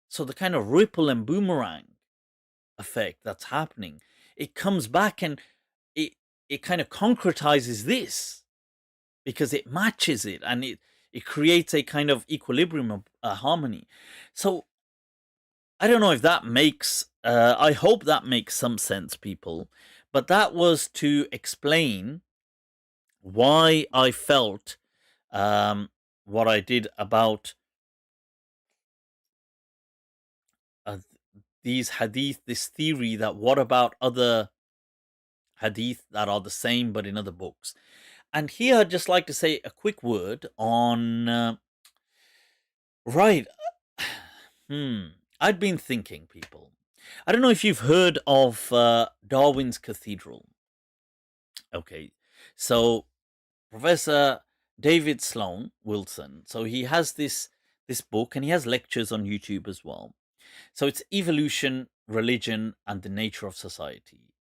So the kind of ripple and boomerang effect that's happening, it comes back and it kind of concretizes this because it matches it and it creates a kind of equilibrium of harmony. So I don't know if that makes, I hope that makes some sense, people. But that was to explain why I felt what I did about these hadith, this theory that what about other hadith that are the same but in other books. And here I'd just like to say a quick word on, right, I'd been thinking, people. I don't know if you've heard of Darwin's Cathedral. Okay, so Professor David Sloan Wilson, so he has this book and he has lectures on YouTube as well. So it's Evolution, Religion, and the Nature of Society.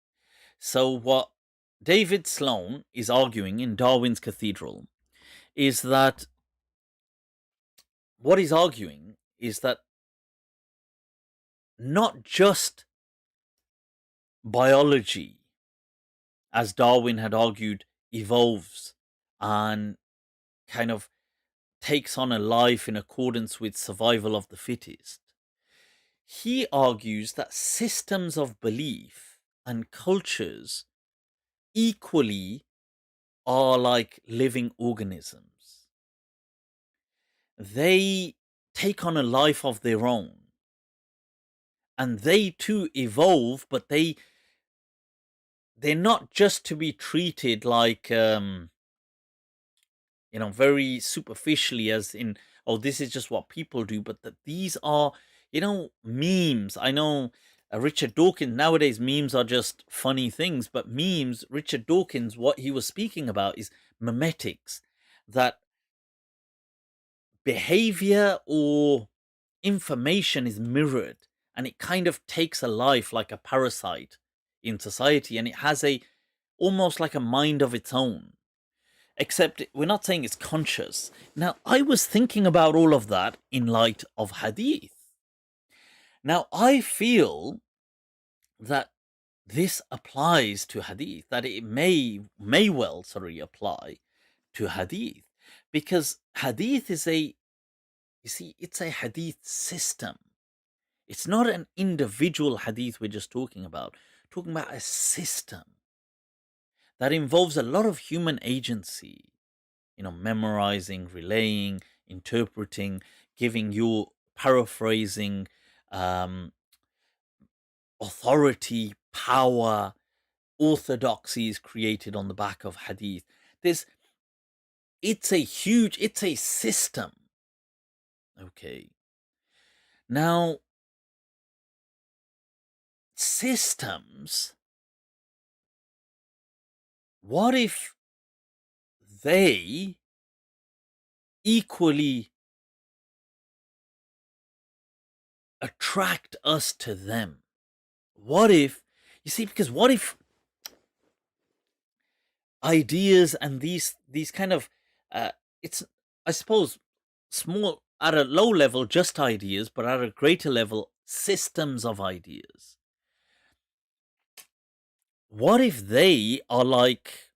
So what David Sloan is arguing in Darwin's Cathedral is that not just biology, as Darwin had argued, evolves and kind of takes on a life in accordance with survival of the fittest. He argues that systems of belief and cultures equally are like living organisms. They take on a life of their own. And they too evolve, but they're not just to be treated like, very superficially as in, this is just what people do, but that these are, memes. I know Richard Dawkins, nowadays memes are just funny things, but memes, Richard Dawkins, what he was speaking about is memetics, that behavior or information is mirrored and it kind of takes a life like a parasite in society, and it has almost like a mind of its own. Except we're not saying it's conscious. Now, I was thinking about all of that in light of hadith. Now, I feel that this applies to hadith, that it may well apply to hadith, because hadith is it's a hadith system. It's not an individual hadith we're just talking about a system that involves a lot of human agency, memorizing, relaying, interpreting, giving you, paraphrasing, authority, power, orthodoxy is created on the back of hadith. It's a system. Okay. Now, systems, what if they equally attract us to them? What if, because what if ideas and these kind of, it's, I suppose, small, at a low level, just ideas, but at a greater level, systems of ideas. What if they are like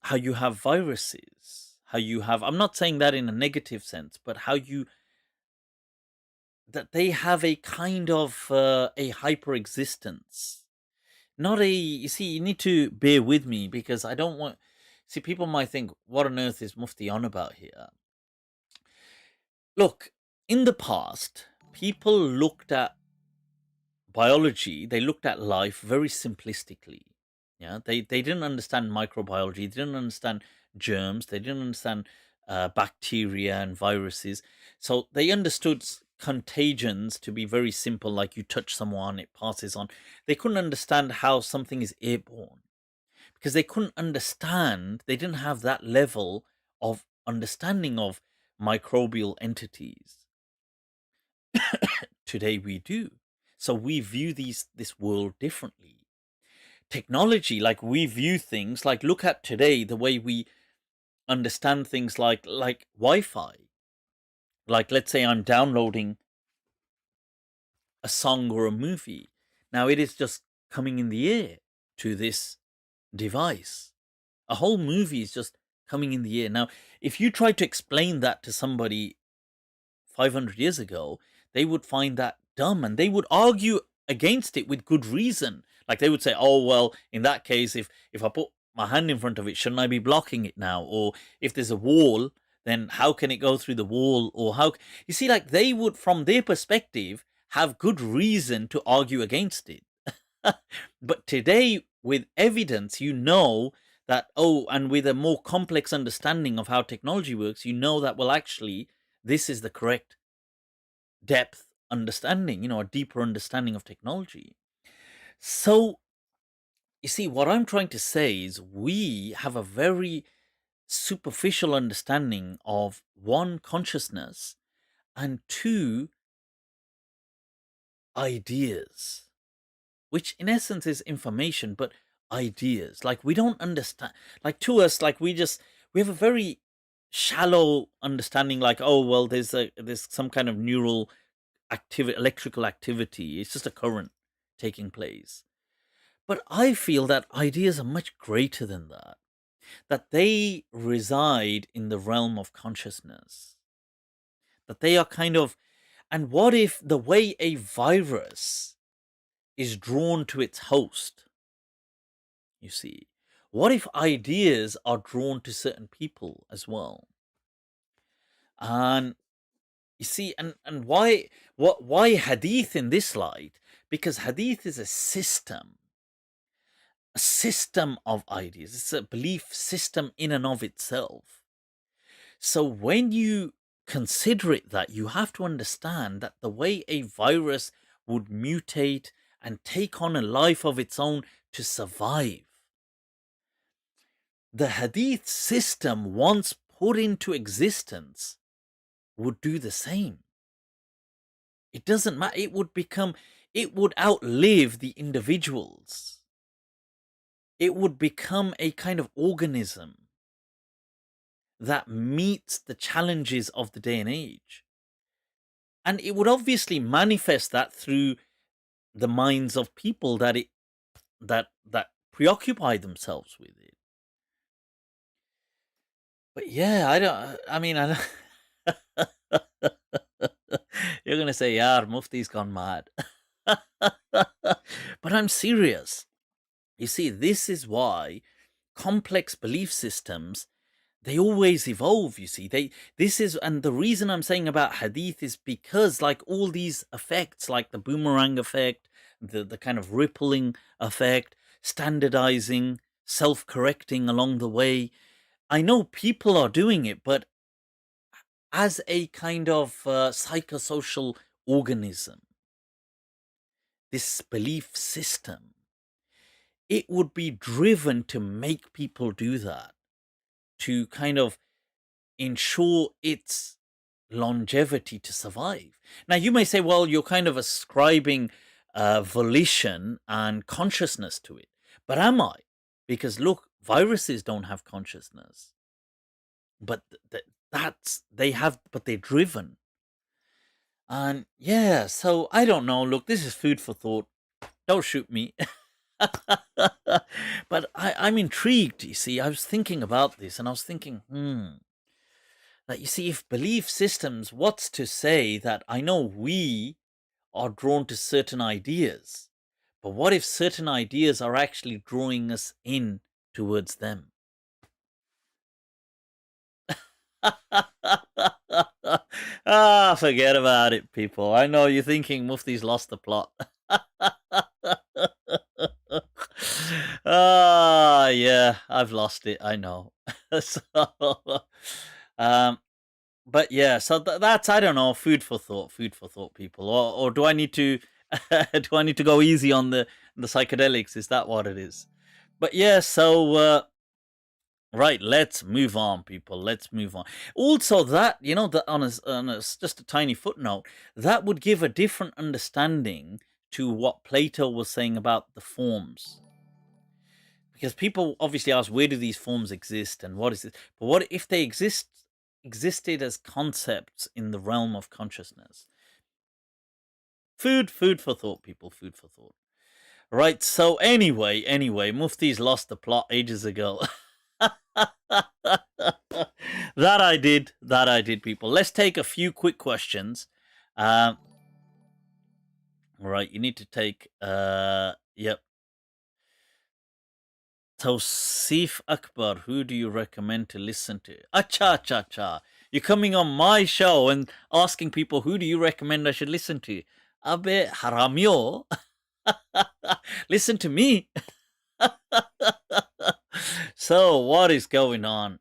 how you have viruses, how you have, I'm not saying that in a negative sense, but that they have a kind of a hyper existence. Not you need to bear with me, because I don't want, people might think, what on earth is Mufti on about here? Look, in the past, people looked at biology, they looked at life very simplistically. Yeah, they didn't understand microbiology, they didn't understand germs, they didn't understand bacteria and viruses. So they understood contagions to be very simple, like you touch someone, it passes on. They couldn't understand how something is airborne, because they couldn't understand, they didn't have that level of understanding of microbial entities. Today we do. So we view this world differently. Technology, like we view things, like look at today, the way we understand things like Wi-Fi. Like, let's say I'm downloading a song or a movie. Now it is just coming in the air to this device. A whole movie is just coming in the air. Now, if you try to explain that to somebody 500 years ago, they would find that dumb, and they would argue against it with good reason. Like they would say, oh, well, in that case, if I put my hand in front of it, shouldn't I be blocking it now? Or if there's a wall, then how can it go through the wall? Or how, you see, like they would, from their perspective, have good reason to argue against it. But today, with evidence, that, and with a more complex understanding of how technology works, that, well, actually, this is the correct depth understanding, a deeper understanding of technology. So, you see, what I'm trying to say is we have a very superficial understanding of, one, consciousness, and two, ideas, which in essence is information, but ideas. Like we don't understand, like to us, like we have a very shallow understanding, like, oh, well, there's some kind of neural activity, electrical activity. It's just a current taking place. But I feel that ideas are much greater than that, that they reside in the realm of consciousness, that they are kind of, and what if the way a virus is drawn to its host, you see, what if ideas are drawn to certain people as well? And you see, and why hadith in this light? Because hadith is a system of ideas. It's a belief system in and of itself. So when you consider it, that you have to understand that the way a virus would mutate and take on a life of its own to survive, the hadith system, once put into existence, would do the same. It doesn't matter. It would outlive the individuals. It would become a kind of organism that meets the challenges of the day and age. And it would obviously manifest that through the minds of people that preoccupy themselves with it. But yeah, I mean, I don't you're gonna say, yeah, Mufti's gone mad. But I'm serious. You see, this is why complex belief systems, they always evolve. You see, and the reason I'm saying about hadith is because, like, all these effects, like the boomerang effect, the kind of rippling effect, standardizing, self-correcting along the way, I know people are doing it, but as a kind of psychosocial organism, this belief system, it would be driven to make people do that, to kind of ensure its longevity to survive. Now, you may say, well, you're kind of ascribing volition and consciousness to it. But am I? Because look, viruses don't have consciousness. But but they're driven. And yeah, so I don't know. Look, this is food for thought. Don't shoot me. But I'm intrigued, you see. I was thinking about this and I was thinking, that, you see, if belief systems, what's to say that I know we are drawn to certain ideas, but what if certain ideas are actually drawing us in towards them? Forget about it, people. I know you're thinking Mufti's lost the plot. Yeah, I've lost it. I know. So, but yeah, so that's, I don't know, food for thought, people. Or do I need to do I need to go easy on the psychedelics? Is that what it is? But yeah, so right, let's move on, people. Let's move on. Also, that, you know, just a tiny footnote, that would give a different understanding to what Plato was saying about the forms. Because people obviously ask, where do these forms exist and what is it? But what if they existed as concepts in the realm of consciousness? Food for thought, people. Food for thought. Right, so anyway, Mufti's lost the plot ages ago. That I did, people. Let's take a few quick questions. Right, you need to take, yep. Tawsif Akbar, who do you recommend to listen to? Acha. You're coming on my show and asking people, who do you recommend I should listen to? Abe haramio. Listen to me. So, what is going on?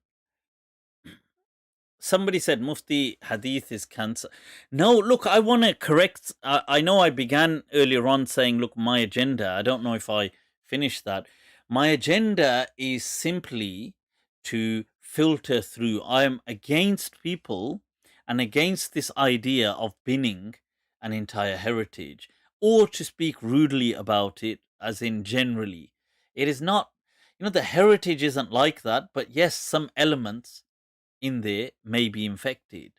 Somebody said Mufti hadith is cancer. No, look, I want to correct. I know I began earlier on saying, look, my agenda. I don't know if I finished that. My agenda is simply to filter through. I am against people and against this idea of binning an entire heritage, or to speak rudely about it, as in generally. It is not, the heritage isn't like that, but yes, some elements in there may be infected.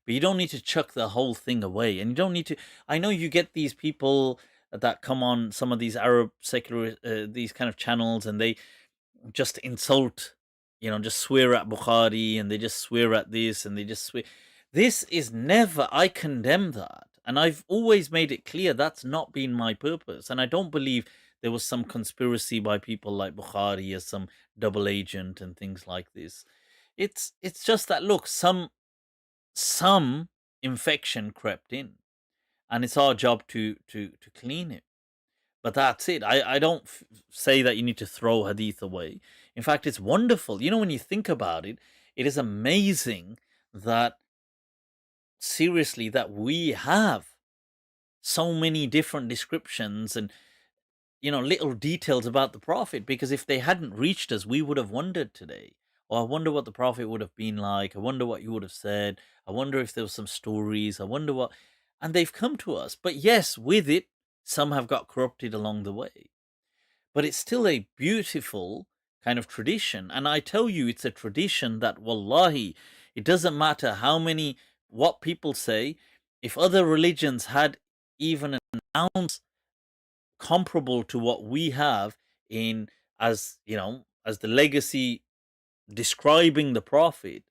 But you don't need to chuck the whole thing away. And you don't need to. I know you get these people that come on some of these Arab secular, these kind of channels, and they just insult, just swear at Bukhari, and they just swear at this, and they just swear. This is never, I condemn that. And I've always made it clear that's not been my purpose. And I don't believe there was some conspiracy by people like Bukhari as some double agent and things like this. It's just that, look, some infection crept in, and it's our job to clean it. But that's it. I don't say that you need to throw hadith away. In fact, it's wonderful. When you think about it, it is amazing that, seriously, that we have so many different descriptions and little details about the Prophet, because if they hadn't reached us, we would have wondered today. Oh, I wonder what the Prophet would have been like. I wonder what he would have said. I wonder if there were some stories. I wonder what. And they've come to us. But yes, with it, some have got corrupted along the way. But it's still a beautiful kind of tradition. And I tell you, it's a tradition that, wallahi, it doesn't matter what people say. If other religions had even an ounce comparable to what we have in, as as the legacy describing the Prophet.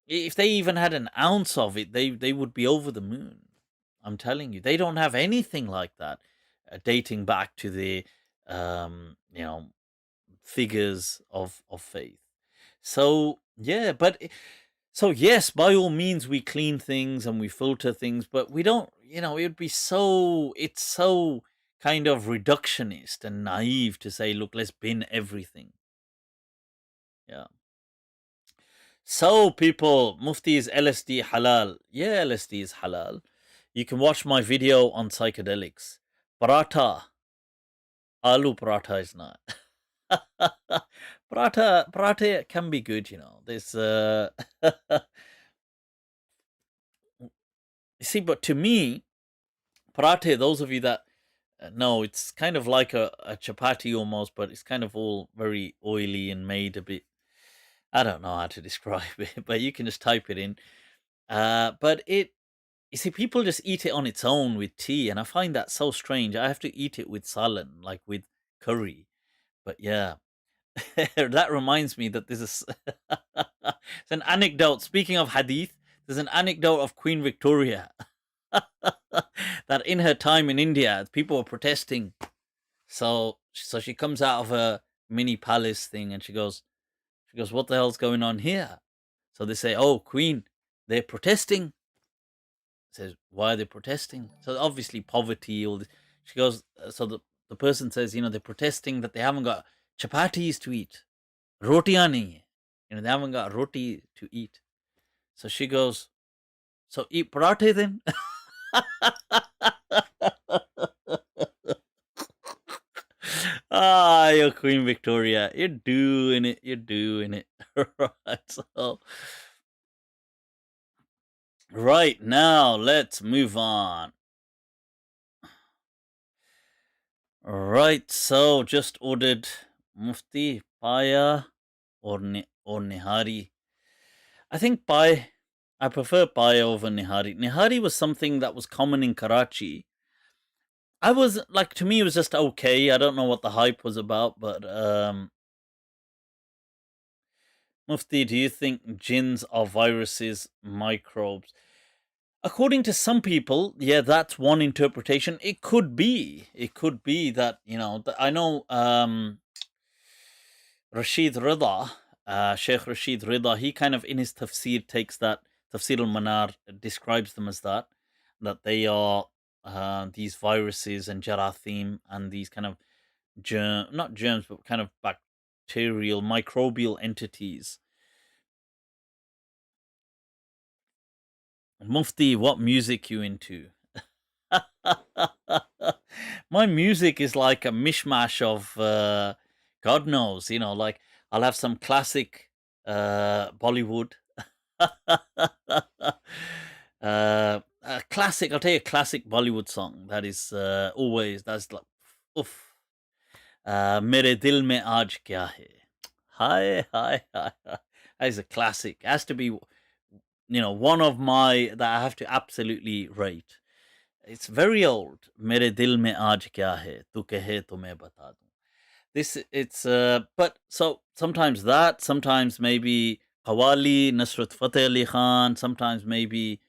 If they even had an ounce of it, they would be over the moon. I'm telling you, they don't have anything like that, dating back to the figures of faith. So yeah, but so yes, by all means, we clean things and we filter things, but we don't. It's so kind of reductionist and naive to say, look, let's bin everything. Yeah. So people, Mufti, is LSD halal? Yeah, LSD is halal. You can watch my video on psychedelics. Paratha, aloo paratha is not. Paratha can be good, There's you see, but to me, paratha, those of you that know, it's kind of like a chapati almost, but it's kind of all very oily and made a bit. I don't know how to describe it, but you can just type it in. But you see, people just eat it on its own with tea, and I find that so strange. I have to eat it with salan, like with curry. But yeah, that reminds me that there's it's an anecdote. Speaking of hadith, there's an anecdote of Queen Victoria that in her time in India, people were protesting. So she comes out of a mini palace thing, and she goes, "What the hell's going on here?" So they say, "Oh, Queen, they're protesting." Says, "Why are they protesting?" So obviously poverty. All this. She goes, so the person says, they're protesting that they haven't got chapatis to eat, rotiyan nahi hai. They haven't got roti to eat. So she goes, "So eat parathe then." You're Queen Victoria. You're doing it. You're doing it. Right. So, right now, let's move on. Right. So, just ordered Mufti, Paya, or Nihari. I think I prefer Paya over Nihari. Nihari was something that was common in Karachi. I was like, to me, it was just okay. I don't know what the hype was about, but Mufti, do you think jinns are viruses, microbes? According to some people, yeah, that's one interpretation. It could be. It could be that, I know Rashid Rida, Sheikh Rashid Rida, he kind of in his tafsir takes that, Tafsir al-Manar describes them as that they are these viruses and jarathim and these kind of not germs, but kind of bacterial, microbial entities. Mufti, what music you into? My music is like a mishmash of God knows, like I'll have some classic Bollywood. A classic, I'll tell you a classic Bollywood song that is always, that's like, oof. Mere dil mein aaj kya hai? Hi, hi, hi. That is a classic. It has to be, one of my that I have to absolutely rate. It's very old. Mere dil mein aaj kya hai? Tu kahe to main bata दूं. It's but so sometimes that, sometimes maybe Qawwali, Nusrat Fateh Ali Khan, sometimes maybe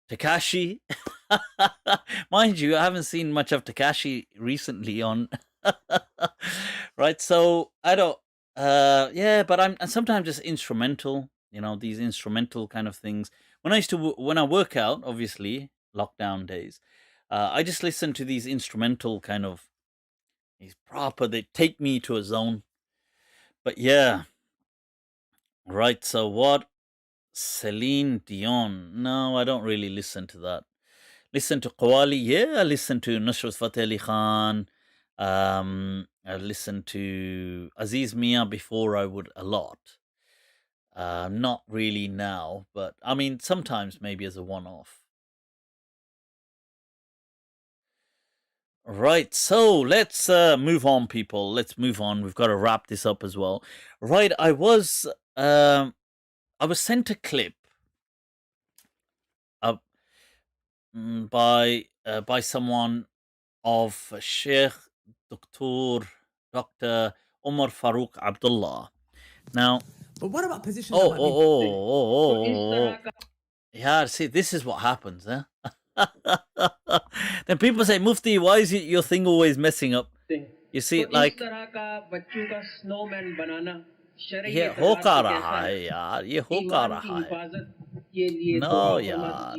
Takashi. Mind you, I haven't seen much of Takashi recently on right, so I don't yeah, but I'm sometimes just instrumental, these instrumental kind of things. When I work out, obviously, lockdown days, I just listen to these instrumental kind of, these proper, they take me to a zone. But yeah, right, so what? Celine Dion. No, I don't really listen to that. Listen to Qawwali. Yeah, I listen to Nusrat Fateh Ali Khan. I listened to Aziz Mia before, I would a lot. Not really now, but I mean, sometimes maybe as a one-off. Right, so let's move on, people. Let's move on. We've got to wrap this up as well. Right, I was sent a clip by someone of Sheikh Dr. Umar Farooq Abdullah. Now, but what about positions that might be... Yeah, see, this is what happens, huh? Then people say, Mufti, why is your thing always messing up? You see, like, ये होका रहा है यार, ये होका रहा है. No, yaar. Are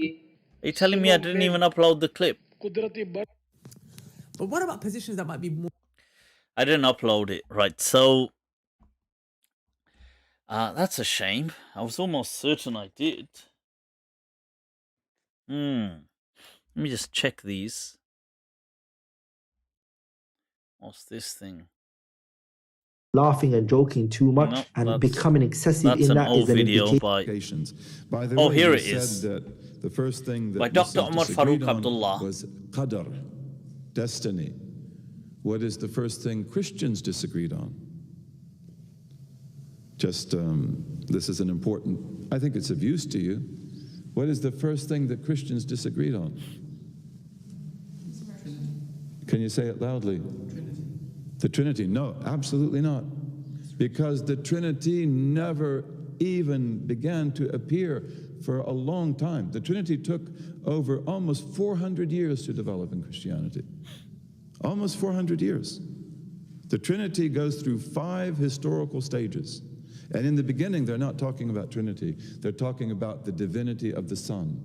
you telling me I didn't even upload the clip? But what about positions that might be more... I didn't upload it. Right, so... that's a shame. I was almost certain I did. Let me just check these. What's this thing? Laughing and joking too much and becoming excessive in that is an indication. By the way, here you it is. said that the first thing that by Dr. Umar Farooq on Abdullah was qadar, destiny. What is the first thing Christians disagreed on? Just, this is an important, I think it's of use to you. What is the first thing that Christians disagreed on? Can you say it loudly? The Trinity. No, absolutely not. Because the Trinity never even began to appear for a long time. The Trinity took over almost 400 years to develop in Christianity. Almost 400 years. The Trinity goes through 5 historical stages. And in the beginning, they're not talking about Trinity. They're talking about the divinity of the Son.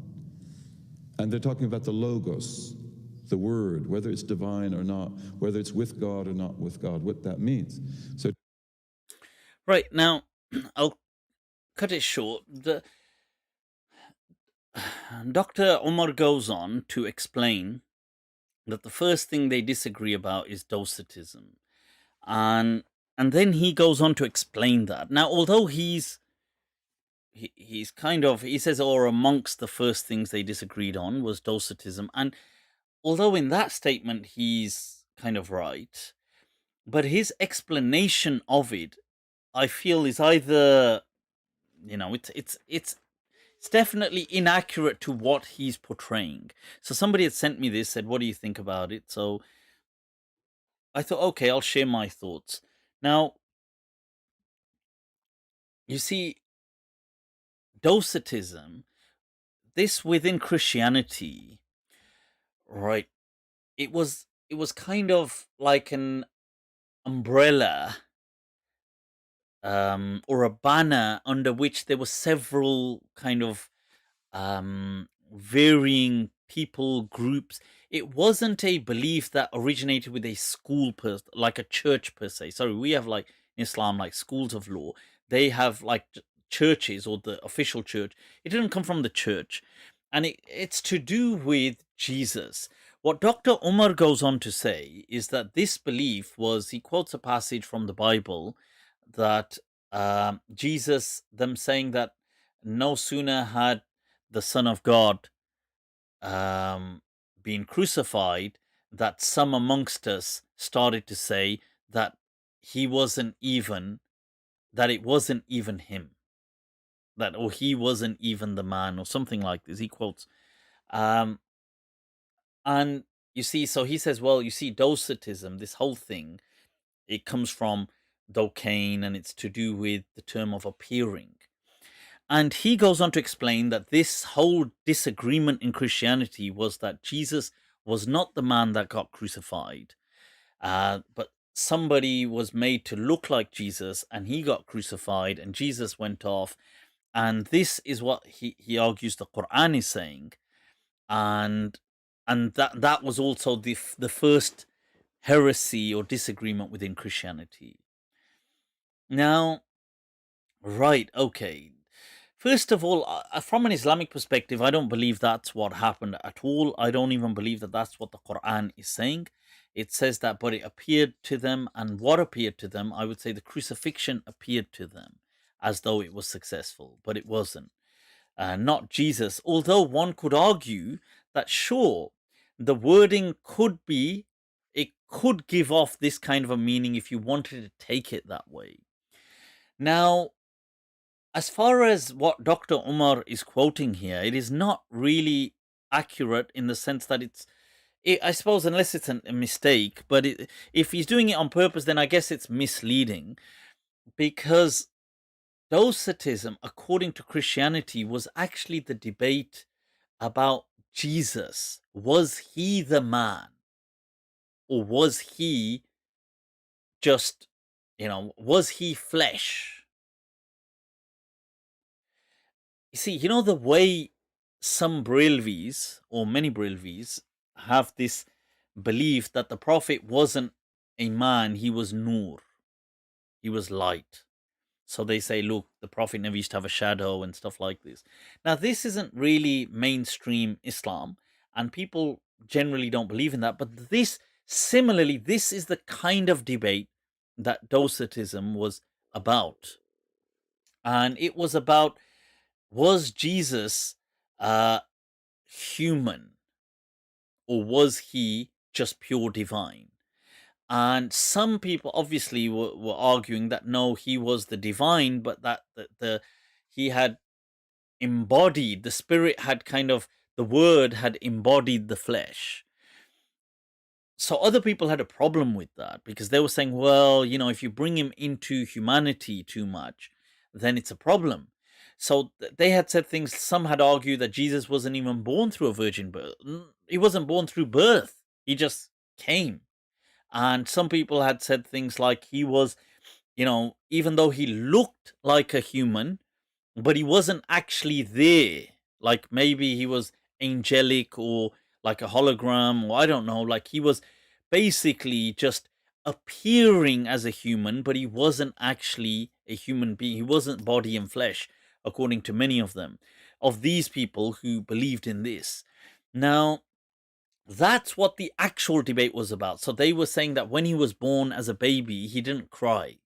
And they're talking about the Logos, the Word, whether it's divine or not, whether it's with God or not with God, what that means. So, right, now, I'll cut it short. Dr. Umar goes on to explain that the first thing they disagree about is docetism. And then he goes on to explain that. Now, although he's kind of, he says, or amongst the first things they disagreed on was docetism. And although in that statement he's kind of right, but his explanation of it, I feel, is either, it's definitely inaccurate to what he's portraying. So somebody had sent me this, said, what do you think about it? So I thought, okay, I'll share my thoughts. Now, you see, docetism, this within Christianity, right, it was kind of like an umbrella or a banner under which there were several kind of varying people, groups. It wasn't a belief that originated with a school like a church per se. Sorry, we have like in Islam like schools of law. They have like churches or the official church. It didn't come from the church, and it's to do with Jesus. What Dr. Umar goes on to say is that this belief was, he quotes a passage from the Bible that Jesus, them saying that no sooner had the Son of God been crucified, that some amongst us started to say that he wasn't even, that it wasn't even him, that, or he wasn't even the man, or something like this. He quotes. And you see, so he says, well, you see, docetism, this whole thing, it comes from Docaine, and it's to do with the term of appearing. And he goes on to explain that this whole disagreement in Christianity was that Jesus was not the man that got crucified, but somebody was made to look like Jesus, and he got crucified, and Jesus went off. And this is what he argues the Quran is saying. And that was also the first heresy or disagreement within Christianity. Now, right, okay. First of all, from an Islamic perspective, I don't believe that's what happened at all. I don't even believe that that's what the Quran is saying. It says that, but it appeared to them, and what appeared to them, I would say the crucifixion appeared to them as though it was successful, but it wasn't. Not Jesus, although one could argue that, sure, the wording could be, it could give off this kind of a meaning if you wanted to take it that way. Now, as far as what Dr. Umar is quoting here, it is not really accurate in the sense that I suppose, unless it's a mistake, but if he's doing it on purpose, then I guess it's misleading, because Docetism, according to Christianity, was actually the debate about Jesus. Was he the man? Or was he just, was he flesh? You see, the way some Brelvis, or many Brelvis, have this belief that the Prophet wasn't a man, he was Nur. He was light. So they say, look, the Prophet never used to have a shadow and stuff like this. Now, this isn't really mainstream Islam, and people generally don't believe in that. But similarly, this is the kind of debate that Docetism was about. And it was about, was Jesus human, or was he just pure divine? And some people obviously were arguing that no, he was the divine, but that he had embodied, the spirit had the word had embodied the flesh. So other people had a problem with that, because they were saying, well, if you bring him into humanity too much, then it's a problem. So they had said things, some had argued that Jesus wasn't even born through a virgin birth. He wasn't born through birth. He just came. And some people had said things like he was, even though he looked like a human, but he wasn't actually there. Like maybe he was angelic, or like a hologram, or I don't know. Like he was basically just appearing as a human, but he wasn't actually a human being. He wasn't body and flesh, according to many of them, of these people who believed in this. Now, that's what the actual debate was about. So they were saying that when he was born as a baby, he didn't cry.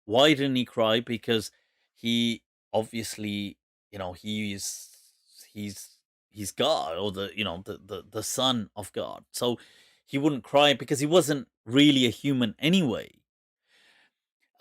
Why didn't he cry? Because he obviously, he's God, or the son of God. So he wouldn't cry because he wasn't really a human anyway.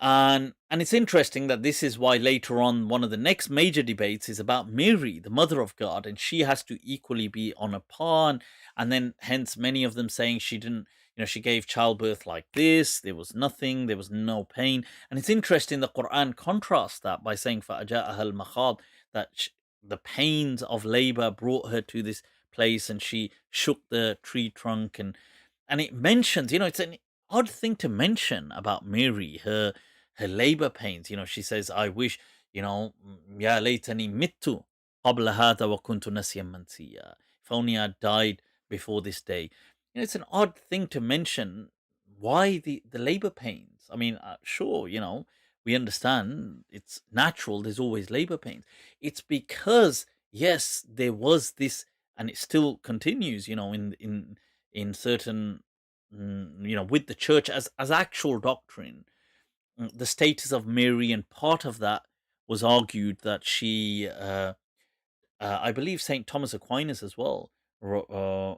And it's interesting that this is why later on one of the next major debates is about Mary, the mother of God, and she has to equally be on a par. And then hence many of them saying she didn't, she gave childbirth like this, there was nothing, there was no pain. And it's interesting, the Quran contrasts that by saying فَأَجَاءَهَا الْمَخَاض, that the pains of labor brought her to this place, and she shook the tree trunk, and it mentions, it's an odd thing to mention about Mary, her labor pains. She says, I wish, ya laytani mittu qabla hadha wa kuntu nasiyan mansiya. If only I died before this day. It's an odd thing to mention. Why the labor pains? I mean, sure, we understand it's natural, there's always labor pains. It's because, yes, there was this, and it still continues, in certain, with the church as actual doctrine, the status of Mary, and part of that was argued that she, I believe Saint Thomas Aquinas as well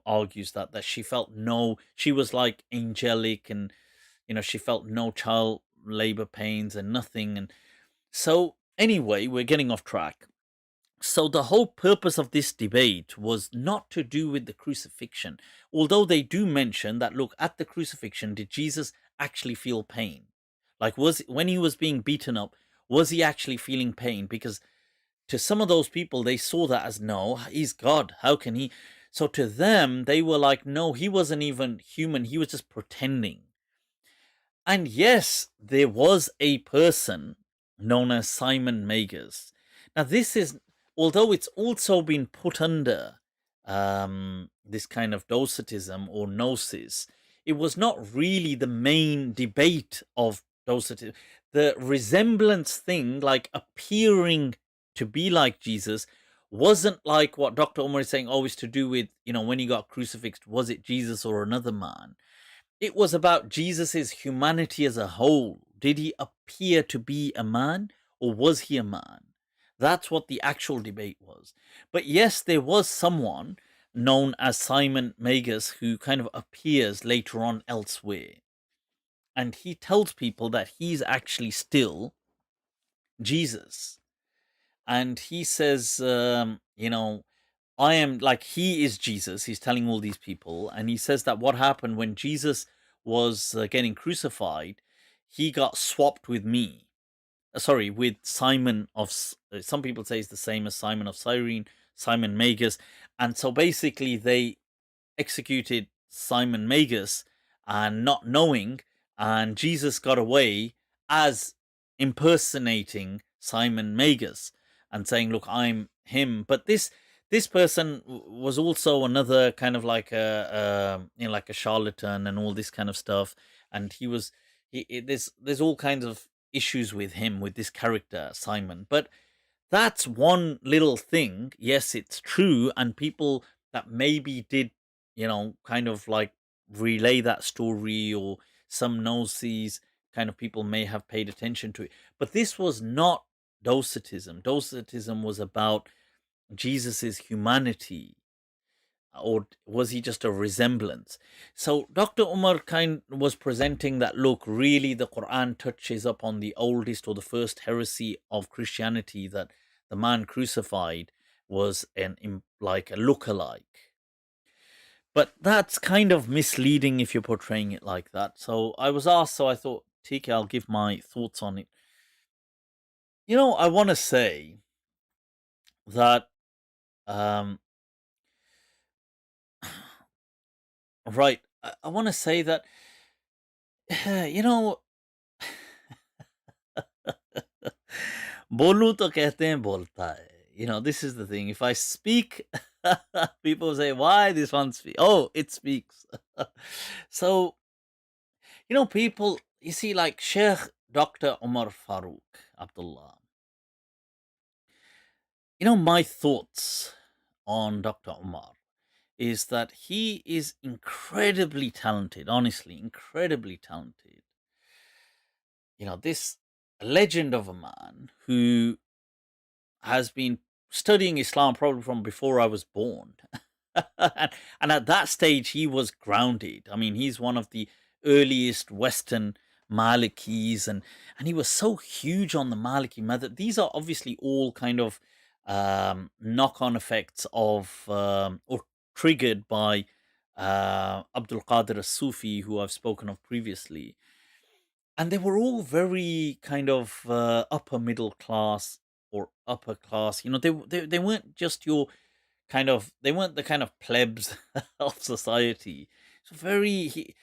argues that she felt she was like angelic, and she felt no child labor pains and nothing. And so anyway, we're getting off track. So the whole purpose of this debate was not to do with the crucifixion, although they do mention that, look, at the crucifixion, did Jesus actually feel pain? Like, when he was being beaten up, was he actually feeling pain? Because to some of those people, they saw that as, no, he's God, how can he? So to them, they were like, no, he wasn't even human, he was just pretending. And yes, there was a person known as Simon Magus. Now this is, although it's also been put under this kind of docetism or gnosis, it was not really the main debate of docetism. The resemblance thing, like appearing to be like Jesus, wasn't like what Dr. Omar is saying, always to do with, when he got crucifixed, was it Jesus or another man? It was about Jesus's humanity as a whole. Did he appear to be a man, or was he a man? That's what the actual debate was. But yes, there was someone known as Simon Magus who kind of appears later on elsewhere. And he tells people that he's actually still Jesus. And he says, I am like, he is Jesus. He's telling all these people. And he says that what happened when Jesus was getting crucified, he got swapped with me. Sorry, with Simon of, some people say it's the same as Simon of Cyrene, Simon Magus. And so basically they executed Simon Magus and not knowing, and Jesus got away as impersonating Simon Magus and saying, look, I'm him. But this person was also another kind of like like a charlatan and all this kind of stuff, and there's all kinds of issues with him, with this character Simon. But that's one little thing. Yes, it's true, and people that maybe did, kind of like relay that story, or some Gnosis kind of people may have paid attention to it. But this was not Docetism. Docetism was about Jesus's humanity, or was he just a resemblance? So Dr. Umar was presenting that, look, really the Quran touches upon the oldest or the first heresy of Christianity, that the man crucified was like a lookalike. But that's kind of misleading if you're portraying it like that. So I was asked, so I thought, TK, I'll give my thoughts on it. I want to say that right, I want to say that बोलूं तो कहते हैं बोलता है. This is the thing. If I speak, people say, why this one speak? Oh, it speaks. So, people, you see, like Sheikh Dr. Umar Farooq Abdullah. My thoughts on Dr. Umar is that he is incredibly talented, honestly, incredibly talented. This legend of a man who has been studying Islam probably from before I was born. and at that stage, he was grounded. I mean, he's one of the earliest Western Malikis, and he was so huge on the Maliki method. These are obviously all kind of knock-on effects of, or triggered by Abdul Qadir as-Sufi, who I've spoken of previously. And they were all very kind of upper middle class or upper class. They weren't just your kind of, they weren't the kind of plebs of society. So very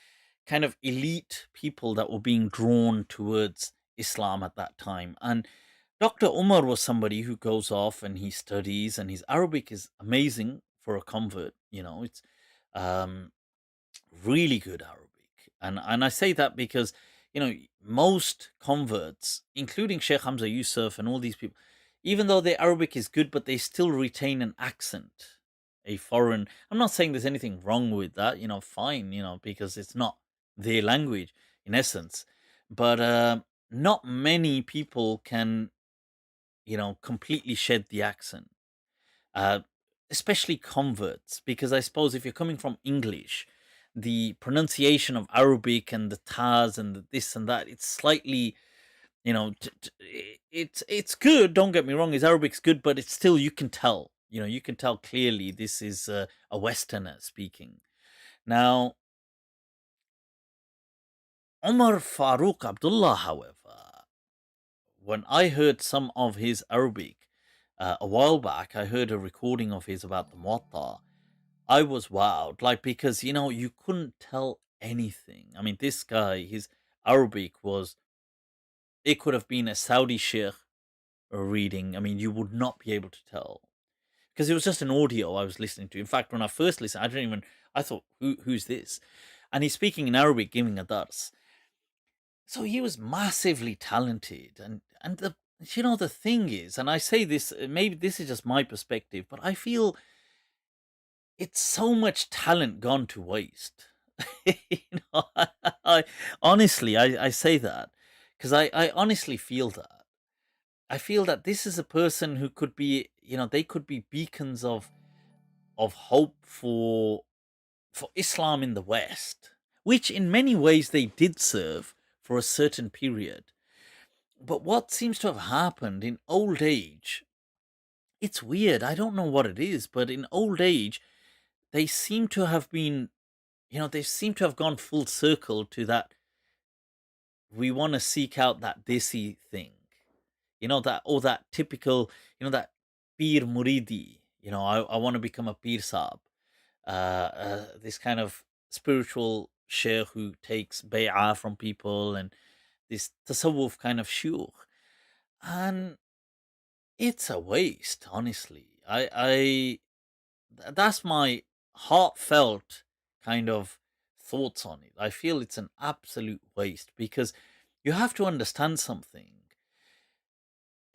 kind of elite people that were being drawn towards Islam at that time. And Dr. Umar was somebody who goes off and he studies, and his Arabic is amazing for a convert. It's really good Arabic. And I say that because, most converts, including Sheikh Hamza Yusuf and all these people, even though their Arabic is good, but they still retain an accent, a foreign. I'm not saying there's anything wrong with that, fine, because it's not their language in essence. But not many people can, completely shed the accent, especially converts, because I suppose if you're coming from English, the pronunciation of Arabic and the tas and the this and that, it's slightly, it's good. Don't get me wrong, his Arabic's good, but it's still, you can tell, you can tell clearly this is a Westerner speaking. Now, Umar Farooq Abdullah, however, when I heard some of his Arabic a while back, I heard a recording of his about the Muwatta. I was wowed, like, because, you couldn't tell anything. I mean, this guy, his Arabic was, it could have been a Saudi sheikh reading. I mean, you would not be able to tell, because it was just an audio I was listening to. In fact, when I first listened, I thought, who's this? And he's speaking in Arabic, giving a dars. So he was massively talented. And the thing is, and I say this, maybe this is just my perspective, but I feel it's so much talent gone to waste. I honestly, I say that because I honestly feel that. I feel that this is a person who could be, they could be beacons of hope for Islam in the West, which in many ways they did serve for a certain period. But what seems to have happened in old age, It's weird. I don't know what it is, but in old age, they seem to have been, they seem to have gone full circle to that. We want to seek out that desi thing, that typical, that peer muridi. I want to become a peer saab, this kind of spiritual sheikh who takes bay'ah from people and this tasawwuf kind of shuyukh. And it's a waste, honestly. That's my heartfelt kind of thoughts on it. I feel it's an absolute waste because you have to understand something.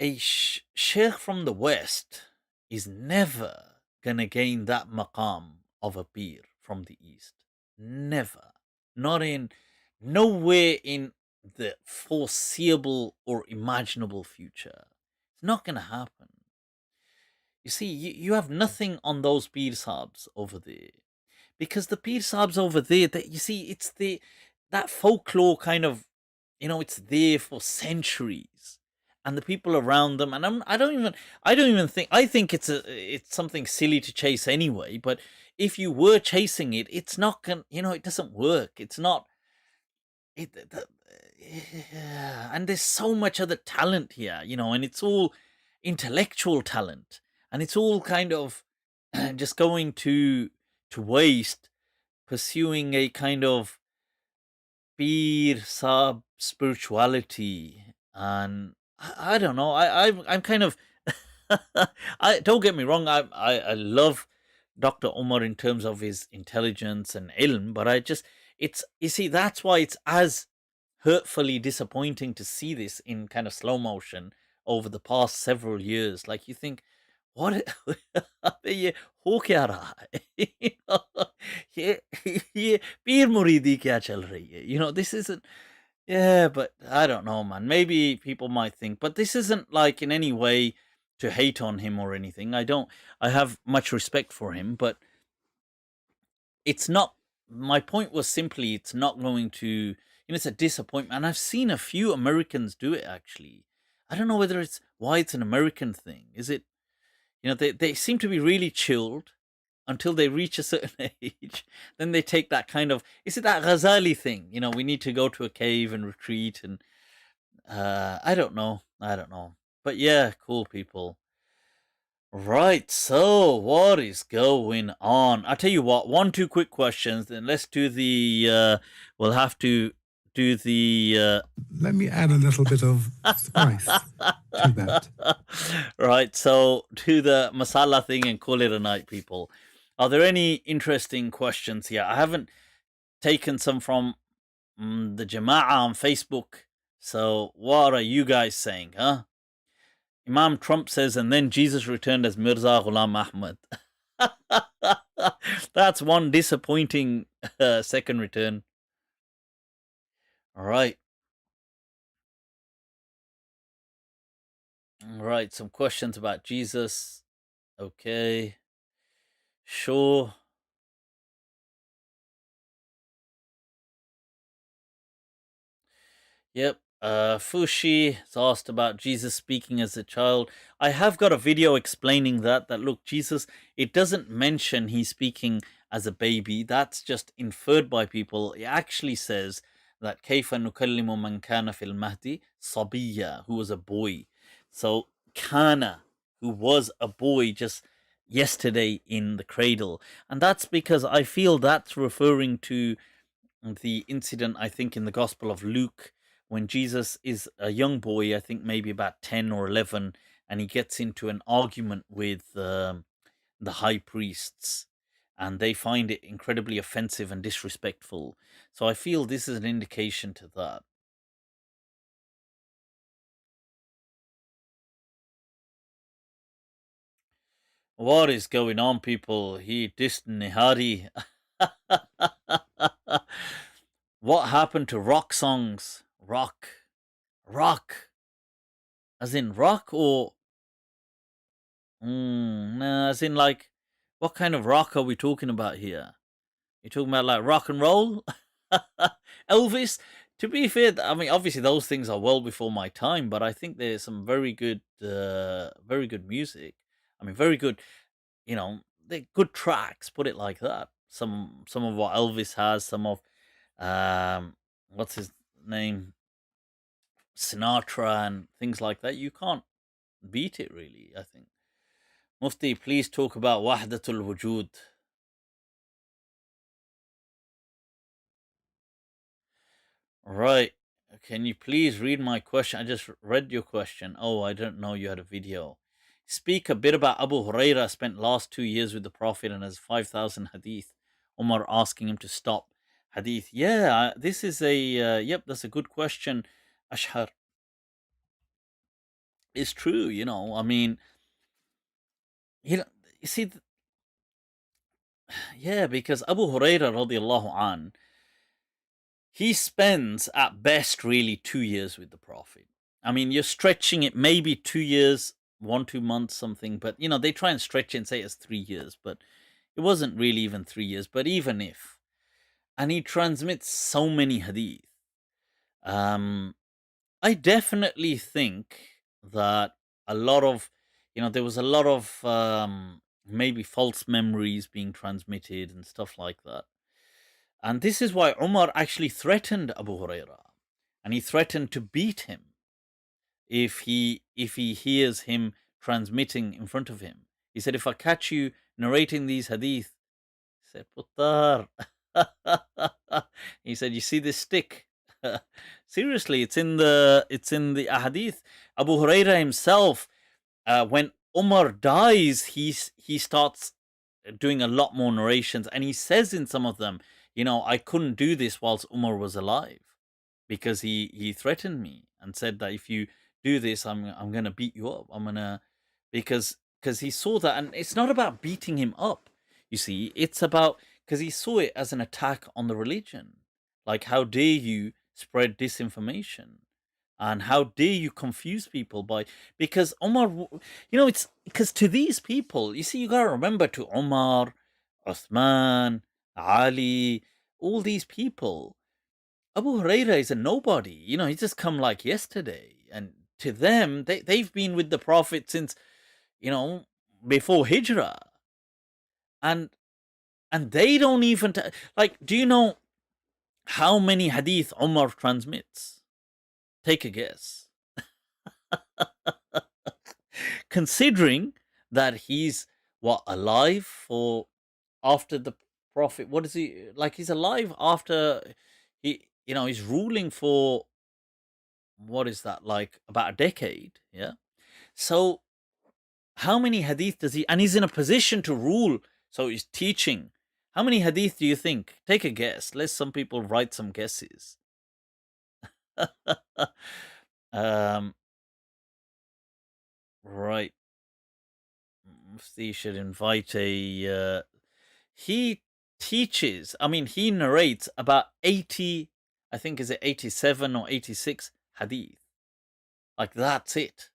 A sheikh from the West is never gonna gain that maqam of a peer from the East. Never. Not in nowhere in the foreseeable or imaginable future. It's not gonna happen. You see, you have nothing on those peer sabs over there. Because the peer sabs over there, that you see, it's that folklore kind of, it's there for centuries, and the people around them. And I don't even think. I think it's something silly to chase anyway. But if you were chasing it, it's not it doesn't work. It's not. And there's so much other talent here, and it's all intellectual talent, and it's all kind of just going to waste pursuing a kind of peer sub spirituality. And I don't know, I'm kind of I don't get me wrong, I love Dr. Umar in terms of his intelligence and ilm, but it's you see, that's why it's as hurtfully disappointing to see this in kind of slow motion over the past several years. Like, you think, what ये हो क्या रहा है? ये पीर मुरीदी क्या चल रही है? This isn't. Yeah, but I don't know, man. Maybe people might think, but this isn't like in any way to hate on him or anything. I have much respect for him, but it's not. My point was simply, it's not going to. It's a disappointment, and I've seen a few Americans do it actually. I don't know whether it's why it's an American thing. Is it? They seem to be really chilled until they reach a certain age. Then they take that kind of, is it that Ghazali thing? We need to go to a cave and retreat, and I don't know. But yeah, cool people. Right, so what is going on? I'll tell you what, 1-2 quick questions, then let's do the we'll have to do the let me add a little bit of spice to that. Right, so do the masala thing and call it a night, people. Are there any interesting questions here? I haven't taken some from the Jama'ah on Facebook. So what are you guys saying, huh? Imam Trump says, and then Jesus returned as Mirza Ghulam Ahmad. That's one disappointing second return. All right. All right, some questions about Jesus. Okay. Sure. Yep. Fushi has asked about Jesus speaking as a child. I have got a video explaining that look, Jesus, it doesn't mention he's speaking as a baby. That's just inferred by people. It actually says that Kayfa nukallimu man kana fil mahdi sabiya, who was a boy. So Kana, who was a boy just yesterday in the cradle. And that's because I feel that's referring to the incident, I think, in the Gospel of Luke, when Jesus is a young boy, I think maybe about 10 or 11, and he gets into an argument with the high priests, and they find it incredibly offensive and disrespectful. So I feel this is an indication to that. What is going on, people? He dissed Nihari. What happened to rock songs? Rock. As in rock, or nah, as in like, what kind of rock are we talking about here? You talking about like rock and roll? Elvis? To be fair, I mean, obviously those things are well before my time, but I think there's some very good music. I mean, very good. They're good tracks. Put it like that. Some of what Elvis has. Some of what's his name, Sinatra, and things like that. You can't beat it, really. I think. Mufti, please talk about Wahdatul Wujud. Right. Can you please read my question? I just read your question. Oh, I don't know you had a video. Speak a bit about Abu Huraira spent last 2 years with the Prophet and has 5,000 hadith. Umar asking him to stop hadith. Yeah, this is yep, that's a good question, Ashhar. It's true, I mean, you see, yeah, because Abu Huraira radiallahu an, he spends at best really 2 years with the Prophet. I mean, you're stretching it maybe 2 years, 2 months, something, but they try and stretch it and say it's 3 years, but it wasn't really even 3 years, but even if. And he transmits so many hadith. I definitely think that a lot of, there was a lot of maybe false memories being transmitted and stuff like that. And this is why Umar actually threatened Abu Huraira, and he threatened to beat him if he hears him transmitting in front of him. He said, if I catch you narrating these hadith, he said, Puttar. He said, you see this stick? Seriously, it's in the ahadith. Abu Huraira himself, when Umar dies, he starts doing a lot more narrations, and he says in some of them, I couldn't do this whilst Umar was alive, because he threatened me and said that if you do this, I'm gonna beat you up. I'm gonna, because he saw that, and it's not about beating him up. You see, it's about, because he saw it as an attack on the religion. Like, how dare you spread disinformation, and how dare you confuse people by, because Umar, it's because to these people, you see, you gotta remember, to Umar, Uthman, Ali, all these people, Abu Huraira is a nobody. He's just come like yesterday. And to them, they've been with the Prophet since, before Hijrah. And they don't even, like, do you know how many hadith Umar transmits? Take a guess. Considering that he's, alive for, after the Prophet, what is he, like, he's alive after he's ruling for, what is that, like, about a decade, yeah? So how many hadith does he, and he's in a position to rule, so he's teaching. How many hadith do you think? Take a guess. Let some people write some guesses. Right. Mufti should invite a, he teaches, he narrates about 80, I think, is it 87 or 86 hadith. Like, that's it.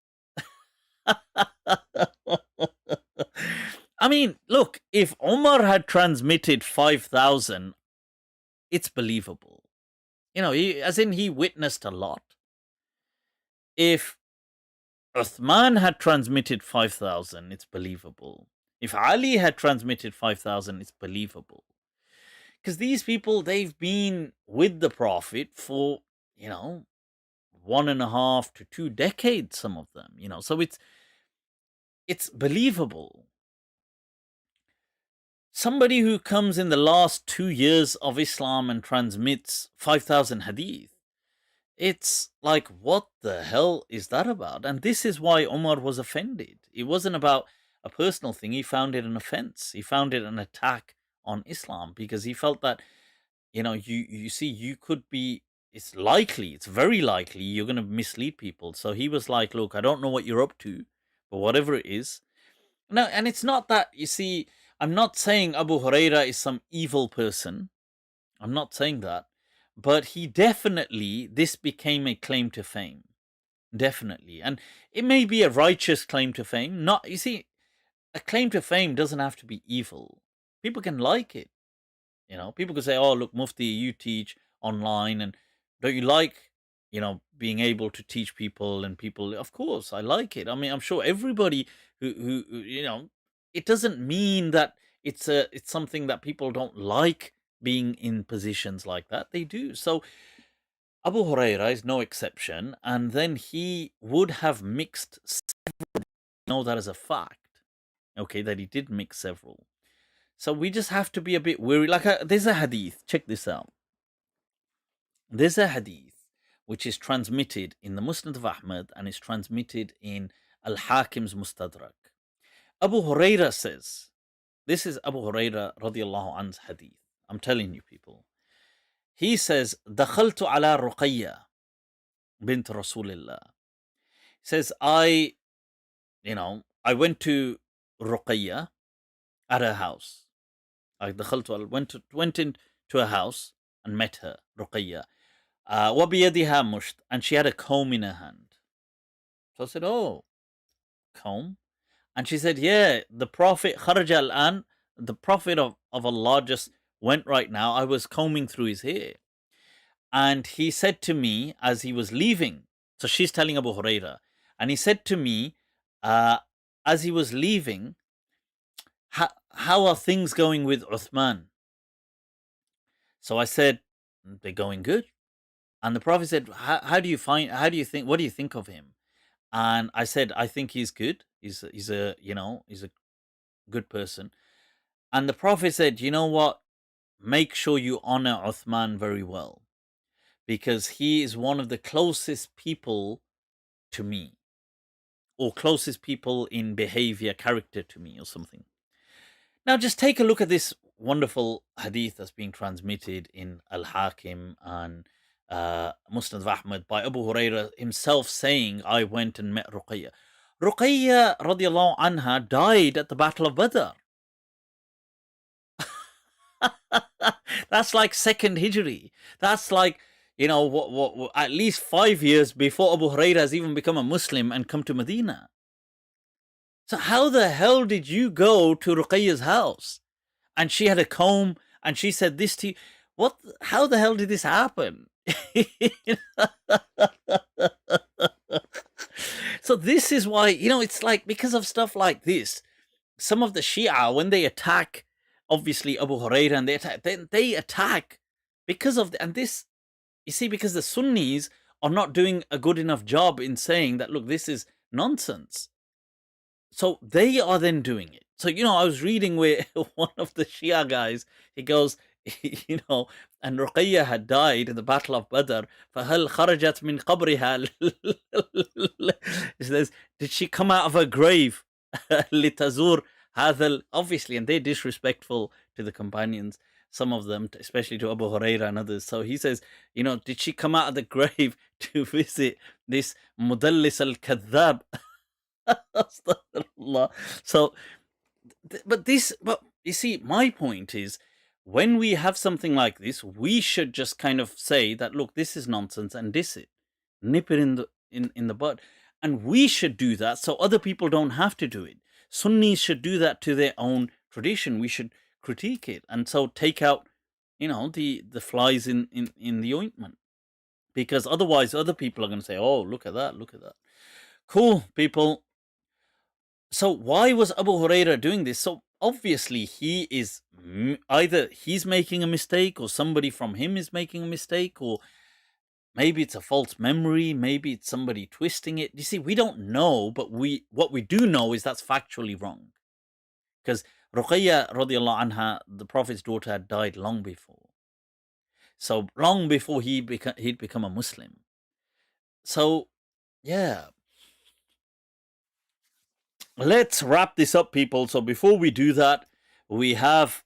Look, if Umar had transmitted 5,000, it's believable. He witnessed a lot. If Uthman had transmitted 5,000, it's believable. If Ali had transmitted 5,000, it's believable. Because these people, they've been with the Prophet for, 1.5 to 2 decades, some of them, so it's believable. Somebody who comes in the last 2 years of Islam and transmits 5,000 hadith, it's like, what the hell is that about? And this is why Umar was offended. It wasn't about a personal thing. He found it an offense. He found it an attack on Islam, because he felt that, you see, you could be, it's very likely you're going to mislead people. So he was like, look, I don't know what you're up to, but whatever it is. No, and it's not that, you see, I'm not saying Abu Huraira is some evil person. I'm not saying that. But he definitely, this became a claim to fame. Definitely. And it may be a righteous claim to fame. Not, you see, a claim to fame doesn't have to be evil. People can like it. People can say, oh, look, Mufti, you teach online, and don't you like, being able to teach people, and people, of course, I like it. I'm sure everybody who it doesn't mean that it's something that people don't like being in positions like that. They do. So Abu Huraira is no exception, and then he would have mixed several. Know that as a fact, okay, that he did mix several. So we just have to be a bit wary. Like there's a hadith. Check this out. There's a hadith which is transmitted in the Musnad of Ahmad and is transmitted in Al-Hakim's Mustadrak. Abu Huraira says, this is Abu Huraira radiallahu anhu's hadith. I'm telling you people. He says, دخلت على رقية بنت رسول الله. He says, I went to Ruqayya at her house. I went into her house and met her, Ruqayya. وبيدها مشط, and she had a comb in her hand. So I said, oh, comb? And she said, yeah, the Prophet, خرج الآن, the Prophet of Allah just went right now. I was combing through his hair. And he said to me as he was leaving, so she's telling Abu Huraira, and he said to me, as he was leaving, how are things going with Uthman? So I said, they're going good. And the Prophet said, what do you think of him? And I said, I think he's good. He's a good person. And the Prophet said, you know what? Make sure you honor Uthman very well, because he is one of the closest people to me, or closest people in behavior, character to me, or something. Now, just take a look at this wonderful hadith that's being transmitted in Al-Hakim and Musnad of Ahmad by Abu Huraira himself saying, I went and met Ruqayya. Ruqayya radiallahu anha died at the Battle of Badr. That's like second Hijri. That's like, what at least 5 years before Abu Huraira has even become a Muslim and come to Medina. So how the hell did you go to Ruqayya's house and she had a comb and she said this to you? How the hell did this happen? So this is why, it's like, because of stuff like this, some of the Shia, when they attack, obviously Abu Huraira, and they attack because of because the Sunnis are not doing a good enough job in saying that, look, this is nonsense. So they are then doing it. So, I was reading where one of the Shia guys, he goes, and Ruqayya had died in the Battle of Badr. فَهَلْ خَرَجَتْ مِنْ قَبْرِهَا? He says, did she come out of her grave? لِتَزُورْ هَذَا. Obviously, and they're disrespectful to the companions, some of them, especially to Abu Huraira and others. So he says, did she come out of the grave to visit this Mudallis al-Kadhab? So, but you see, my point is, when we have something like this, we should just kind of say that, look, this is nonsense, and nip it in the bud, and we should do that so other people don't have to do it. Sunnis should do that to their own tradition. We should critique it, and so take out, the flies in the ointment, because otherwise other people are going to say, oh, look at that. Cool, people. So why was Abu Huraira doing this? So obviously he is either he's making a mistake, or somebody from him is making a mistake, or maybe it's a false memory, maybe it's somebody twisting it. You see, we don't know, but what we do know is that's factually wrong. Because Ruqayya radiallahu anha, the Prophet's daughter, had died long before. So long before he'd become a Muslim. So, yeah. Let's wrap this up, people. So before we do that, we have...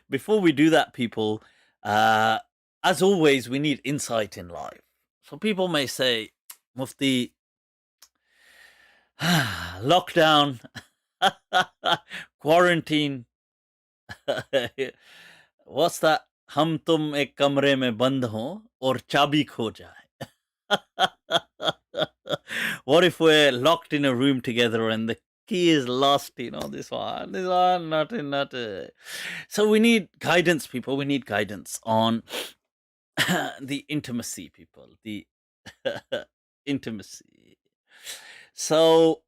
before we do that, people, as always, we need insight in life. So people may say, Mufti, lockdown, quarantine, what's that? Hum tum ek kamre mein band ho aur chabi kho jaye. What if we're locked in a room together and the key is lost? This one, not. So we need guidance, people. We need guidance on the intimacy, people. The intimacy. So,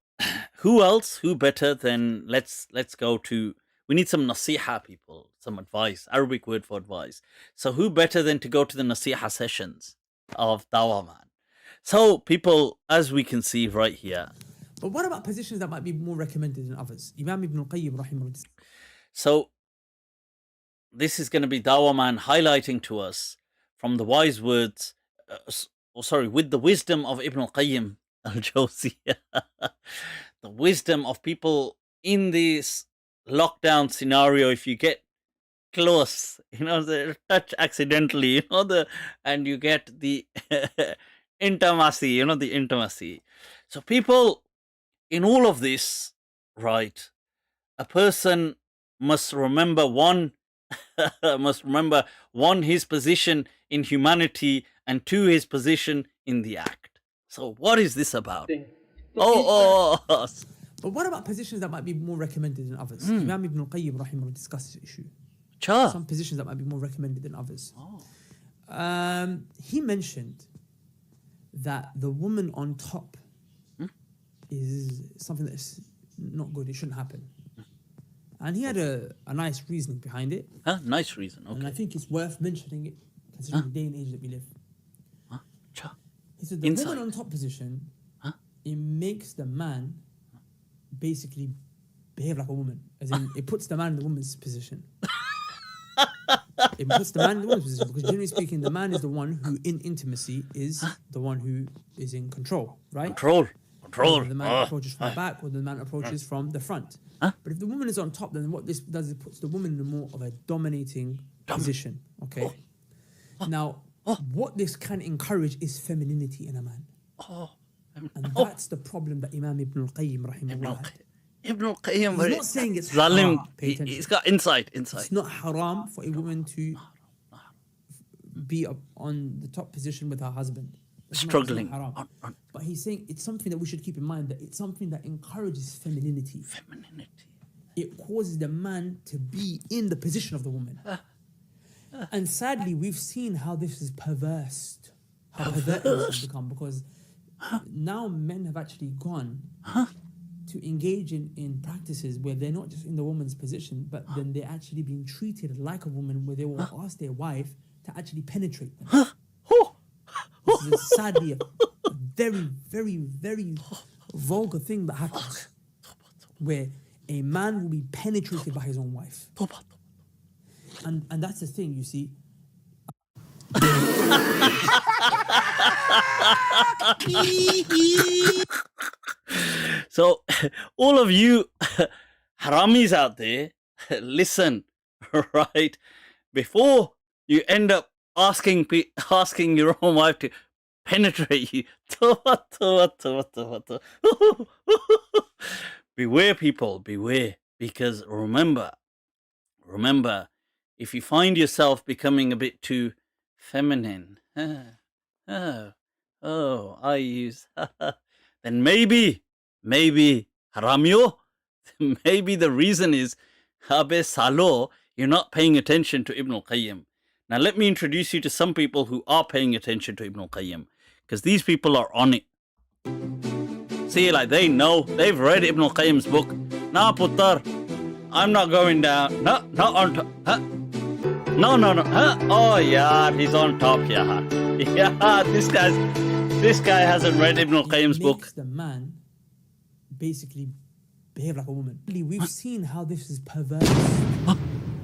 who else? Who better than let's go to. We need some nasiha, people, some advice, Arabic word for advice. So, who better than to go to the nasiha sessions of Dawah Man? So, people, as we can see right here. But what about positions that might be more recommended than others? Imam Ibn al-Qayyim rahimahullah. So, this is going to be Dawah Man highlighting to us from the wise words, with the wisdom of Ibn al-Qayyim al-Jawziyah, the wisdom of people in this lockdown scenario. If you get close, the touch accidentally, and you get the intimacy, the intimacy. So people, in all of this, right, a person must remember his position in humanity, and two, his position in the act. So what is this about? But what about positions that might be more recommended than others? Imam Ibn al-Qayyim rahimahullah discussed this issue. Some positions that might be more recommended than others. He mentioned that the woman on top is something that's not good. It shouldn't happen. And he had a nice reasoning behind it. Nice reason, okay. And I think it's worth mentioning it, considering the day and age that we live. He said the woman on top position, it makes the man basically behave like a woman. As in, it puts the man in the woman's position. It puts the man in the woman's position, because generally speaking, the man is the one who, in intimacy, is the one who is in control, right? Control. Whether the man approaches from the back, or the man approaches from the front. But if the woman is on top, then what this does is it puts the woman in more of a dominating position. Okay. Now, what this can encourage is femininity in a man. And that's the problem that Imam Ibn al-Qayyim rahimahullah had. Ibn al-Qayyim, he's not saying it's haram. He's got insight. It's not haram for a woman to be on the top position with her husband. Struggling. But he's saying it's something that we should keep in mind, that it's something that encourages femininity. It causes the man to be in the position of the woman. And sadly, we've seen how this is perverse. How perverted this has become, because now men have actually gone to engage in practices where they're not just in the woman's position, but then they're actually being treated like a woman, where they will ask their wife to actually penetrate them. This is sadly a very, very, very vulgar thing that happens, where a man will be penetrated by his own wife. And that's the thing, you see. So, all of you haramis out there, listen, right? Before you end up asking your own wife to penetrate you, beware, people, beware. Because remember, if you find yourself becoming a bit too feminine, I use, then maybe, haramio, maybe the reason is, Habe Salo, you're not paying attention to Ibn al-Qayyim. Now let me introduce you to some people who are paying attention to Ibn al-Qayyim, because these people are on it. See, like they know, they've read Ibn al-Qayyim's book. Nah, puttar, I'm not going down. No, not on top. No. Oh yeah, he's on top. Yeah, this guy hasn't read Ibn al-Qayyim's book. Makes the man basically behave like a woman. We've seen how this is perverse.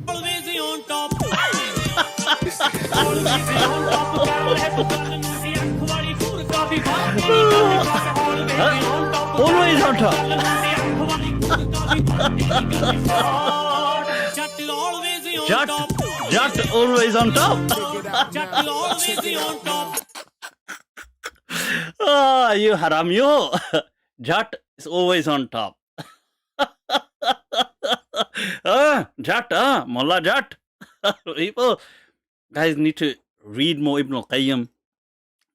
Always on top. Always on top. Jat always on top. Ah, you haramio. Jat is always on top. Jat, Mullah Jat. People, guys need to read more Ibn al-Qayyim.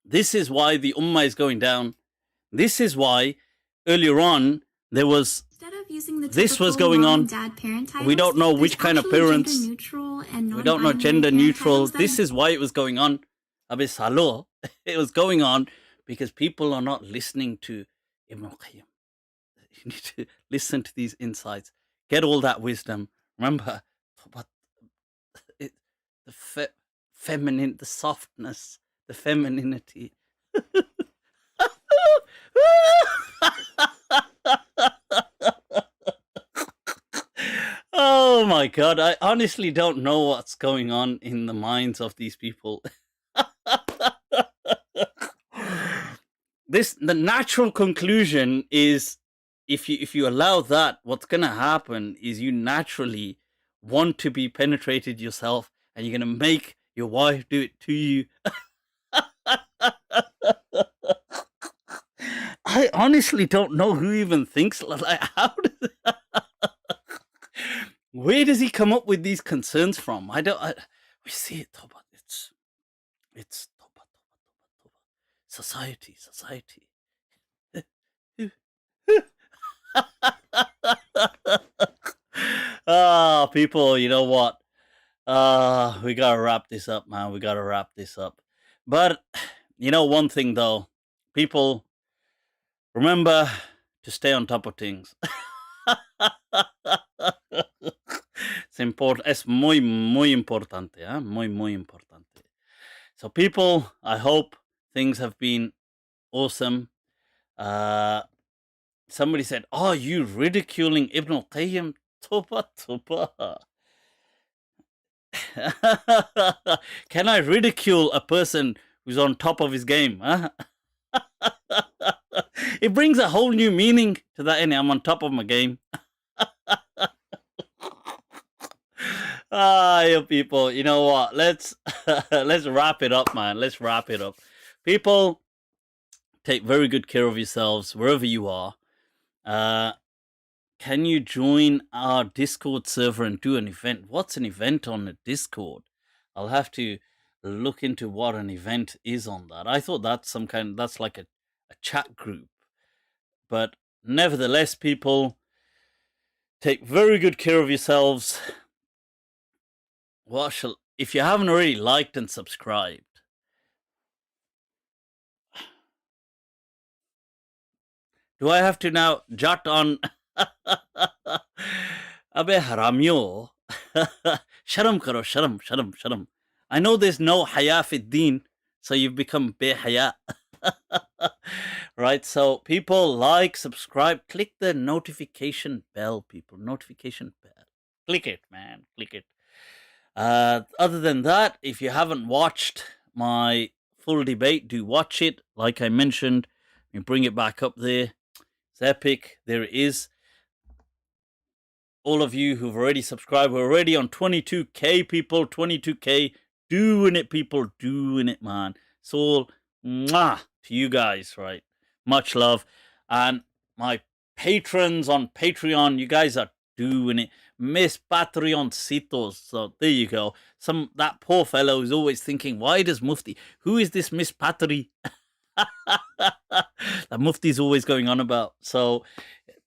This is why the Ummah is going down. This is why earlier on there was this was going on. We don't know which kind of parents. We don't know gender neutral. This is why it was going on. Abis halo. It was going on because people are not listening to Ibn al-Qayyim. You need to listen to these insights. Get all that wisdom. Remember, but the feminine, the softness, the femininity. Oh my God, I honestly don't know what's going on in the minds of these people. The natural conclusion is if you allow that, what's going to happen is you naturally want to be penetrated yourself, and you're going to make your wife do it to you. I honestly don't know who even thinks like how does where does he come up with these concerns from? We see it, Toba. It's Toba. Society. People, you know what? We gotta wrap this up, man. We gotta wrap this up. But you know one thing though, people, remember to stay on top of things. Es important. Es muy importante. ¿Eh? Muy importante. So people, I hope things have been awesome. Somebody said, "Oh, you ridiculing Ibn al-Qayyim?" Toba. Can I ridicule a person who's on top of his game? Huh? It brings a whole new meaning to that. I'm on top of my game. You people, you know what? Let's wrap it up, man. Let's wrap it up. People, take very good care of yourselves wherever you are. Can you join our Discord server and do an event? What's an event on the Discord? I'll have to look into what an event is on that. I thought that's that's like a chat group. But nevertheless, people, take very good care of yourselves. If you haven't already liked and subscribed, do I have to now jot on Abe Haramyo? Sharam karo, sharam. I know there's no haya fid deen, so you've become behaya. Right, so people, like, subscribe, click the notification bell, people. Notification bell. Click it, man. Click it. Other than that, if you haven't watched my full debate, do watch it. Like I mentioned, we bring it back up there. It's epic. There it is. All of you who've already subscribed, we're already on 22K, people. 22K. Doing it, people. Doing it, man. It's all mwah to you guys, right? Much love. And my patrons on Patreon, you guys are doing it. Miss Patreoncitos. So there you go. That poor fellow is always thinking, why does Mufti? Who is this Miss Patri? That Mufti's always going on about. So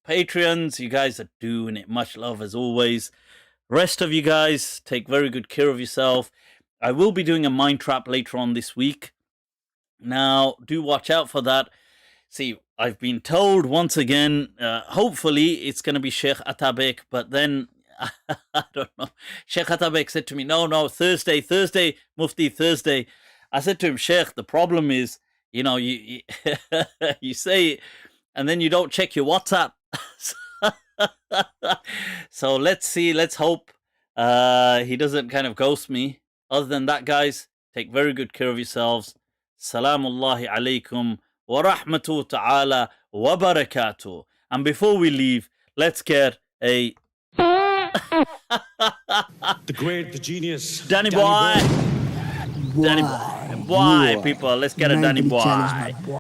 Patreons, you guys are doing it. Much love as always. Rest of you guys, take very good care of yourself. I will be doing a mind trap later on this week. Now, do watch out for that. See, I've been told once again, hopefully it's going to be Sheikh Atabek, but then, I don't know. Sheikh Atabek said to me, no, Thursday, Mufti, Thursday. I said to him, Sheikh, the problem is, you know, you you say it, and then you don't check your WhatsApp. So let's see, let's hope he doesn't kind of ghost me. Other than that, guys, take very good care of yourselves. Salamullahi alaikum wa rahmatuhu ta'ala wa barakatuh. And before we leave, let's get a the great, the genius, Danny boy. Danny boy, people, let's get a Danny boy.